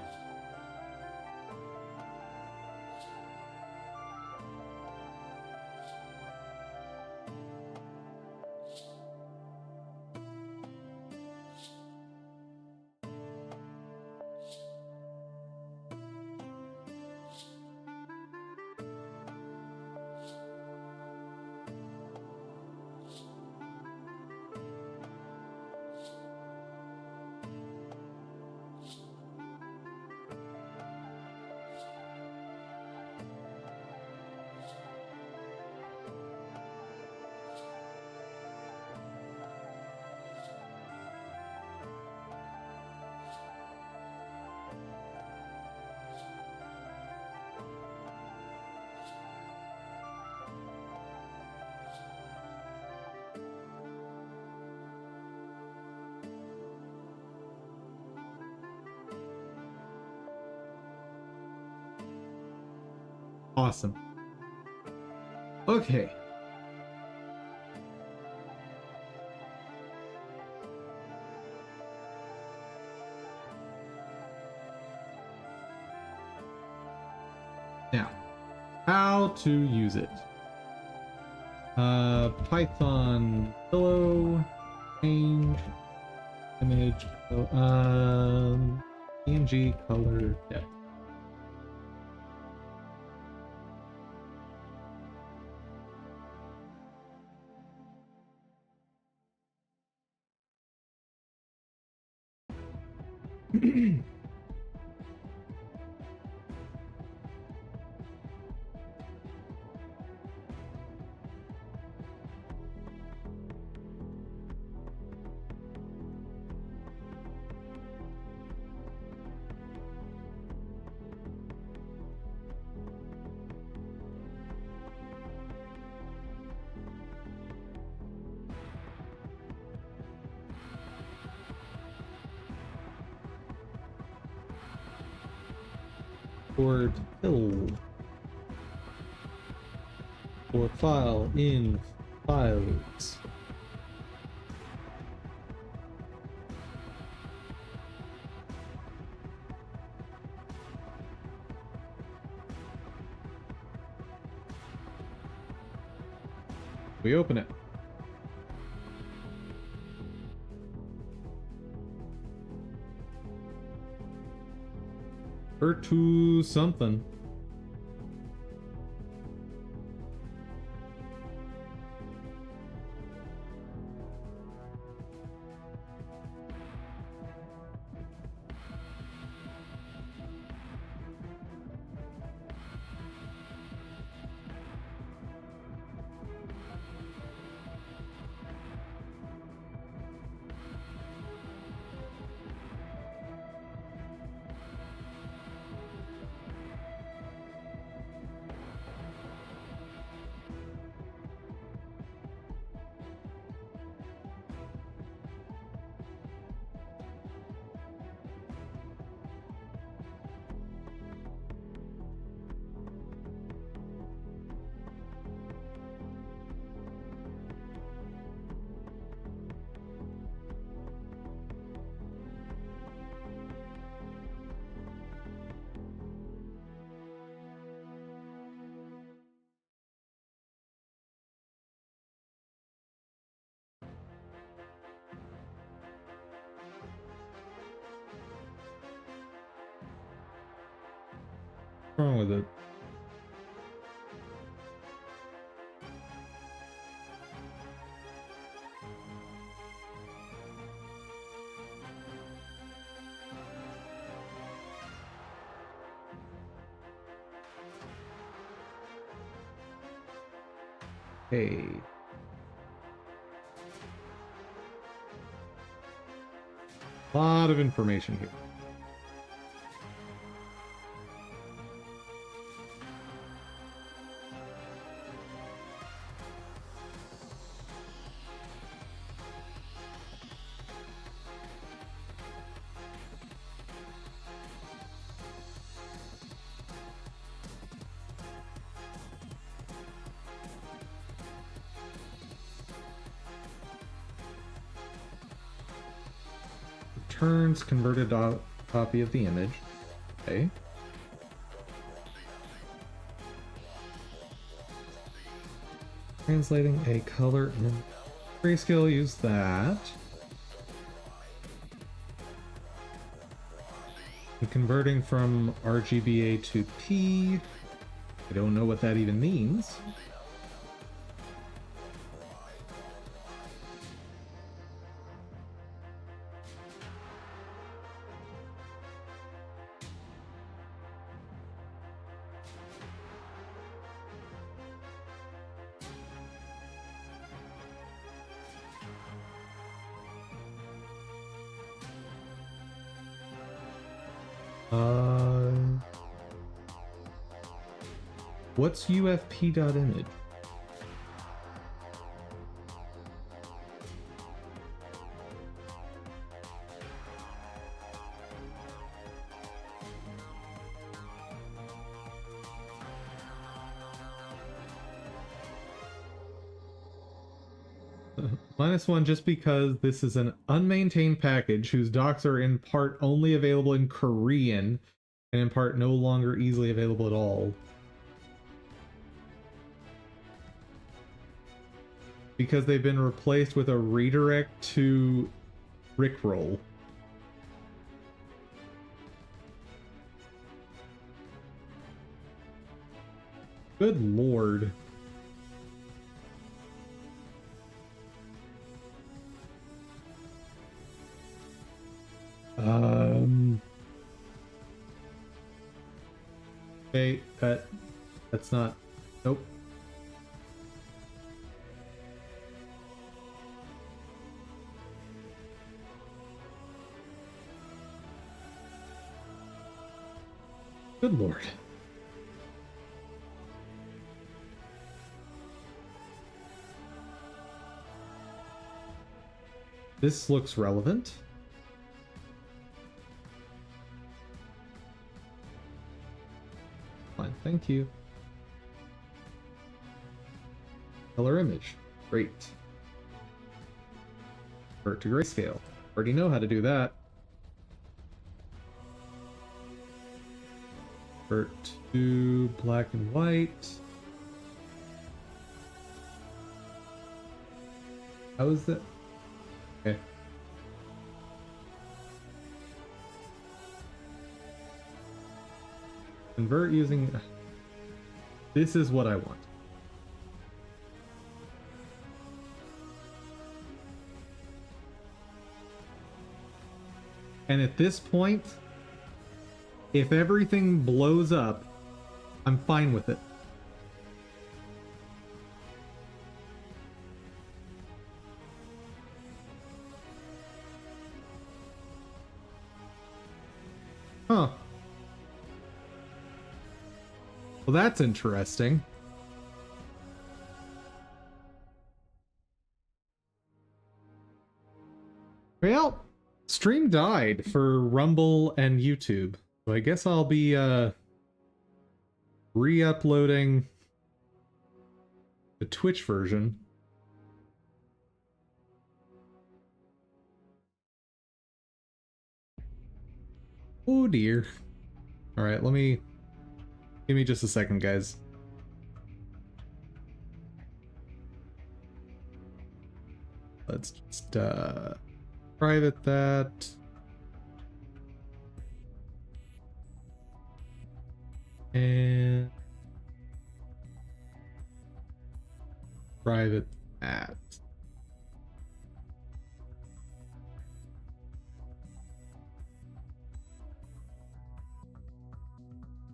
Awesome. Okay. Now, how to use it. Python Pillow, change, image, PNG color depth. Word fill or file in files. We open it. Or to something. What's wrong with it? Hey. A lot of information here. Returns converted copy of the image. Okay. Translating a color in grayscale, use that. And converting from RGBA to P. I don't know what that even means. What's UFP.image? -1 just because this is an unmaintained package whose docs are in part only available in Korean and in part no longer easily available at all. Because they've been replaced with a redirect to Rickroll. Good lord. Okay, that's not. Nope. Good lord. This looks relevant. Fine, thank you. Color image. Great. Convert to grayscale. Already know how to do that. Convert to black and white. How is that? Okay. Convert using... This is what I want. And at this point, if everything blows up, I'm fine with it. Huh. Well, that's interesting. Well, stream died for Rumble and YouTube. So I guess I'll be re-uploading the Twitch version. Oh dear. All right, give me just a second, guys. Let's just private that. And private app.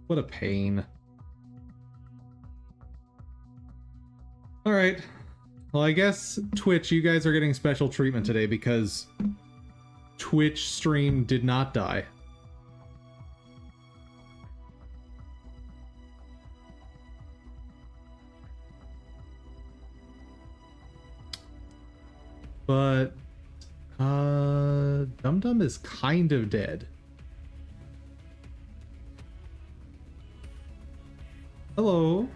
What a pain. All right. Well, I guess Twitch, you guys are getting special treatment today because Twitch stream did not die. But Dum Dum is kind of dead. Hello.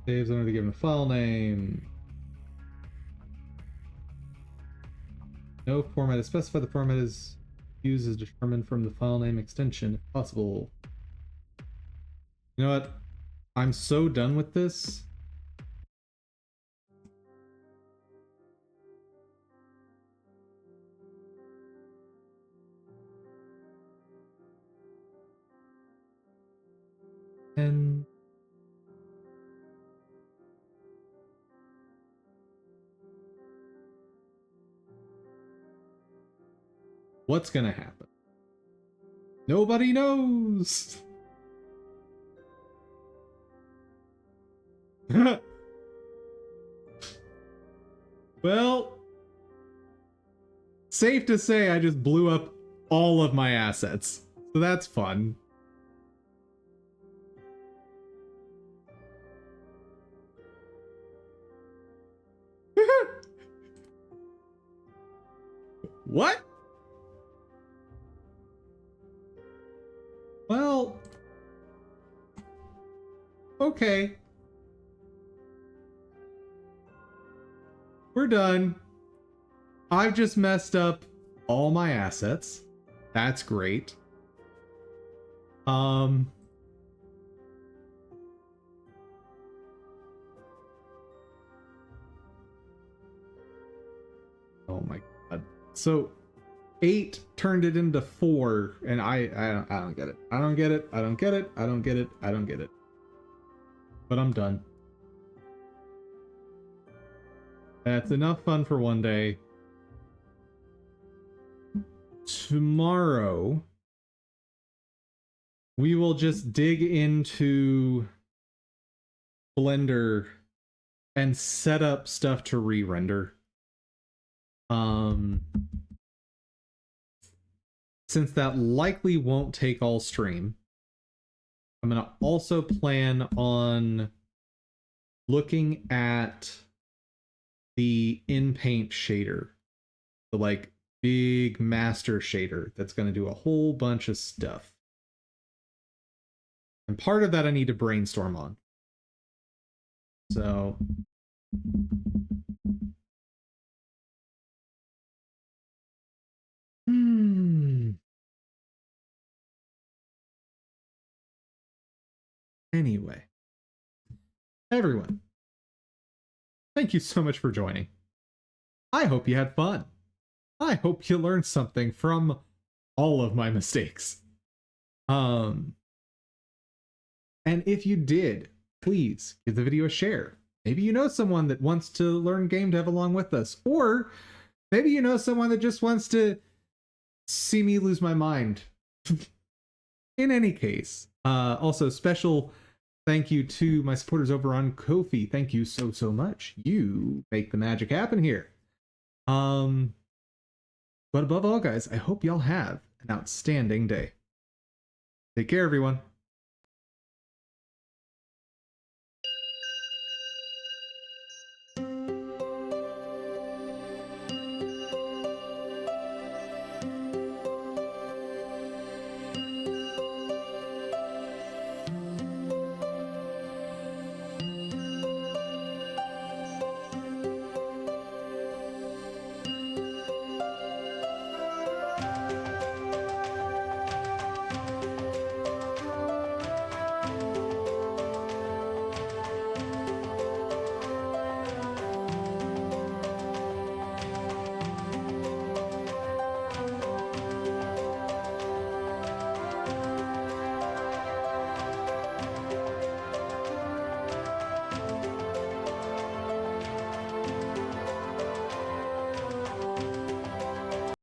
Saves only to give him a file name. No format is specified. The format is used as determined from the file name extension, if possible. You know what? I'm so done with this. And what's gonna happen? Nobody knows. Well, safe to say I just blew up all of my assets. So that's fun. What? Well, okay. We're done. I've just messed up all my assets. That's great. Oh my god. So 8 turned it into 4, and I don't get it. I don't get it. I don't get it. I don't get it. I don't get it. But I'm done. That's enough fun for one day. Tomorrow, we will just dig into Blender and set up stuff to re-render. Since that likely won't take all stream, I'm going to also plan on looking at the in-paint shader, the like big master shader that's going to do a whole bunch of stuff. And part of that I need to brainstorm on. So anyway, everyone, thank you so much for joining. I hope you had fun. I hope you learned something from all of my mistakes. And if you did, please give the video a share. Maybe you know someone that wants to learn game dev along with us, or maybe you know someone that just wants to see me lose my mind. in any case, also special thank you to my supporters over on Ko-fi. Thank you so much. You make the magic happen here. But above all, guys, I hope y'all have an outstanding day. Take care, everyone.